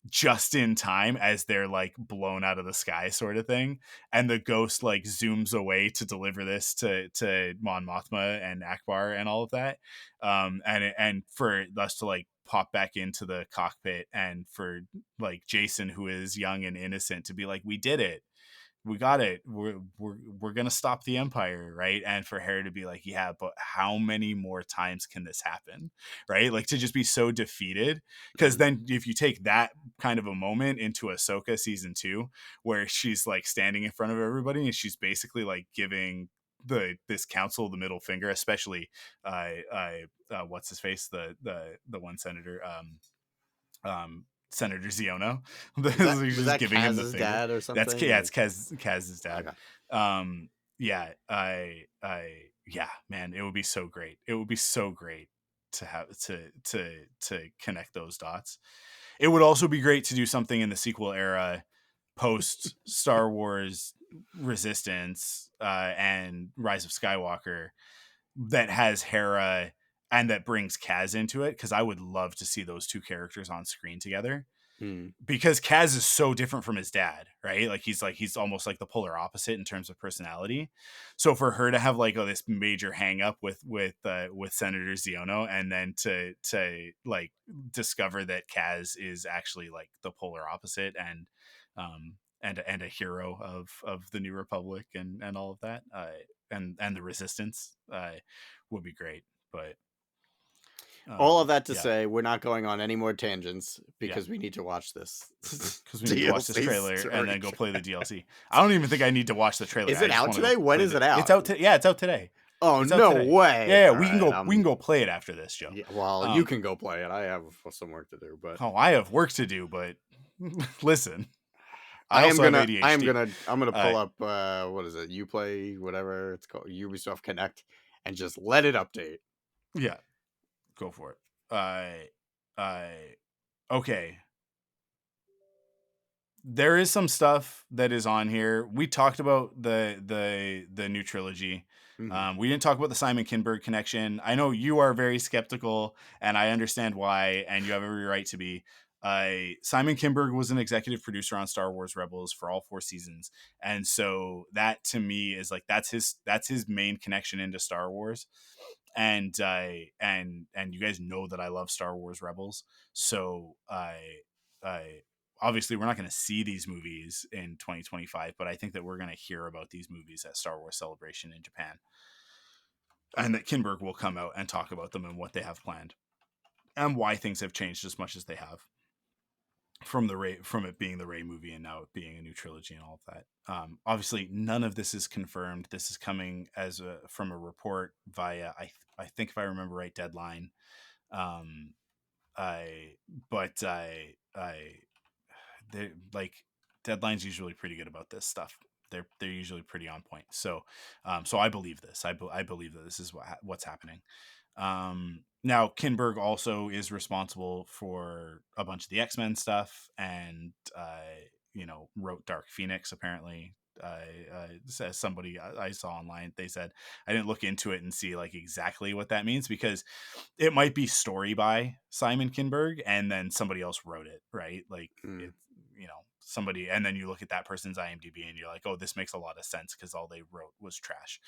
just in time as they're like blown out of the sky sort of thing, and the ghost like zooms away to deliver this to Mon Mothma and Akbar and all of that, and for us to like pop back into the cockpit, and for like Jason, who is young and innocent, to be like, we did it, we got it, we're gonna stop the Empire, right? And for Hera to be like, yeah, but how many more times can this happen, right? Like to just be so defeated. Because then if you take that kind of a moment into Ahsoka season 2, where she's like standing in front of everybody and she's basically like giving this council the middle finger, especially what's his face, the one senator, Senator Ziono. Was that giving him the finger. Dad or something? It's Kaz's dad. Okay. Yeah, man, it would be so great. It would be so great to have to connect those dots. It would also be great to do something in the sequel era, post Star Wars Resistance and Rise of Skywalker, that has Hera and that brings Kaz into it, because I would love to see those two characters on screen together. Because Kaz is so different from his dad, right? Like he's almost like the polar opposite in terms of personality. So for her to have like this major hang up with Senator Ziono, and then to like discover that Kaz is actually like the polar opposite, and a hero of the New Republic and all of that, and the Resistance, would be great. But all of that to say, we're not going on any more tangents, because we need to watch this. Because we need to watch this trailer and then go play the DLC. I don't even think I need to watch the trailer. Is it out today? When is it out? It's out. It's out today. Oh, no way! Yeah, we can go play it after this, Joe. Yeah, well, you can go play it. I have some work to do, but I have work to do. But listen, I'm gonna pull up what is it? Uplay, whatever it's called, Ubisoft Connect, and just let it update. Yeah. Go for it. Okay. There is some stuff that is on here. We talked about the new trilogy. We didn't talk about the Simon Kinberg connection. I know you are very skeptical, and I understand why, and you have every right to be. Simon Kinberg was an executive producer on Star Wars Rebels for all 4 seasons, and so that to me is like that's his main connection into Star Wars. And you guys know that I love Star Wars Rebels, so I obviously we're not going to see these movies in 2025, but I think that we're going to hear about these movies at Star Wars Celebration in Japan, and that Kinberg will come out and talk about them and what they have planned and why things have changed as much as they have from it being the Rey movie and now it being a new trilogy and all of that. Obviously, none of this is confirmed. This is coming from a report via I think if I remember right, Deadline. I but I they like Deadline's usually pretty good about this stuff. They're usually pretty on point. So I believe this. I believe that this is what's happening. Now Kinberg also is responsible for a bunch of the X-Men stuff and wrote Dark Phoenix apparently. Says somebody I saw online, they said, I didn't look into it and see like exactly what that means because it might be story by Simon Kinberg and then somebody else wrote it, right? Like it's somebody, and then you look at that person's IMDb and you're like, oh, this makes a lot of sense because all they wrote was trash.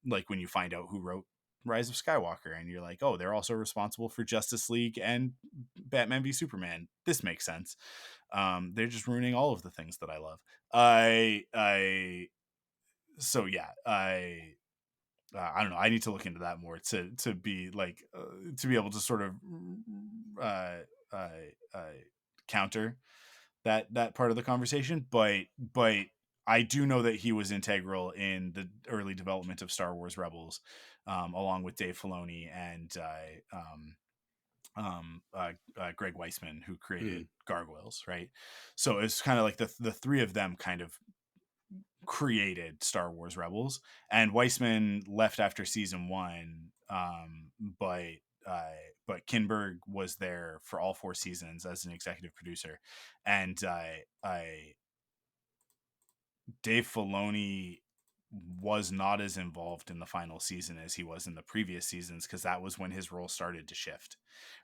Like when you find out who wrote Rise of Skywalker and you're like, oh, they're also responsible for Justice League and Batman v Superman. This makes sense. They're just ruining all of the things that I love. So yeah, I don't know. I need to look into that more to be like to be able to sort of uh, uh, uh, counter that part of the conversation. But I do know that he was integral in the early development of Star Wars Rebels, along with Dave Filoni and Greg Weisman, who created Gargoyles, right? So it's kind of like the three of them kind of created Star Wars Rebels, and Weisman left after season 1, but Kinberg was there for all 4 seasons as an executive producer, and Dave Filoni was not as involved in the final season as he was in the previous seasons because that was when his role started to shift,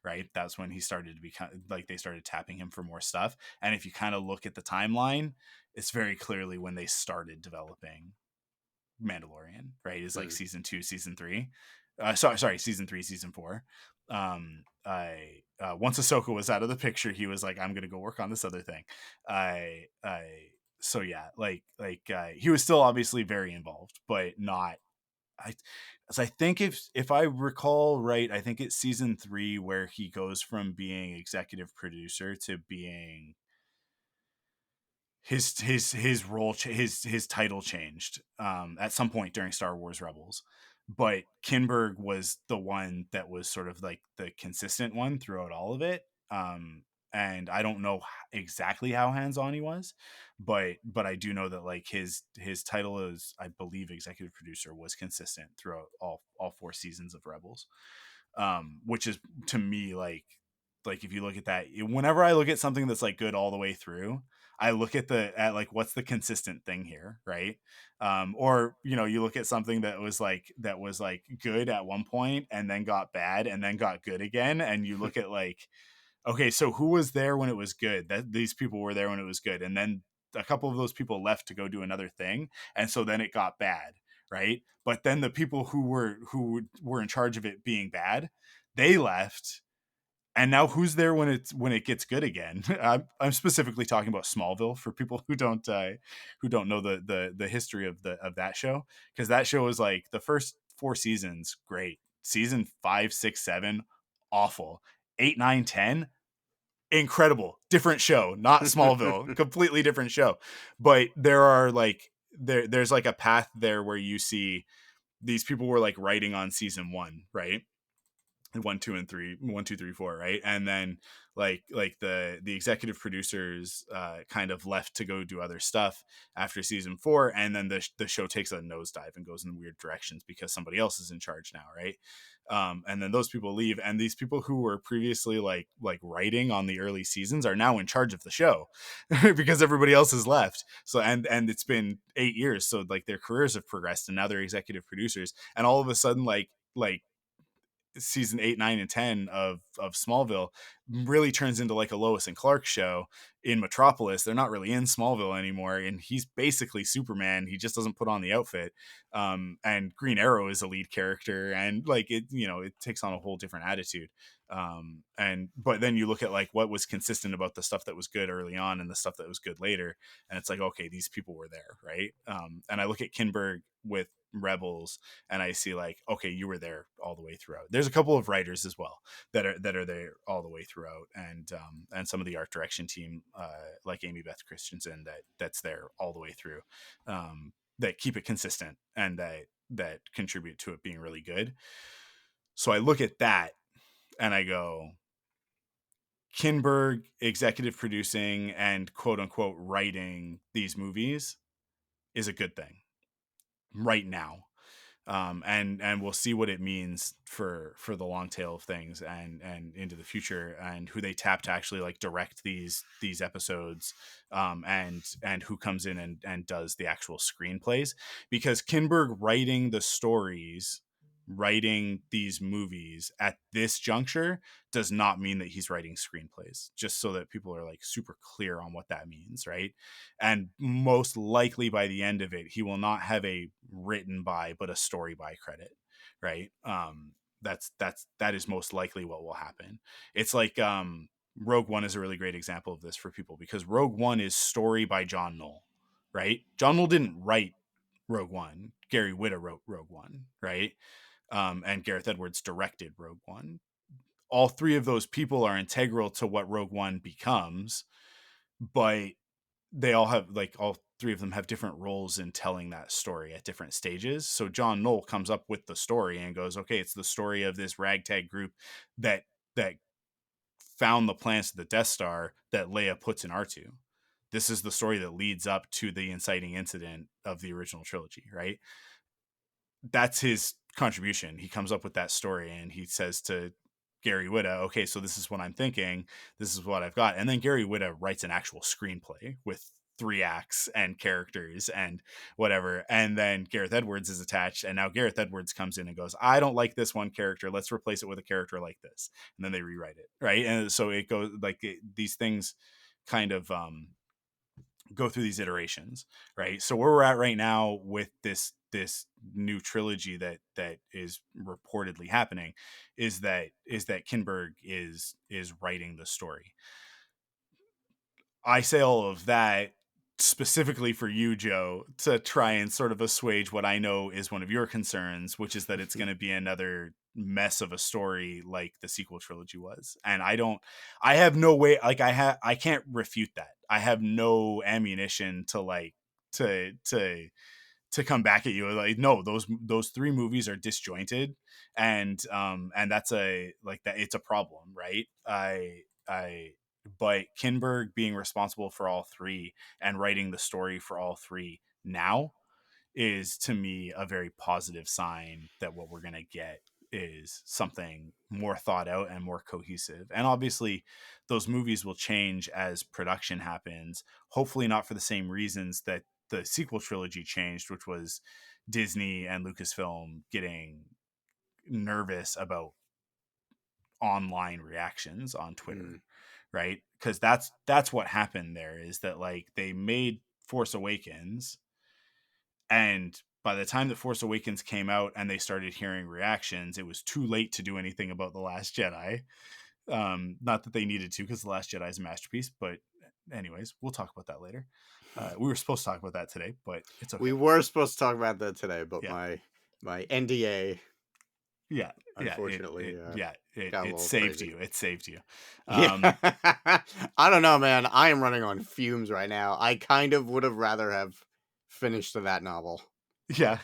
right? That's when he started to become like they started tapping him for more stuff. And if you kind of look at the timeline, it's very clearly when they started developing Mandalorian, right? Is like season 2, season 3. Sorry, season 3, season 4. Once Ahsoka was out of the picture, he was like, I'm gonna go work on this other thing. So yeah, he was still obviously very involved, but not. I think if I recall right, I think it's season 3 where he goes from being executive producer to being his role his title changed at some point during Star Wars Rebels, but Kinberg was the one that was sort of like the consistent one throughout all of it. And I don't know exactly how hands-on he was, but I do know that like his title is, I believe, executive producer was consistent throughout all 4 seasons of Rebels, which is to me like if you look at that, whenever I look at something that's like good all the way through, I look at like what's the consistent thing here, right? Or you look at something that was like good at one point and then got bad and then got good again, and you look at like, okay, so who was there when it was good? That these people were there when it was good, and then a couple of those people left to go do another thing, and so then it got bad, right? But then the people who were in charge of it being bad, they left, and now who's there when it gets good again? I'm specifically talking about Smallville for people who don't know the history of that show, because that show is like the first 4 seasons great, season 5, 6, 7 awful, 8, 9, 10 incredible, different show, not Smallville, completely different show. But there are like there's like a path there where you see these people were like writing on season 1, right? 1, 2, and 3, 1, 2, 3, 4, right? And then like the executive producers kind of left to go do other stuff after season 4, and then the show takes a nosedive and goes in weird directions because somebody else is in charge now, right? And then those people leave, and these people who were previously like writing on the early seasons are now in charge of the show because everybody else has left. So and it's been 8 years, so like their careers have progressed, and now they're executive producers, and all of a sudden like season 8, 9, and 10 of Smallville really turns into like a Lois and Clark show in Metropolis. They're not really in Smallville anymore, and he's basically Superman. He just doesn't put on the outfit. And Green Arrow is a lead character, and like it, it takes on a whole different attitude. But then you look at like what was consistent about the stuff that was good early on and the stuff that was good later, and it's like, okay, these people were there, right? And I look at Kinberg with Rebels, and I see like, okay, you were there all the way throughout. There's a couple of writers as well that are there all the way throughout, and some of the art direction team, like Amy Beth Christensen, that's there all the way through, that keep it consistent and that contribute to it being really good. So I look at that and I go, Kinberg executive producing and quote unquote writing these movies is a good thing right now. And we'll see what it means for the long tail of things and into the future, and who they tap to actually like direct these episodes, and who comes in and does the actual screenplays, because Kinberg writing the stories, writing these movies at this juncture does not mean that he's writing screenplays, just so that people are like super clear on what that means, right? And most likely by the end of it, he will not have a written by but a story by credit, right? That is most likely what will happen. It's like Rogue One is a really great example of this for people, because Rogue One is story by John Knoll, right? John Knoll didn't write Rogue One. Gary Whitta wrote Rogue One, right? And Gareth Edwards directed Rogue One. All three of those people are integral to what Rogue One becomes, but they all have like, all three of them have different roles in telling that story at different stages. So John Knoll comes up with the story and goes, okay, it's the story of this ragtag group that found the plans to the Death Star that Leia puts in R2. This is the story that leads up to the inciting incident of the original trilogy, right? That's his contribution. He comes up with that story and he says to Gary Whitta, okay, so this is what I'm thinking, this is what I've got. And then Gary Whitta writes an actual screenplay with 3 acts and characters and whatever, and then Gareth Edwards is attached, and now Gareth Edwards comes in and goes, I don't like this one character, let's replace it with a character like this, and then they rewrite it, right? And so it goes like these things kind of go through these iterations, right? So where we're at right now with this new trilogy that is reportedly happening is that Kinberg is writing the story. I say all of that specifically for you, Joe, to try and sort of assuage what I know is one of your concerns, which is that it's going to be another mess of a story like the sequel trilogy was. And I have no way, like I can't refute that. I have no ammunition to like to come back at you like, no, those 3 movies are disjointed, and that's a like that, it's a problem, right? But Kinberg being responsible for all 3 and writing the story for all 3 now is, to me, a very positive sign that what we're going to get is something more thought out and more cohesive. And obviously those movies will change as production happens, hopefully not for the same reasons that the sequel trilogy changed, which was Disney and Lucasfilm getting nervous about online reactions on Twitter, right? Because that's what happened there, is that like they made Force Awakens, and by the time that Force Awakens came out and they started hearing reactions, it was too late to do anything about The Last Jedi. Not that they needed to, because The Last Jedi is a masterpiece, but anyways, we'll talk about that later. We were supposed to talk about that today, but it's okay. We were supposed to talk about that today, but my NDA, unfortunately, it saved crazy. you. It saved you. Yeah. I don't know, man. I am running on fumes right now. I kind of would have rather have finished that novel. Yeah.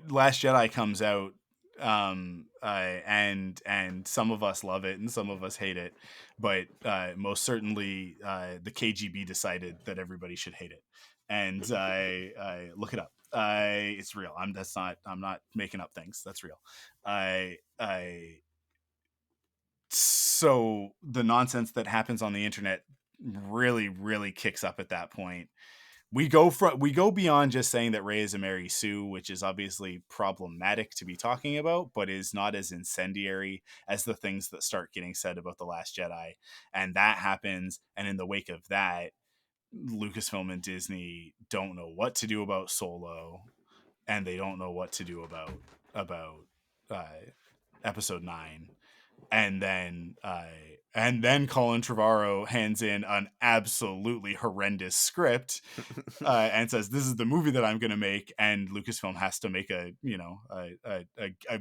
Last Jedi comes out, and some of us love it and some of us hate it, but most certainly the KGB decided that everybody should hate it, and I look it up. It's real. I'm not making up things. That's real. I So the nonsense that happens on the internet really, really kicks up at that point. We go beyond just saying that Rey is a Mary Sue, which is obviously problematic to be talking about, but is not as incendiary as the things that start getting said about The Last Jedi. And that happens, and in the wake of that, Lucasfilm and Disney don't know what to do about Solo, and they don't know what to do about uh, Episode 9. And then Colin Trevorrow hands in an absolutely horrendous script and says, "This is the movie that I'm going to make," and Lucasfilm has to make a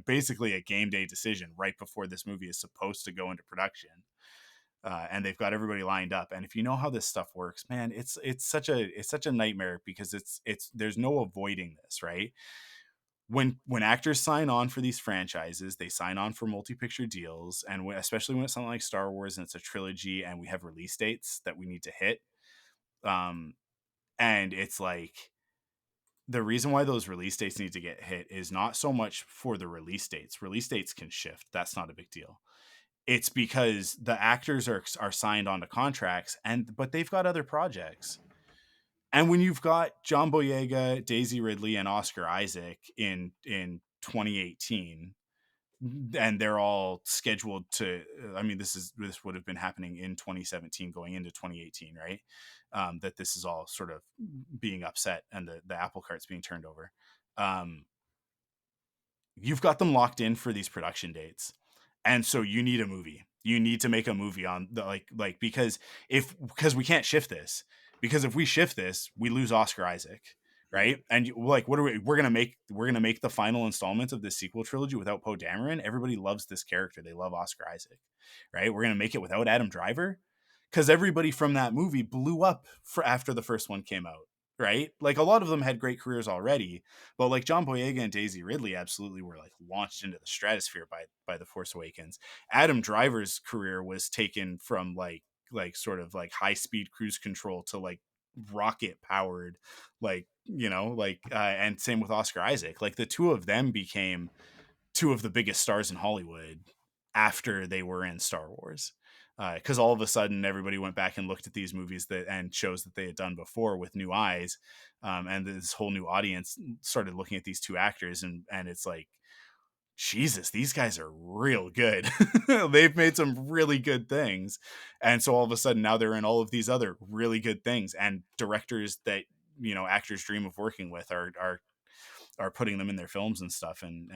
basically a game day decision right before this movie is supposed to go into production. And they've got everybody lined up, and if you know how this stuff works, man, it's such a nightmare, because it's there's no avoiding this, right? When actors sign on for these franchises, they sign on for multi-picture deals, and especially when it's something like Star Wars and it's a trilogy and we have release dates that we need to hit, and it's like, the reason why those release dates need to get hit is not so much for the release dates. Release dates can shift. That's not a big deal. It's because the actors are signed onto contracts, but they've got other projects. And when you've got John Boyega, Daisy Ridley, and Oscar Isaac in 2018, and they're all scheduled to, I mean, this would have been happening in 2017 going into 2018, right? That this is all sort of being upset, and the apple cart's being turned over. You've got them locked in for these production dates, and so you need a movie. You need to make a movie on the because we can't shift this, because if we shift this, we lose Oscar Isaac, right? And what are we're gonna make the final installment of this sequel trilogy without Poe Dameron? Everybody loves this character. They love Oscar Isaac, right? We're gonna make it without Adam Driver, because everybody from that movie blew up for after the first one came out, right? Like, a lot of them had great careers already, but like John Boyega and Daisy Ridley absolutely were like launched into the stratosphere by The Force Awakens. Adam Driver's career was taken from like sort of like high speed cruise control to like rocket powered, and same with Oscar Isaac. Like, the two of them became two of the biggest stars in Hollywood after they were in Star Wars. Because all of a sudden everybody went back and looked at these movies and shows that they had done before with new eyes, and this whole new audience started looking at these two actors, and it's like, Jesus, these guys are real good. They've made some really good things, and so all of a sudden now they're in all of these other really good things, and directors that actors dream of working with are putting them in their films and stuff, and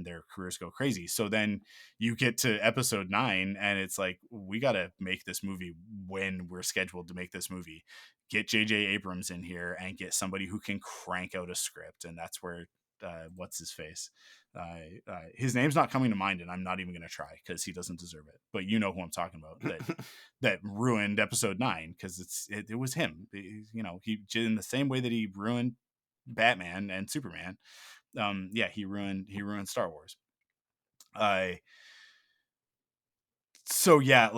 their careers go crazy. So then you get to Episode 9, and it's like, we got to make this movie when we're scheduled to make this movie. Get JJ Abrams in here and get somebody who can crank out a script, and that's where what's his face, his name's not coming to mind, and I'm not even going to try because he doesn't deserve it, but you know who I'm talking about, that ruined Episode 9, because it was him. He in the same way that he ruined Batman and Superman. He ruined Star Wars. So yeah,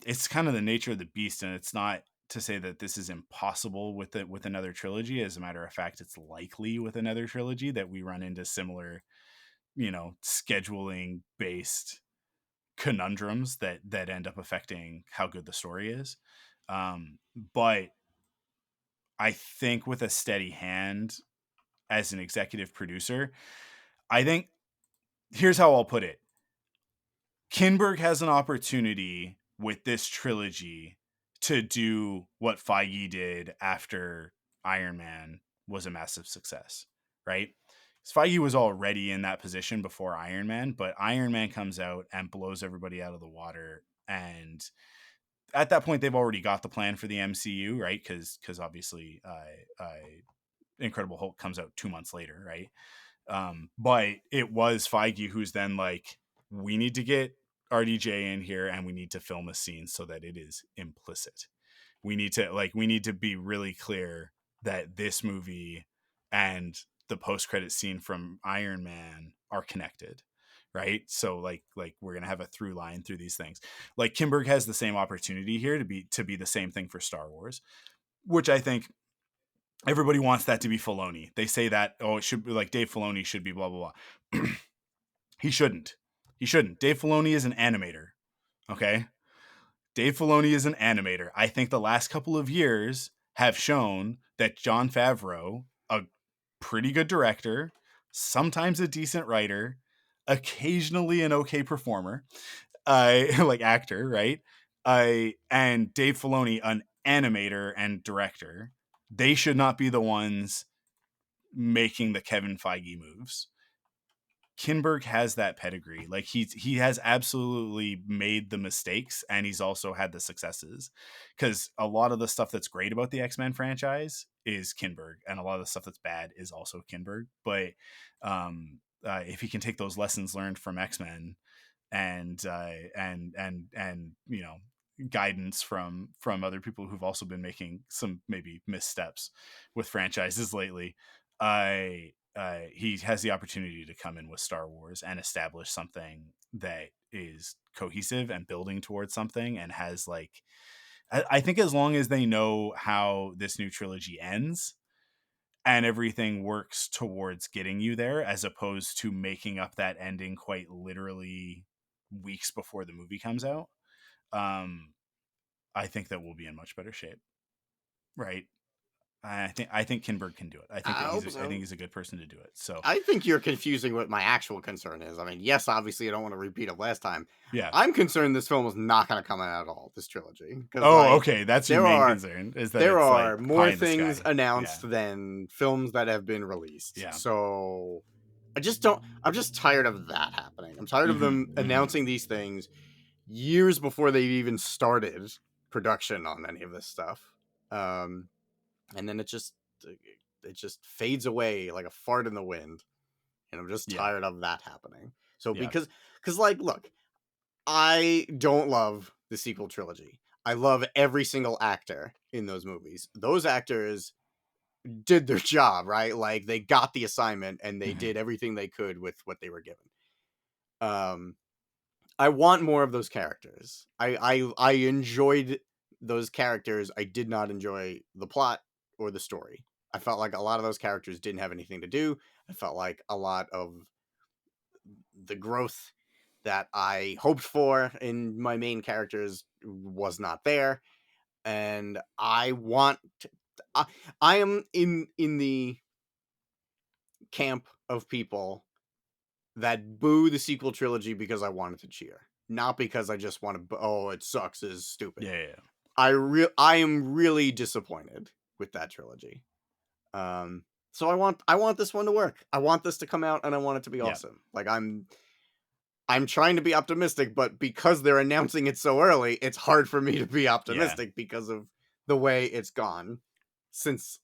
it's kind of the nature of the beast, and it's not to say that this is impossible with another trilogy. As a matter of fact, it's likely with another trilogy that we run into similar, scheduling based conundrums that end up affecting how good the story is. But I think with a steady hand as an executive producer, I think, here's how I'll put it. Kinberg has an opportunity with this trilogy to do what Feige did after Iron Man was a massive success, right? Feige was already in that position before Iron Man, but Iron Man comes out and blows everybody out of the water, and at that point they've already got the plan for the MCU, right? Because obviously Incredible Hulk comes out 2 months later, right? But it was Feige who's then like, we need to get RDJ in here, and we need to film a scene so that it is implicit. We need to be really clear that this movie and the post-credit scene from Iron Man are connected, right? So like we're gonna have a through line through these things. Like Kinberg has the same opportunity here to be the same thing for Star Wars, which I think everybody wants that to be Filoni. They say that, oh, it should be like Dave Filoni should be blah blah blah. He shouldn't. Dave Filoni is an animator. Okay. Dave Filoni is an animator. I think the last couple of years have shown that Jon Favreau, a pretty good director, sometimes a decent writer, occasionally an okay performer, like actor, right? And Dave Filoni, an animator and director, they should not be the ones making the Kevin Feige moves. Kinberg has that pedigree. Like he has absolutely made the mistakes, and he's also had the successes. Because a lot of the stuff that's great about the X-Men franchise is Kinberg, and a lot of the stuff that's bad is also Kinberg. But if he can take those lessons learned from X-Men and you know, guidance from other people who've also been making some maybe missteps with franchises lately, he has the opportunity to come in with Star Wars and establish something that is cohesive and building towards something, and has like, I think as long as they know how this new trilogy ends and everything works towards getting you there, as opposed to making up that ending quite literally weeks before the movie comes out, I think that we'll be in much better shape, right? I think Kinberg can do it. I think I that hope so. I think he's a good person to do it. So I think you're confusing what my actual concern is. I mean, yes, obviously, I don't want to repeat it last time. yeah. I'm concerned this film is not going to come out at all. This trilogy, because okay, that's your main concern, is that there it's are like more things announced yeah. than films that have been released. Yeah. So I just don't. I'm just tired of that happening. I'm tired of them announcing these things years before they've even started production on any of this stuff, and then it just fades away like a fart in the wind, and I'm just tired of that happening. So because like, look, I don't love the sequel trilogy. I love every single actor in those movies. Those actors did their job, right? Like, they got the assignment and they did everything they could with what they were given. I want more of those characters. I enjoyed those characters. I did not enjoy the plot or the story. I felt like a lot of those characters didn't have anything to do. I felt like a lot of the growth that I hoped for in my main characters was not there. And I want to, I am in the camp of people that boo the sequel trilogy because I wanted to cheer, not because I just want to. Oh, it sucks, is stupid. Yeah. I am really disappointed with that trilogy. So I want this one to work. I want this to come out, and I want it to be awesome. Like, I'm trying to be optimistic, but because they're announcing it so early, it's hard for me to be optimistic because of the way it's gone since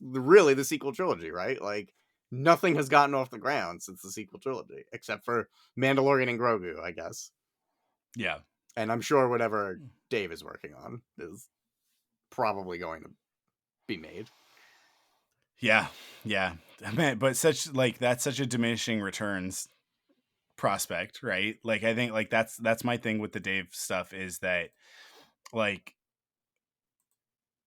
really the sequel trilogy, right? Like, nothing has gotten off the ground since the sequel trilogy, except for Mandalorian and Grogu, I guess. Yeah. And I'm sure whatever Dave is working on is probably going to be made. Yeah. Man, but that's such a diminishing returns prospect, right? Like, I think like that's my thing with the Dave stuff, is that like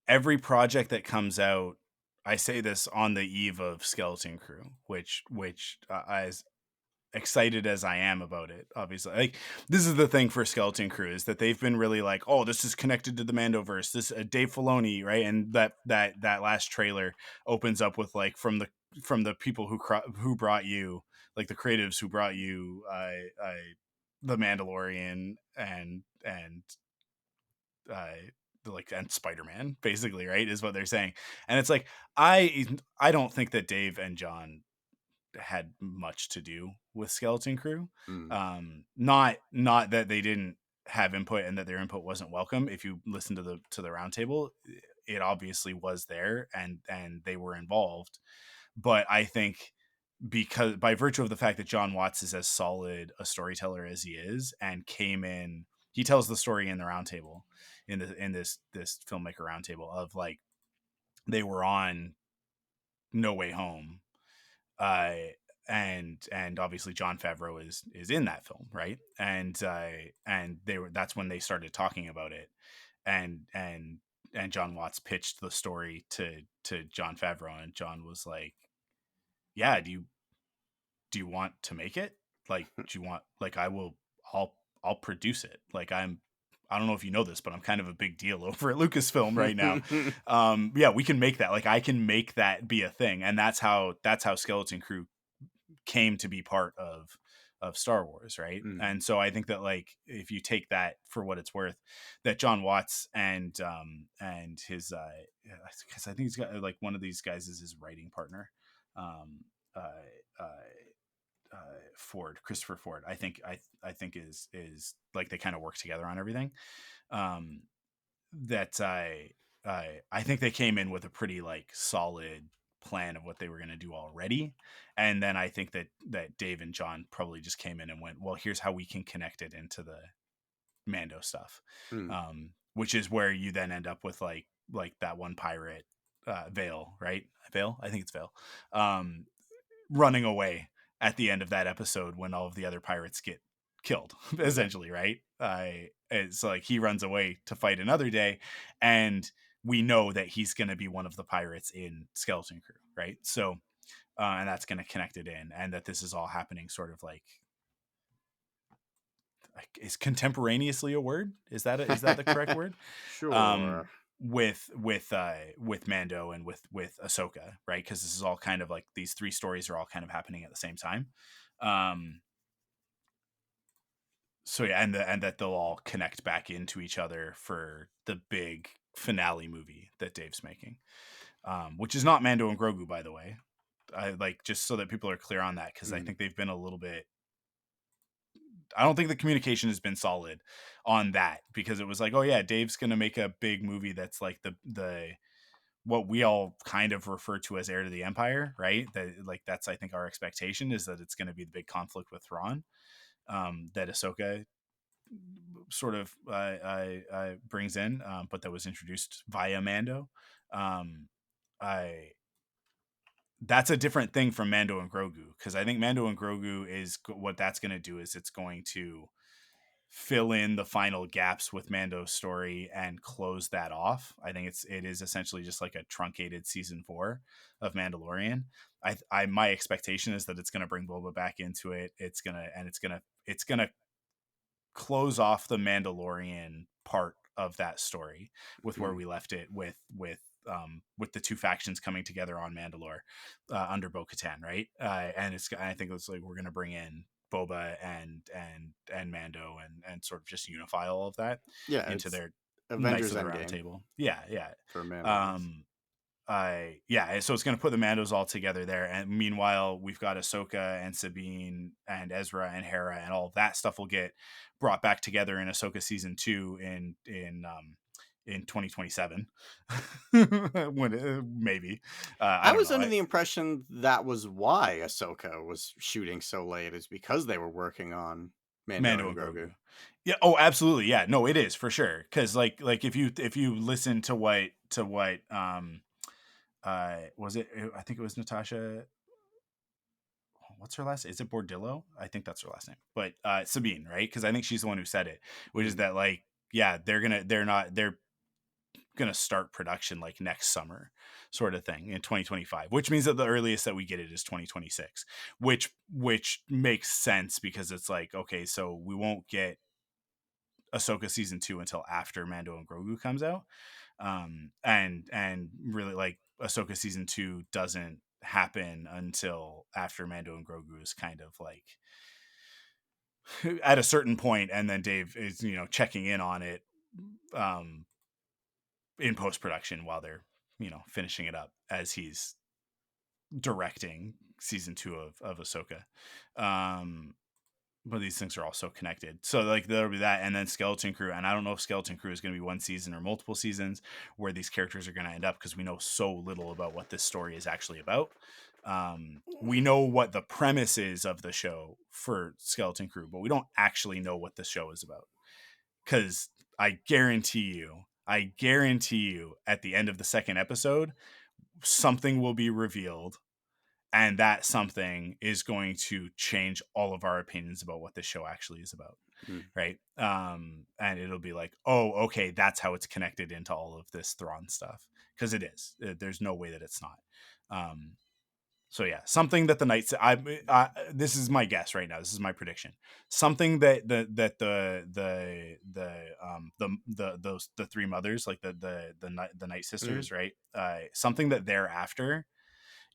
every project that comes out, I say this on the eve of Skeleton Crew, which as excited as I am about it, obviously, like, this is the thing for Skeleton Crew, is that they've been really like, oh, this is connected to the Mandoverse, this Dave Filoni, right? And that last trailer opens up with like, from the people who brought you, like the creatives who brought you the Mandalorian and like, and Spider-Man, basically, right, is what they're saying. And it's like, I don't think that Dave and John had much to do with Skeleton Crew. Not that they didn't have input and that their input wasn't welcome. If you listen to the roundtable, it obviously was there, and they were involved. But I think, because by virtue of the fact that John Watts is as solid a storyteller as he is, and came in, he tells the story in the roundtable, in this filmmaker roundtable, of like, they were on No Way Home. And obviously Jon Favreau is in that film, right? And that's when they started talking about it, and John Watts pitched the story to Jon Favreau, and John was like, yeah, do you want to make it? Like, do you want, like, I'll produce it. Like, I don't know if you know this, but I'm kind of a big deal over at Lucasfilm right now. Yeah, we can make that. Like, I can make that be a thing. And that's how Skeleton Crew came to be part of Star Wars, right? And so I think that, like, if you take that for what it's worth, that John Watts and his because I think he's got, like, one of these guys is his writing partner, uh, uh, Christopher Ford. I think is like, they kind of work together on everything. That I think they came in with a pretty, like, solid plan of what they were going to do already, and then I think that Dave and John probably just came in and went, well, here's how we can connect it into the Mando stuff, which is where you then end up with like that one pirate, Vale, right? Vale, I think it's Vale, running away at the end of that episode when all of the other pirates get killed, essentially, right? It's like he runs away to fight another day, and we know that he's going to be one of the pirates in Skeleton Crew, right? So, and that's going to connect it in, and that this is all happening sort of like, is contemporaneously a word? Is that the correct word? Sure. With Mando and with Ahsoka, right? Because this is all kind of like, these three stories are all kind of happening at the same time. So yeah, and that they'll all connect back into each other for the big finale movie that Dave's making, which is not Mando and Grogu, by the way. I like, just so that people are clear on that, because I think they've been a little bit. I don't think the communication has been solid on that, because it was like, oh yeah, Dave's gonna make a big movie that's like the what we all kind of refer to as Heir to the Empire, right? That, like, that's, I think, our expectation is that it's going to be the big conflict with Thrawn, that Ahsoka sort of brings in, but that was introduced via Mando. That's a different thing from Mando and Grogu, because I think Mando and Grogu is what that's going to do is it's going to fill in the final gaps with Mando's story and close that off. I think it is essentially just like a truncated season 4 of Mandalorian. My expectation is that it's going to bring Boba back into it. It's going to close off the Mandalorian part of that story with where we left it with the two factions coming together on Mandalore, under Bo-Katan, right? And I think it's like, we're going to bring in Boba and Mando and sort of just unify all of that into their Avengers Knights of the Endgame. Round Table. Yeah. For Mando. So it's going to put the Mandos all together there, and meanwhile we've got Ahsoka and Sabine and Ezra and Hera, and all of that stuff will get brought back together in Ahsoka season 2 in 2027. When maybe I was under the impression that was why Ahsoka was shooting so late, is because they were working on Mando and Grogu. Yeah. Oh, absolutely. Yeah. No, it is for sure. Because like if you listen to what was it? I think it was Natasha. What's her last name? Is it Bordillo? I think that's her last name. But Sabine, right? Because I think she's the one who said it, which is that, like, yeah, they're gonna start production like next summer, sort of thing, in 2025, which means that the earliest that we get it is 2026, which makes sense, because it's like, okay, so we won't get Ahsoka season 2 until after Mando and Grogu comes out. And really, like, Ahsoka season 2 doesn't happen until after Mando and Grogu is kind of like at a certain point, and then Dave is, checking in on it in post-production while they're, finishing it up, as he's directing season 2 of Ahsoka. But these things are all so connected. So, like, there'll be that, and then Skeleton Crew. And I don't know if Skeleton Crew is going to be one season or multiple seasons where these characters are going to end up, because we know so little about what this story is actually about. We know what the premise is of the show for Skeleton Crew, but we don't actually know what the show is about. Because I guarantee you, at the end of the second episode, something will be revealed, and that something is going to change all of our opinions about what this show actually is about. Right. And it'll be like, oh, okay, that's how it's connected into all of this Thrawn stuff, because it is. There's no way that it's not. So yeah, something that the Knights. This is my guess right now. This is my prediction. Something that the three mothers, like the Night Sisters, right? Something that they're after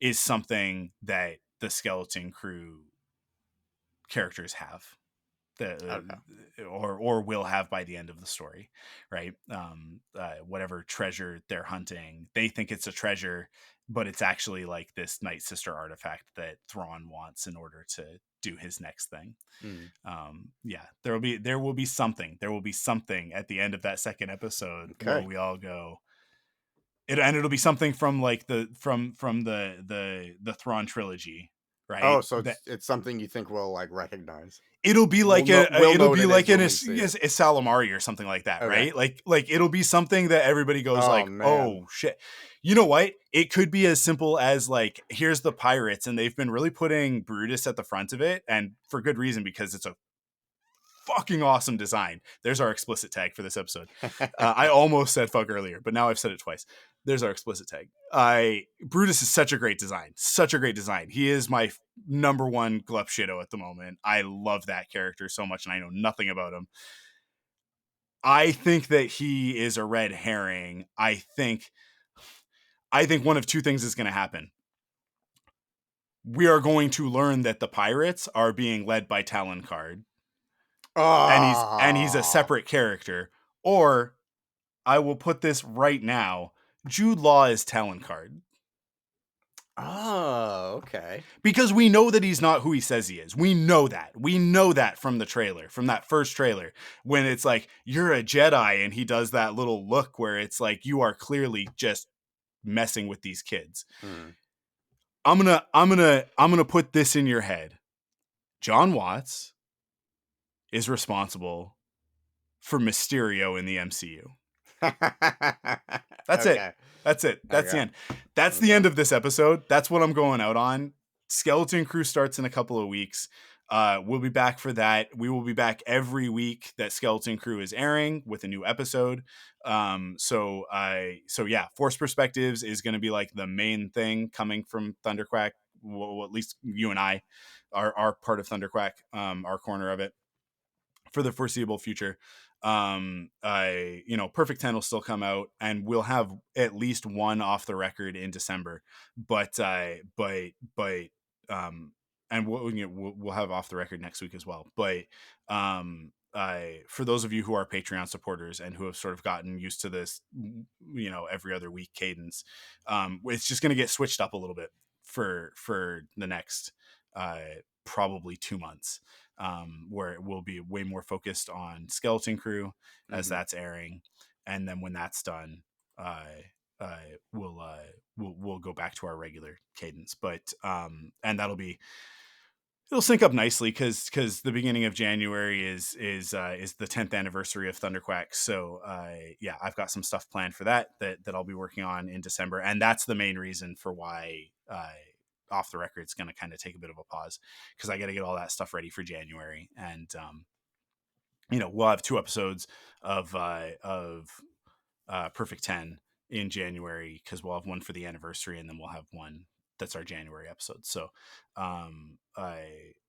is something that the Skeleton Crew characters have, or will have by the end of the story, right? Whatever treasure they're hunting, they think it's a treasure, but it's actually like this Night Sister artifact that Thrawn wants in order to do his next thing. Yeah, there will be something at the end of that second episode where we all go. It'll be something from like the Thrawn trilogy, right? Oh, so it's something you think we'll like recognize. It'll be like it'll be like a Salamari or something like that, right? Like it'll be something that everybody goes oh shit. You know what? It could be as simple as like, here's the pirates, and they've been really putting Brutus at the front of it, and for good reason, because it's a fucking awesome design. There's our explicit tag for this episode. I almost said fuck earlier, but now I've said it twice. There's our explicit tag. Brutus is such a great design. He is my number one Glup Shido at the moment. I love that character so much, and I know nothing about him. I think that he is a red herring. I think one of two things is going to happen. We are going to learn that the pirates are being led by Talon Card. And he's a separate character. Or I will put this right now, Jude Law is Talon Card. Oh, okay. Because we know that he's not who he says he is. We know that from the trailer, from that first trailer, when it's like, you're a Jedi, and he does that little look where it's like, you are clearly just messing with these kids. I'm gonna put this in your head. John Watts is responsible for Mysterio in the MCU. That's it. That's the end. That's the end of this episode. That's what I'm going out on. Skeleton Crew starts in a couple of weeks. We'll be back for that. We will be back every week that Skeleton Crew is airing with a new episode. So yeah, Force Perspectives is going to be like the main thing coming from ThunderQuack. Well, at least you and I are part of ThunderQuack, our corner of it, for the foreseeable future. Perfect 10 will still come out, and we'll have at least one off the record in December, and we'll have off the record next week as well. But for those of you who are Patreon supporters and who have sort of gotten used to this, every other week cadence, it's just going to get switched up a little bit for the next probably 2 months. Where it will be way more focused on Skeleton Crew as that's airing, and then when that's done, we'll go back to our regular cadence. But and it'll sync up nicely because the beginning of January is the 10th anniversary of ThunderQuack. So yeah, I've got some stuff planned for that I'll be working on in December, and that's the main reason for why Off the Record it's going to kind of take a bit of a pause, because I got to get all that stuff ready for January. And we'll have 2 episodes of Perfect 10 in January, because we'll have one for the anniversary, and then we'll have one that's our January episode. So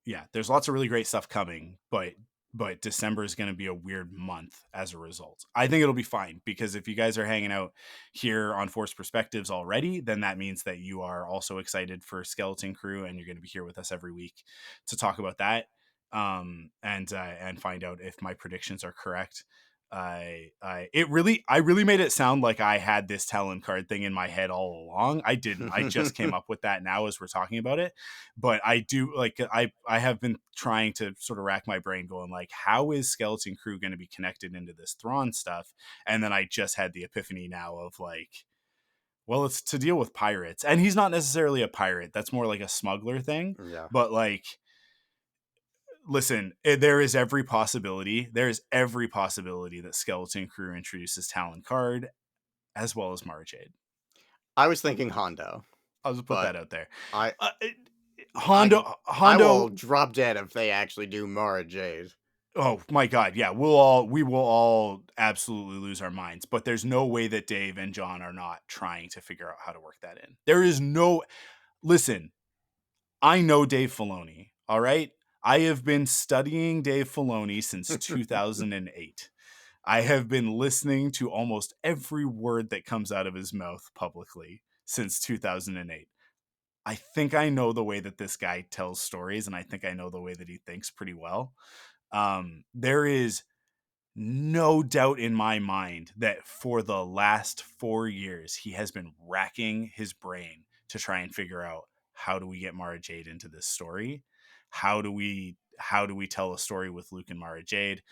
yeah, there's lots of really great stuff coming, but December is going to be a weird month as a result. I think it'll be fine, because if you guys are hanging out here on Force Perspectives already, then that means that you are also excited for Skeleton Crew, and you're going to be here with us every week to talk about that, and find out if my predictions are correct. I really made it sound like I had this Talon Card thing in my head all along. I didn't. I just came up with that now as we're talking about it. But I do, like, I have been trying to sort of rack my brain going like, how is Skeleton Crew going to be connected into this Thrawn stuff? And then I just had the epiphany now of like, well, it's to deal with pirates, and he's not necessarily a pirate. That's more like a smuggler thing. Yeah. But like, listen, there is every possibility that Skeleton Crew introduces Talon Card as well as Mara Jade. I was thinking Hondo. I'll just put that out there. I Hondo will drop dead if they actually do Mara Jade. Oh my God. Yeah. We will all absolutely lose our minds, but there's no way that Dave and John are not trying to figure out how to work that in. There is no, listen, I know Dave Filoni. All right. I have been studying Dave Filoni since 2008. I have been listening to almost every word that comes out of his mouth publicly since 2008. I think I know the way that this guy tells stories, and I think I know the way that he thinks pretty well. There is no doubt in my mind that for the last 4 years, he has been racking his brain to try and figure out, how do we get Mara Jade into this story? How do we tell a story with Luke and Mara Jade?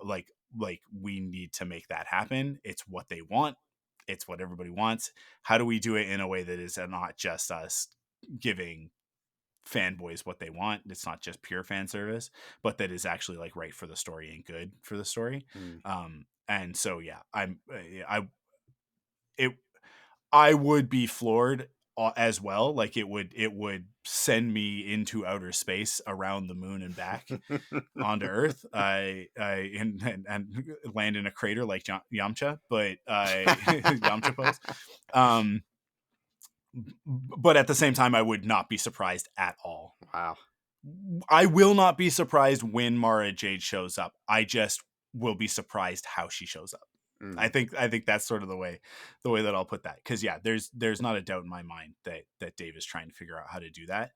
Like we need to make that happen. It's what they want. It's what everybody wants. How do we do it in a way that is not just us giving fanboys what they want? It's not just pure fan service, but that is actually like right for the story and good for the story. And so yeah, I would be floored as well. Like it would send me into outer space around the moon and back onto Earth. And land in a crater like Yamcha, but Yamcha pose. But at the same time, I would not be surprised at all. Wow. I will not be surprised when Mara Jade shows up. I just will be surprised how she shows up. I think that's sort of the way that I'll put that. Because yeah, there's not a doubt in my mind that Dave is trying to figure out how to do that.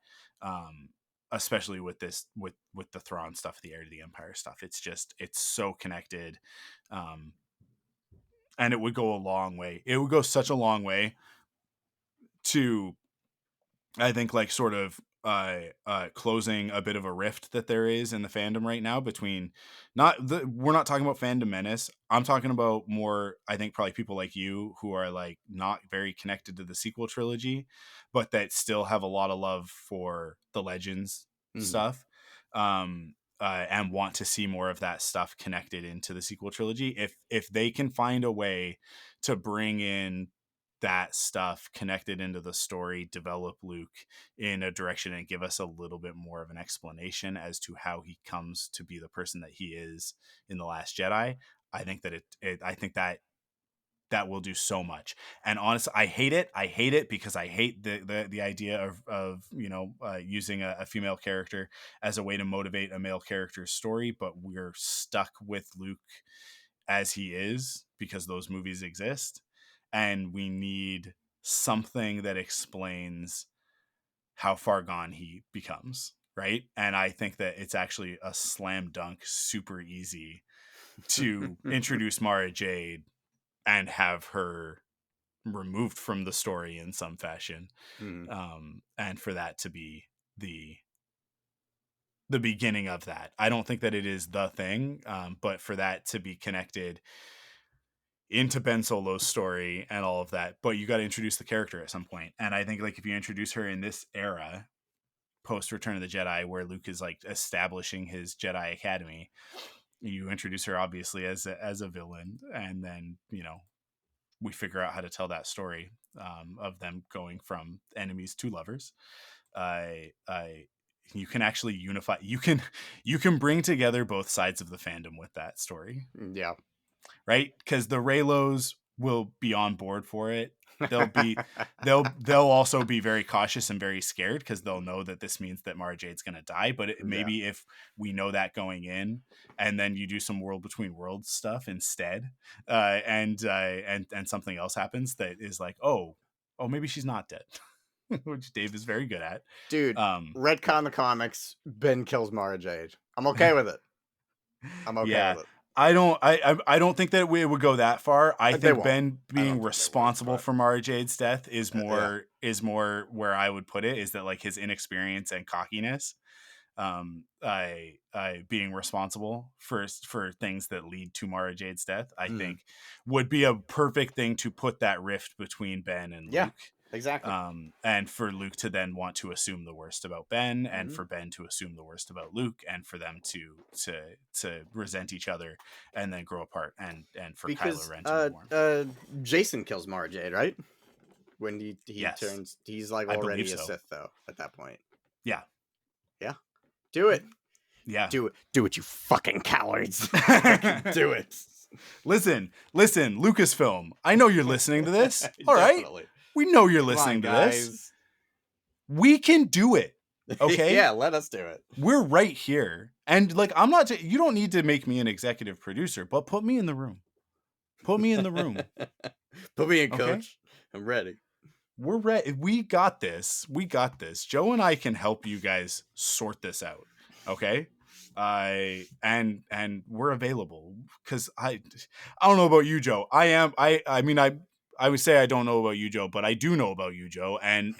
Especially with this with the Thrawn stuff, the Heir to the Empire stuff. It's so connected. And it would go a long way. It would go such a long way to, I think, like sort of closing a bit of a rift that there is in the fandom right now between we're not talking about fandom menace. I'm talking about more, I think, probably people like you who are like not very connected to the sequel trilogy, but that still have a lot of love for the Legends stuff. And want to see more of that stuff connected into the sequel trilogy. If they can find a way to bring in that stuff connected into the story, develop Luke in a direction and give us a little bit more of an explanation as to how he comes to be the person that he is in The Last Jedi, I think that that will do so much. And honestly, I hate it because I hate the idea of using a female character as a way to motivate a male character's story, but we're stuck with Luke as he is because those movies exist. And we need something that explains how far gone he becomes, right? And I think that it's actually a slam dunk, super easy to introduce Mara Jade and have her removed from the story in some fashion. And for that to be the beginning of that. I don't think that it is the thing, but for that to be connected into Ben Solo's story and all of that, but you got to introduce the character at some point. And I think like if you introduce her in this era, post Return of the Jedi, where Luke is like establishing his Jedi Academy, you introduce her obviously as a villain, and then we figure out how to tell that story of them going from enemies to lovers. You can actually unify. You can bring together both sides of the fandom with that story. Yeah. Right? Because the Raylos will be on board for it. They'll also be very cautious and very scared because they'll know that this means that Mara Jade's going to die. But maybe if we know that going in, and then you do some World Between Worlds stuff instead, and something else happens that is like, oh, maybe she's not dead, which Dave is very good at. Dude, retcon the comics. Ben kills Mara Jade. I'm okay with it. With it. I don't think that it would go that far. I think Ben being responsible for Mara Jade's death is more where I would put it, is that like his inexperience and cockiness, being responsible for things that lead to Mara Jade's death, I think would be a perfect thing to put that rift between Ben and Luke. Exactly. And for Luke to then want to assume the worst about Ben, and for Ben to assume the worst about Luke, and for them to resent each other and then grow apart, and for Kylo Ren to be born. Jason kills Mara Jade, right? when he Yes. turns. He's like already a Sith though at that point. Yeah. Yeah. Do it. Yeah. Do it, you fucking cowards. Do it. Listen, Lucasfilm. I know you're listening to this. All right. We know you're listening to this. We can do it. Okay? Yeah, let us do it. We're right here. And like, I'm not, you don't need to make me an executive producer, but put me in the room. Put me in the room. Put me in, coach. I'm ready. We're ready. We got this. Joe and I can help you guys sort this out. Okay? And we're available because I don't know about you, Joe. I mean, I would say I don't know about you, Joe, but I do know about you, Joe. And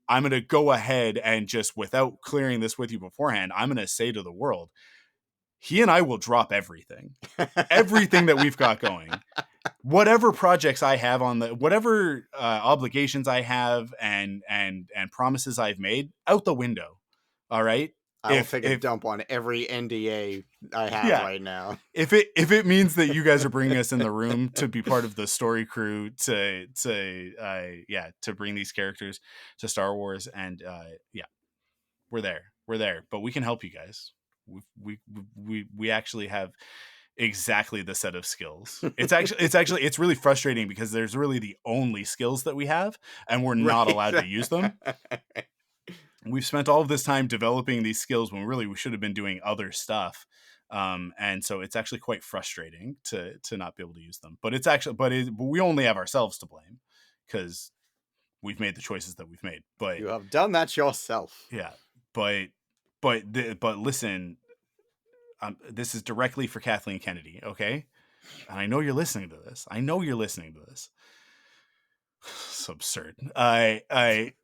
I'm going to go ahead and just, without clearing this with you beforehand, I'm going to say to the world, he and I will drop everything that we've got going, whatever projects I have on whatever obligations I have and promises I've made, out the window. All right. I'll take a dump on every NDA I have right now. If it means that you guys are bringing us in the room to be part of the story crew to bring these characters to Star Wars, and we're there, but we can help you guys. We actually have exactly the set of skills. It's really frustrating because there's really the only skills that we have, and we're not allowed to use them. We've spent all of this time developing these skills when really we should have been doing other stuff. And so it's actually quite frustrating to not be able to use them, but we only have ourselves to blame because we've made the choices that we've made. But you have done that yourself. Yeah. But listen, this is directly for Kathleen Kennedy. Okay. And I know you're listening to this. It's absurd. Kathy,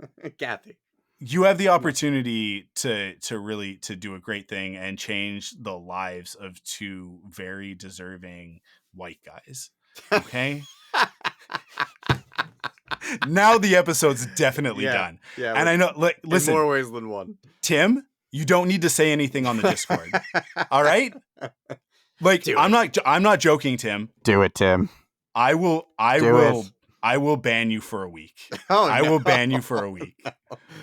you have the opportunity to really do a great thing and change the lives of two very deserving white guys. Okay. Now the episode's definitely done. Yeah. And I know, listen, in more ways than one. Tim, you don't need to say anything on the Discord. All right. Like, I'm not joking, Tim. Do it, Tim. I will ban you for a week. I will ban you for a week.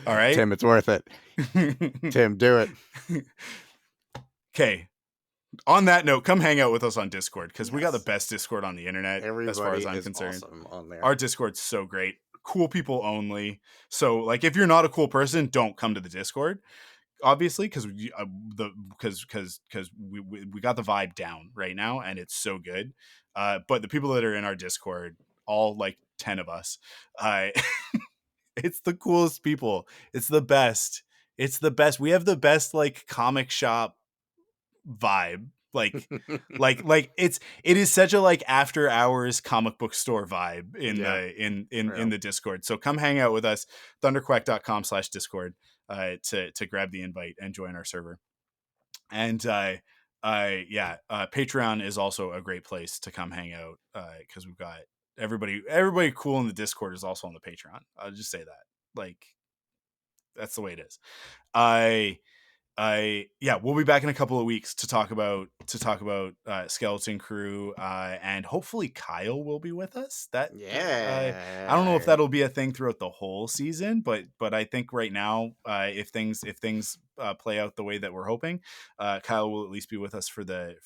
All right? Tim, it's worth it. Tim, do it. Okay. On that note, come hang out with us on Discord because we got the best Discord on the internet. Everybody as far as I'm concerned. Awesome on there. Our Discord's so great. Cool people only. So, like, if you're not a cool person, don't come to the Discord. Obviously, because we got the vibe down right now, and it's so good. But the people that are in our Discord, all like 10 of us, it's the coolest people. It's the best. We have the best like comic shop vibe. Like it is such a like after hours comic book store vibe in the Discord. So come hang out with us, thunderquack.com/discord to grab the invite and join our server. And Patreon is also a great place to come hang out because we've got everybody cool in the Discord is also on the Patreon. I'll just say that, like, that's the way it is. We'll be back in a couple of weeks to talk about Skeleton Crew, and hopefully Kyle will be with us. I don't know if that'll be a thing throughout the whole season, but I think right now, if things play out the way that we're hoping, Kyle will at least be with us for the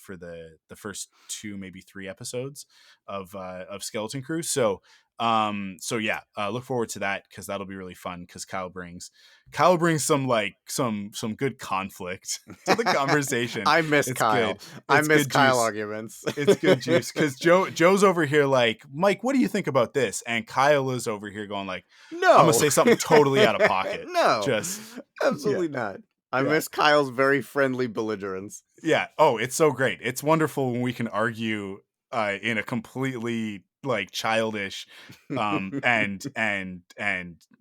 first 2, maybe 3 episodes of Skeleton Crew. So look forward to that because that'll be really fun because Kyle brings some good conflict to the conversation. I miss Kyle. I miss Kyle arguments. It's good juice because Joe's over here like, Mike, what do you think about this? And Kyle is over here going like, no, I'm gonna say something totally out of pocket. No, just absolutely not. I miss Kyle's very friendly belligerence. Yeah. Oh, it's so great. It's wonderful when we can argue in a completely like childish and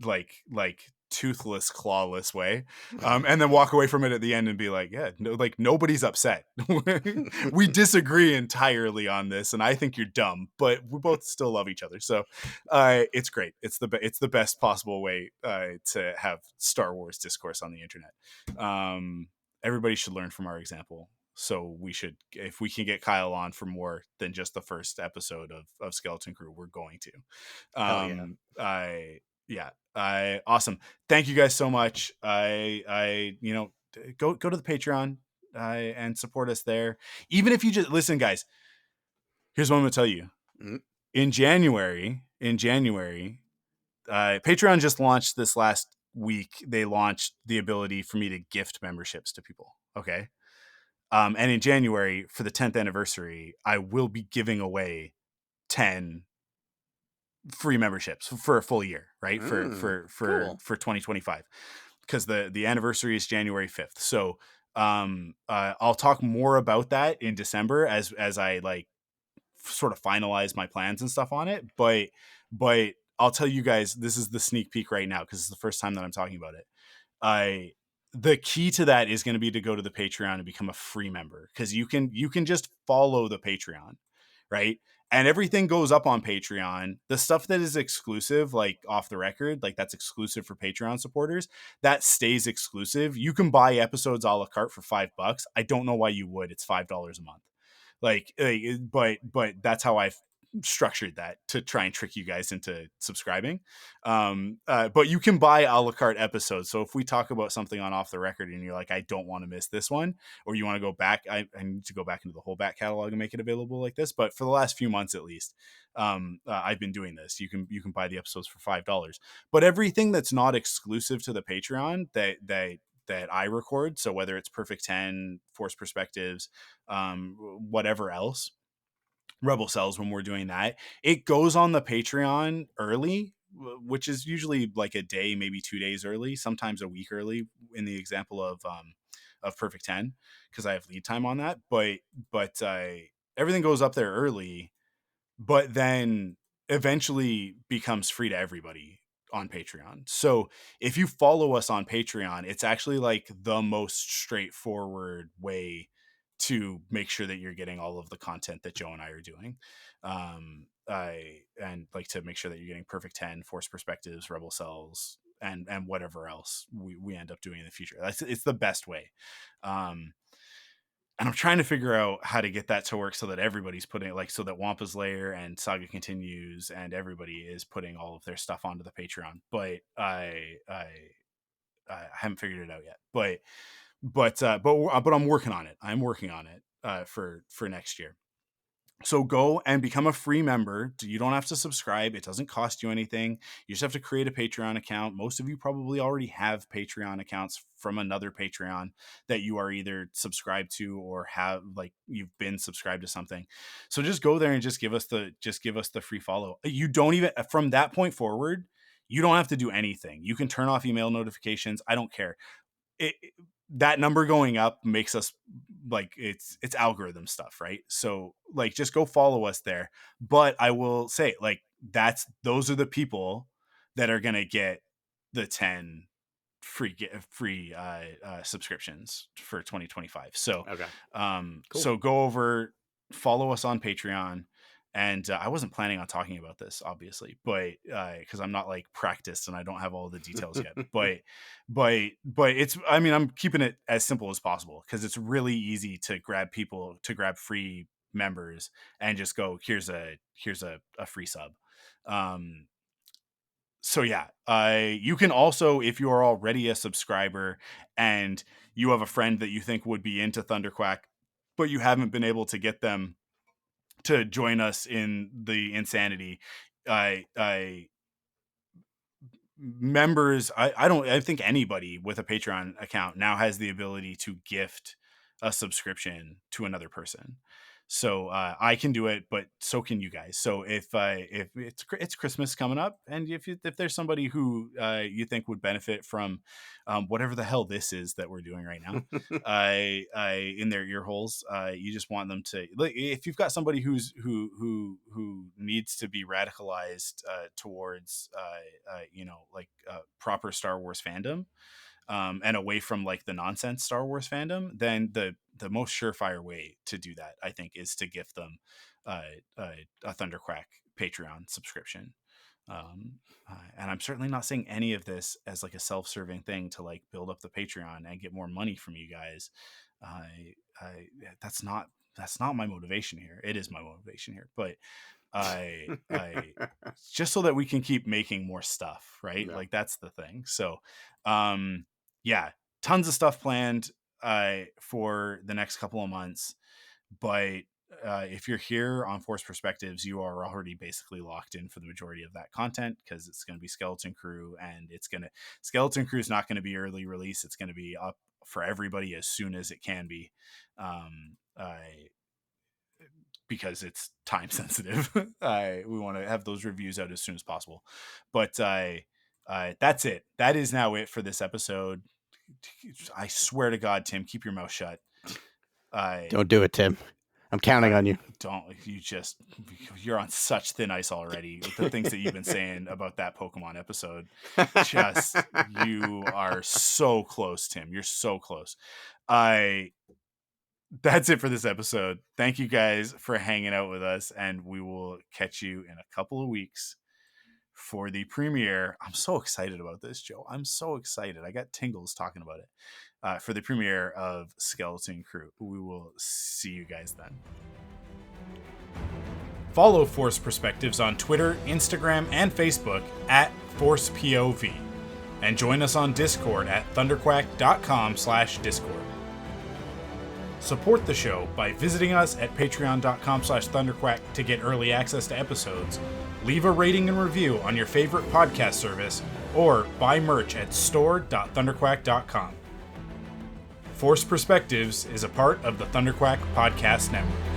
like toothless, clawless way, and then walk away from it at the end and be like, nobody's upset. We disagree entirely on this, and I think you're dumb, but we both still love each other. So it's great. It's the best possible way to have Star Wars discourse on the internet. Everybody should learn from our example. So we should, if we can get Kyle on for more than just the first episode of Skeleton Crew, we're going to. Hell yeah. Awesome. Thank you guys so much. Go to the Patreon and support us there. Even if you just listen, guys, here's what I'm going to tell you. Mm-hmm. In January, Patreon just launched this last week. They launched the ability for me to gift memberships to people. Okay. And in January, for the 10th anniversary, I will be giving away 10 free memberships for a full year, right? For 2025, because the anniversary is January 5th. So I'll talk more about that in December as I like sort of finalize my plans and stuff on it. But I'll tell you guys, this is the sneak peek right now, because it's the first time that I'm talking about it. The key to that is going to be to go to the Patreon and become a free member, because you can just follow the Patreon, right? And everything goes up on Patreon. The stuff that is exclusive, like off the record, like that's exclusive for Patreon supporters, that stays exclusive. You can buy episodes a la carte for $5. I don't know why you would. It's $5 a month. But that's how I've structured that to try and trick you guys into subscribing. But you can buy a la carte episodes. So if we talk about something on Off the Record and you're like, I don't want to miss this one, or you want to go back, I need to go back into the whole back catalog and make it available like this. But for the last few months, at least, I've been doing this. You can buy the episodes for $5, but everything that's not exclusive to the Patreon that I record, so whether it's Perfect 10, Force Perspectives, whatever else, Rebel Cells, when we're doing that, it goes on the Patreon early, which is usually like a day, maybe 2 days early, sometimes a week early in the example of Perfect 10, because I have lead time on that. But everything goes up there early, but then eventually becomes free to everybody on Patreon. So if you follow us on Patreon, it's actually like the most straightforward way to make sure that you're getting all of the content that Joe and I are doing. And like to make sure that you're getting Perfect 10, Force Perspectives, Rebel Cells, and whatever else we end up doing in the future. It's the best way. And I'm trying to figure out how to get that to work so that everybody's putting, like, so that Wampa's Lair and Saga Continues and everybody is putting all of their stuff onto the Patreon. But I haven't figured it out yet. But I'm working on it. I'm working on it for next year. So go and become a free member. You don't have to subscribe. It doesn't cost you anything. You just have to create a Patreon account. Most of you probably already have Patreon accounts from another Patreon that you are either subscribed to or have, like, you've been subscribed to something. So just go there and just give us the free follow. You don't even, from that point forward, you don't have to do anything. You can turn off email notifications. I don't care. That number going up makes us, like, it's algorithm stuff, right? So like, just go follow us there. But I will say, like, those are the people that are gonna get the 10 free subscriptions for 2025. So okay, cool. So go over, follow us on Patreon. And I wasn't planning on talking about this, obviously, but because I'm not like practiced and I don't have all the details yet. but it's, I mean, I'm keeping it as simple as possible, because it's really easy to grab free members and just go, here's a free sub. So yeah, you can also, if you are already a subscriber and you have a friend that you think would be into ThunderQuack, but you haven't been able to get them to join us in the insanity, I members, I think anybody with a Patreon account now has the ability to gift a subscription to another person. So I can do it, but so can you guys. So if it's Christmas coming up, and if there's somebody who you think would benefit from whatever the hell this is that we're doing right now, I in their ear holes, you just want them to, like, if you've got somebody who needs to be radicalized towards proper Star Wars fandom, and away from like the nonsense Star Wars fandom, then the most surefire way to do that, I think, is to gift them a ThunderQuack Patreon subscription. And I'm certainly not saying any of this as like a self-serving thing to like build up the Patreon and get more money from you guys. that's not my motivation here. It is my motivation here, but I just so that we can keep making more stuff, right? Yeah. Like that's the thing. So, yeah, tons of stuff planned for the next couple of months, but if you're here on Force Perspectives, you are already basically locked in for the majority of that content, because it's going to be Skeleton Crew, and Skeleton Crew is not going to be early release. It's going to be up for everybody as soon as it can be, because it's time sensitive. We want to have those reviews out as soon as possible, but that's it. That is now it for this episode. I swear to God, Tim, keep your mouth shut. Don't do it, Tim. I'm counting on you. You're on such thin ice already with the things that you've been saying about that Pokemon episode. You are so close, Tim. You're so close. That's it for this episode. Thank you guys for hanging out with us, and we will catch you in a couple of weeks for the premiere. I'm so excited about this, Joe. I'm so excited. I got tingles talking about it. For the premiere of Skeleton Crew. We will see you guys then. Follow Force Perspectives on Twitter, Instagram, and Facebook at ForcePOV. And join us on Discord at thunderquack.com/Discord. Support the show by visiting us at patreon.com/thunderquack to get early access to episodes, leave a rating and review on your favorite podcast service, or buy merch at store.thunderquack.com. Force Perspectives is a part of the ThunderQuack Podcast Network.